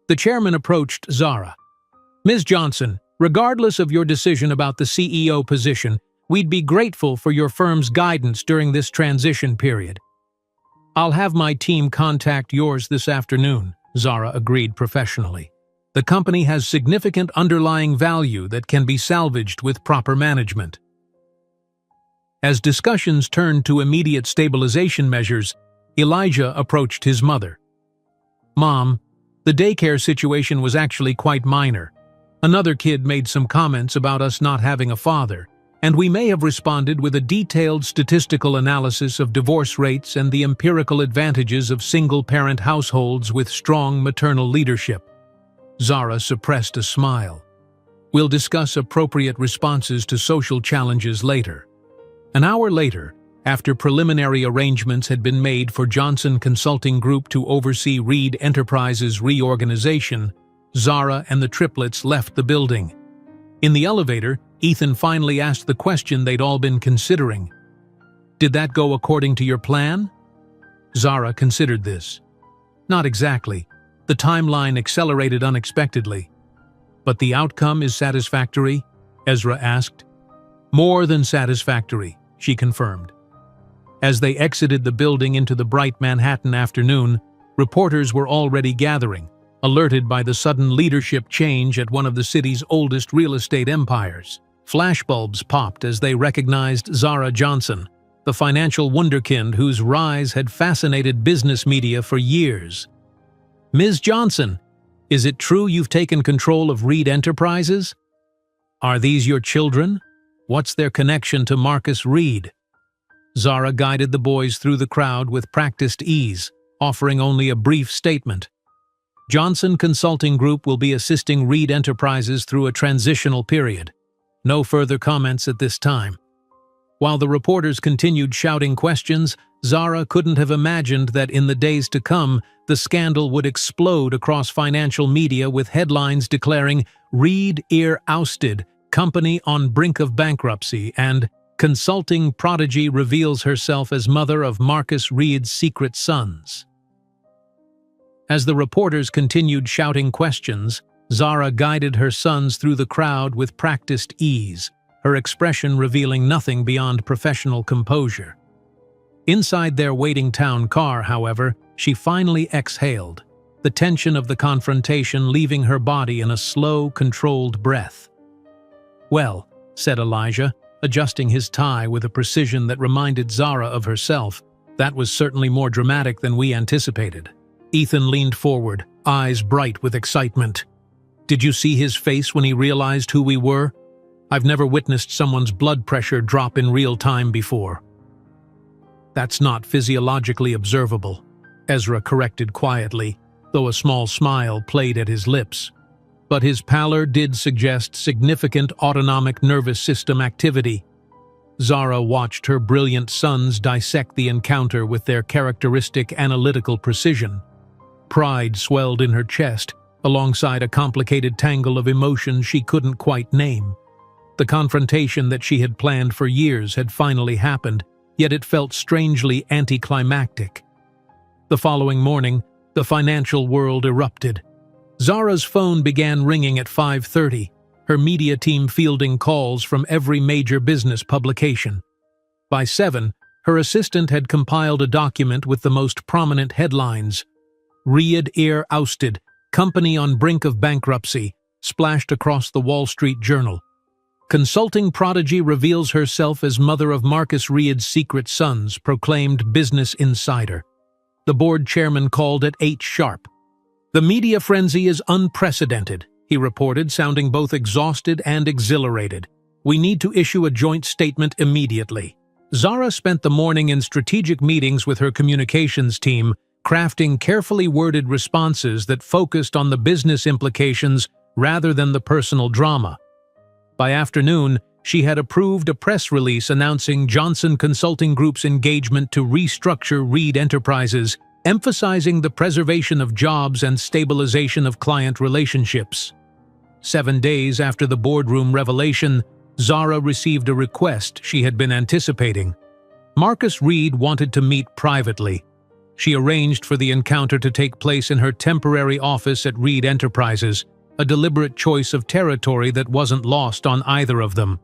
The chairman approached Zara. "Ms. Johnson, regardless of your decision about the CEO position, we'd be grateful for your firm's guidance during this transition period." "I'll have my team contact yours this afternoon," Zara agreed professionally. "The company has significant underlying value that can be salvaged with proper management." As discussions turned to immediate stabilization measures, Elijah approached his mother. "Mom, the daycare situation was actually quite minor. Another kid made some comments about us not having a father, and we may have responded with a detailed statistical analysis of divorce rates and the empirical advantages of single-parent households with strong maternal leadership." Zara suppressed a smile. "We'll discuss appropriate responses to social challenges later." An hour later, after preliminary arrangements had been made for Johnson Consulting Group to oversee Reed Enterprises' reorganization, Zara and the triplets left the building. In the elevator, Ethan finally asked the question they'd all been considering. "Did that go according to your plan?" Zara considered this. "Not exactly. The timeline accelerated unexpectedly." "But the outcome is satisfactory?" Ezra asked. "More than satisfactory," she confirmed. As they exited the building into the bright Manhattan afternoon, reporters were already gathering, alerted by the sudden leadership change at one of the city's oldest real estate empires. Flashbulbs popped as they recognized Zara Johnson, the financial wunderkind whose rise had fascinated business media for years. "Ms. Johnson, is it true you've taken control of Reed Enterprises? Are these your children? What's their connection to Marcus Reed?" Zara guided the boys through the crowd with practiced ease, offering only a brief statement. "Johnson Consulting Group will be assisting Reed Enterprises through a transitional period. No further comments at this time." While the reporters continued shouting questions, Zara couldn't have imagined that in the days to come, the scandal would explode across financial media with headlines declaring "Reed Ear Ousted, Company on Brink of Bankruptcy" and "Consulting Prodigy Reveals Herself as Mother of Marcus Reed's Secret Sons." As the reporters continued shouting questions, Zara guided her sons through the crowd with practiced ease, her expression revealing nothing beyond professional composure. Inside their waiting town car, however, she finally exhaled, the tension of the confrontation leaving her body in a slow, controlled breath. "Well," said Elijah, adjusting his tie with a precision that reminded Zara of herself, "that was certainly more dramatic than we anticipated." Ethan leaned forward, eyes bright with excitement. "Did you see his face when he realized who we were? I've never witnessed someone's blood pressure drop in real time before." "That's not physiologically observable," Ezra corrected quietly, though a small smile played at his lips. But his pallor did suggest significant autonomic nervous system activity. Zara watched her brilliant sons dissect the encounter with their characteristic analytical precision. Pride swelled in her chest, alongside a complicated tangle of emotions she couldn't quite name. The confrontation that she had planned for years had finally happened, yet it felt strangely anticlimactic. The following morning, the financial world erupted. Zara's phone began ringing at 5:30, her media team fielding calls from every major business publication. By 7, her assistant had compiled a document with the most prominent headlines. "Reed Ear Ousted, Company on Brink of Bankruptcy," splashed across the Wall Street Journal. "Consulting Prodigy Reveals Herself as Mother of Marcus Reed's Secret Sons," proclaimed Business Insider. The board chairman called at 8 sharp. "The media frenzy is unprecedented," he reported, sounding both exhausted and exhilarated. "We need to issue a joint statement immediately." Zara spent the morning in strategic meetings with her communications team, crafting carefully worded responses that focused on the business implications rather than the personal drama. By afternoon, she had approved a press release announcing Johnson Consulting Group's engagement to restructure Reed Enterprises, emphasizing the preservation of jobs and stabilization of client relationships. 7 days after the boardroom revelation, Zara received a request she had been anticipating. Marcus Reed wanted to meet privately. She arranged for the encounter to take place in her temporary office at Reed Enterprises, a deliberate choice of territory that wasn't lost on either of them.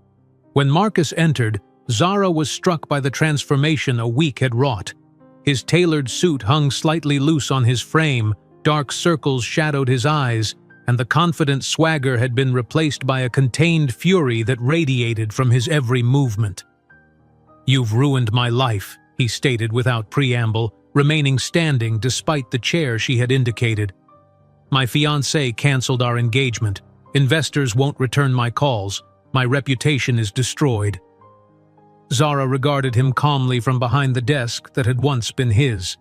When Marcus entered, Zara was struck by the transformation a week had wrought. His tailored suit hung slightly loose on his frame, dark circles shadowed his eyes, and the confident swagger had been replaced by a contained fury that radiated from his every movement. "You've ruined my life," he stated without preamble, remaining standing despite the chair she had indicated. "My fiancée canceled our engagement. Investors won't return my calls. My reputation is destroyed." Zara regarded him calmly from behind the desk that had once been his.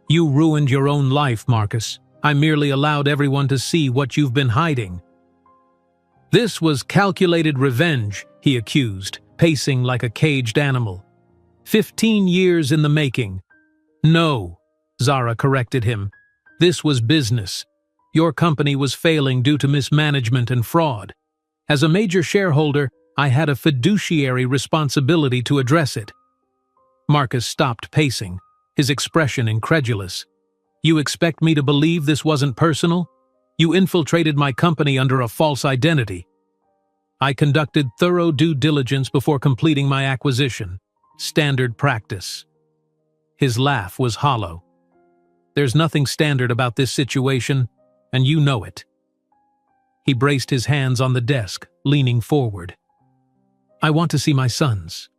"You ruined your own life, Marcus. I merely allowed everyone to see what you've been hiding." This was calculated revenge, he accused, pacing like a caged animal. 15 years in the making. "No," Zara corrected him. "This was business. Your company was failing due to mismanagement and fraud. As a major shareholder, I had a fiduciary responsibility to address it." Marcus stopped pacing, his expression incredulous. "You expect me to believe this wasn't personal? You infiltrated my company under a false identity." "I conducted thorough due diligence before completing my acquisition. Standard practice." His laugh was hollow. "There's nothing standard about this situation, and you know it." He braced his hands on the desk, leaning forward. "I want to see my sons."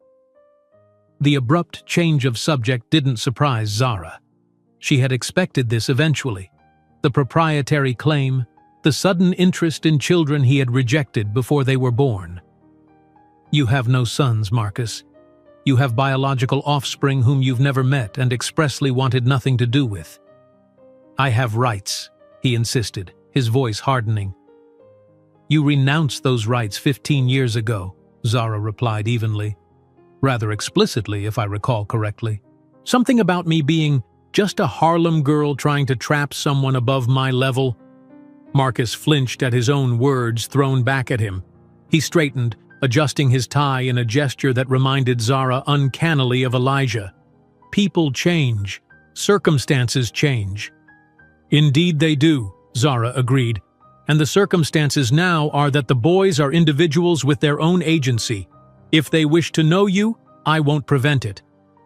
The abrupt change of subject didn't surprise Zara. She had expected this eventually. The proprietary claim, the sudden interest in children he had rejected before they were born. "You have no sons, Marcus. You have biological offspring whom you've never met and expressly wanted nothing to do with." "I have rights," he insisted, his voice hardening. "You renounced those rights 15 years ago," Zara replied evenly. "Rather explicitly, if I recall correctly. Something about me being just a Harlem girl trying to trap someone above my level." Marcus flinched at his own words thrown back at him. He straightened, adjusting his tie in a gesture that reminded Zara uncannily of Elijah. "People change. Circumstances change." "Indeed they do," Zara agreed. "And the circumstances now are that the boys are individuals with their own agency. If they wish to know you, I won't prevent it.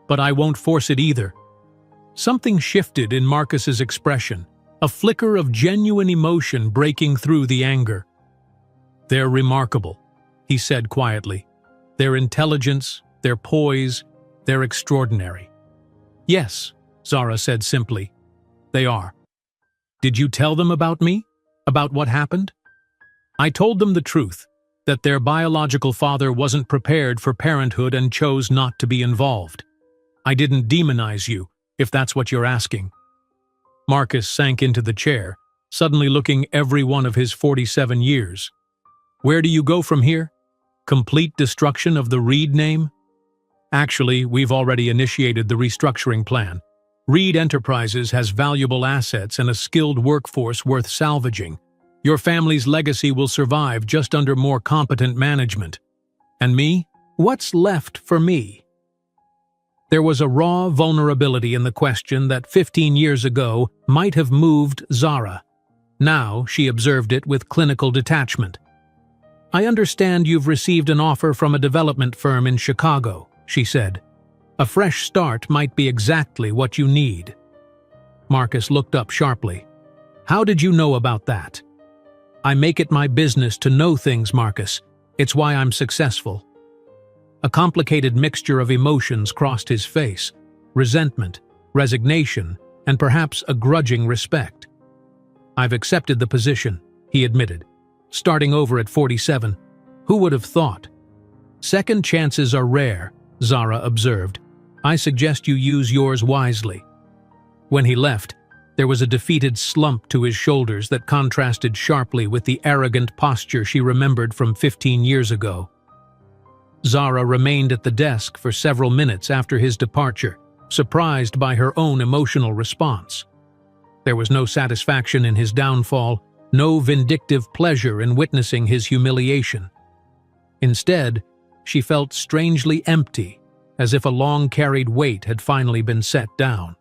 But I won't force it either." Something shifted in Marcus's expression, a flicker of genuine emotion breaking through the anger. "They're remarkable," he said quietly. "Their intelligence, their poise, they're extraordinary." "Yes," Zara said simply. "They are." "Did you tell them about me? About what happened?" "I told them the truth, that their biological father wasn't prepared for parenthood and chose not to be involved. I didn't demonize you, if that's what you're asking." Marcus sank into the chair, suddenly looking every one of his 47 years. "Where do you go from here? Complete destruction of the Reed name?" "Actually, we've already initiated the restructuring plan. Reed Enterprises has valuable assets and a skilled workforce worth salvaging. Your family's legacy will survive just under more competent management. And me? What's left for me?" There was a raw vulnerability in the question that 15 years ago might have moved Zara. Now she observed it with clinical detachment. "I understand you've received an offer from a development firm in Chicago," she said. "A fresh start might be exactly what you need." Marcus looked up sharply. "How did you know about that?" "I make it my business to know things, Marcus. It's why I'm successful." A complicated mixture of emotions crossed his face: resentment, resignation, and perhaps a grudging respect. "I've accepted the position," he admitted. "Starting over at 47. Who would have thought?" "Second chances are rare," Zara observed. "I suggest you use yours wisely." When he left, there was a defeated slump to his shoulders that contrasted sharply with the arrogant posture she remembered from 15 years ago. Zara remained at the desk for several minutes after his departure, surprised by her own emotional response. There was no satisfaction in his downfall, no vindictive pleasure in witnessing his humiliation. Instead, she felt strangely empty, as if a long-carried weight had finally been set down.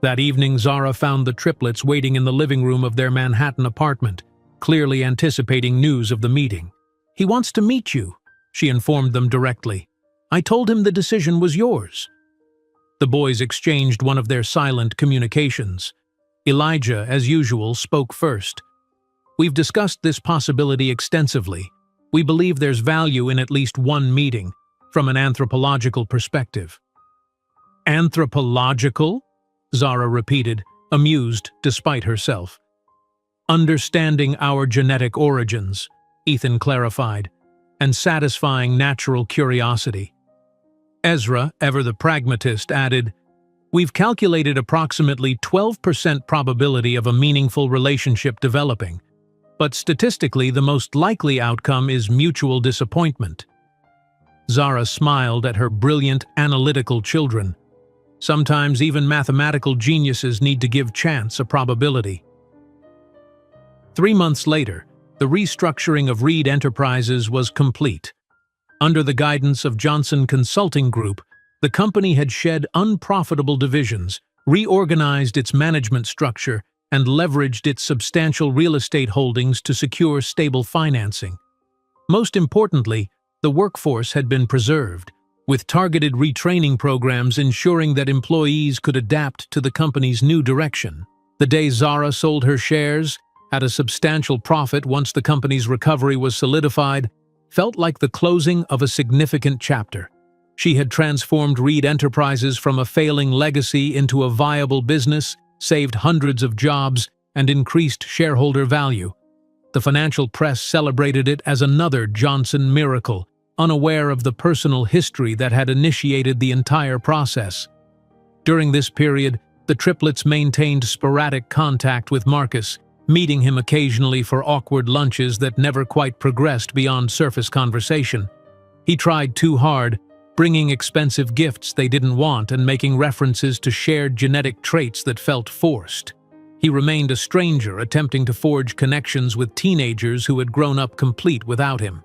That evening, Zara found the triplets waiting in the living room of their Manhattan apartment, clearly anticipating news of the meeting. "He wants to meet you," she informed them directly. "I told him the decision was yours." The boys exchanged one of their silent communications. Elijah, as usual, spoke first. "We've discussed this possibility extensively. We believe there's value in at least one meeting, from an anthropological perspective." "Anthropological?" Zara repeated, amused despite herself. "Understanding our genetic origins," Ethan clarified, "and satisfying natural curiosity." Ezra, ever the pragmatist, added, "We've calculated approximately 12% probability of a meaningful relationship developing, but statistically the most likely outcome is mutual disappointment." Zara smiled at her brilliant, analytical children. Sometimes even mathematical geniuses need to give chance a probability. 3 months later, the restructuring of Reed Enterprises was complete. Under the guidance of Johnson Consulting Group, the company had shed unprofitable divisions, reorganized its management structure, and leveraged its substantial real estate holdings to secure stable financing. Most importantly, the workforce had been preserved, with targeted retraining programs ensuring that employees could adapt to the company's new direction. The day Zara sold her shares, at a substantial profit once the company's recovery was solidified, felt like the closing of a significant chapter. She had transformed Reed Enterprises from a failing legacy into a viable business, saved hundreds of jobs, and increased shareholder value. The financial press celebrated it as another Johnson miracle, unaware of the personal history that had initiated the entire process. During this period, the triplets maintained sporadic contact with Marcus, meeting him occasionally for awkward lunches that never quite progressed beyond surface conversation. He tried too hard, bringing expensive gifts they didn't want and making references to shared genetic traits that felt forced. He remained a stranger, attempting to forge connections with teenagers who had grown up complete without him.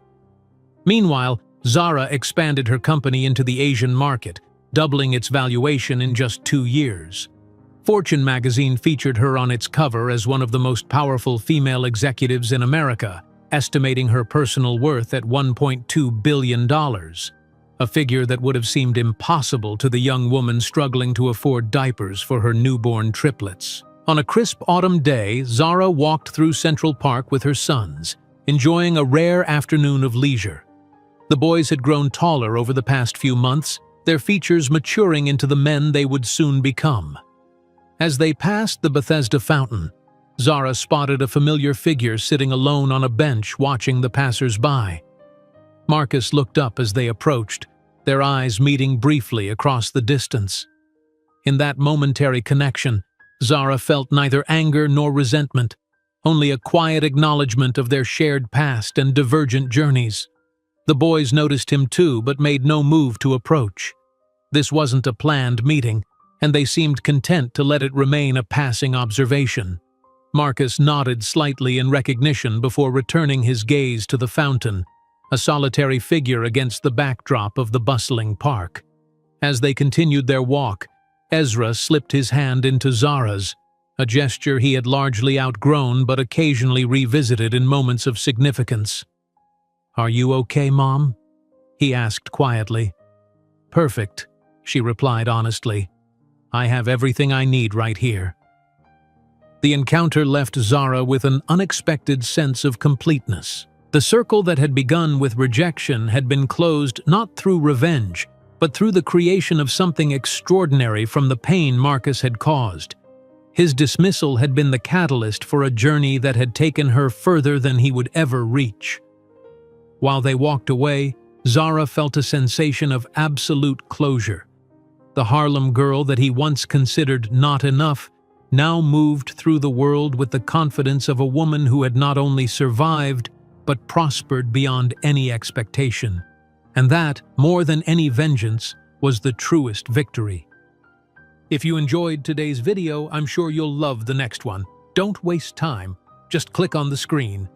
Meanwhile, Zara expanded her company into the Asian market, doubling its valuation in just 2 years. Fortune magazine featured her on its cover as one of the most powerful female executives in America, estimating her personal worth at $1.2 billion, a figure that would have seemed impossible to the young woman struggling to afford diapers for her newborn triplets. On a crisp autumn day, Zara walked through Central Park with her sons, enjoying a rare afternoon of leisure. The boys had grown taller over the past few months, their features maturing into the men they would soon become. As they passed the Bethesda fountain, Zara spotted a familiar figure sitting alone on a bench watching the passers-by. Marcus looked up as they approached, their eyes meeting briefly across the distance. In that momentary connection, Zara felt neither anger nor resentment, only a quiet acknowledgement of their shared past and divergent journeys. The boys noticed him too, but made no move to approach. This wasn't a planned meeting, and they seemed content to let it remain a passing observation. Marcus nodded slightly in recognition before returning his gaze to the fountain, a solitary figure against the backdrop of the bustling park. As they continued their walk, Ezra slipped his hand into Zara's, a gesture he had largely outgrown but occasionally revisited in moments of significance. "Are you okay, Mom?" he asked quietly. "Perfect," she replied honestly. "I have everything I need right here." The encounter left Zara with an unexpected sense of completeness. The circle that had begun with rejection had been closed not through revenge, but through the creation of something extraordinary from the pain Marcus had caused. His dismissal had been the catalyst for a journey that had taken her further than he would ever reach. While they walked away, Zara felt a sensation of absolute closure. The Harlem girl that he once considered not enough now moved through the world with the confidence of a woman who had not only survived, but prospered beyond any expectation. And that, more than any vengeance, was the truest victory. If you enjoyed today's video, I'm sure you'll love the next one. Don't waste time. Just click on the screen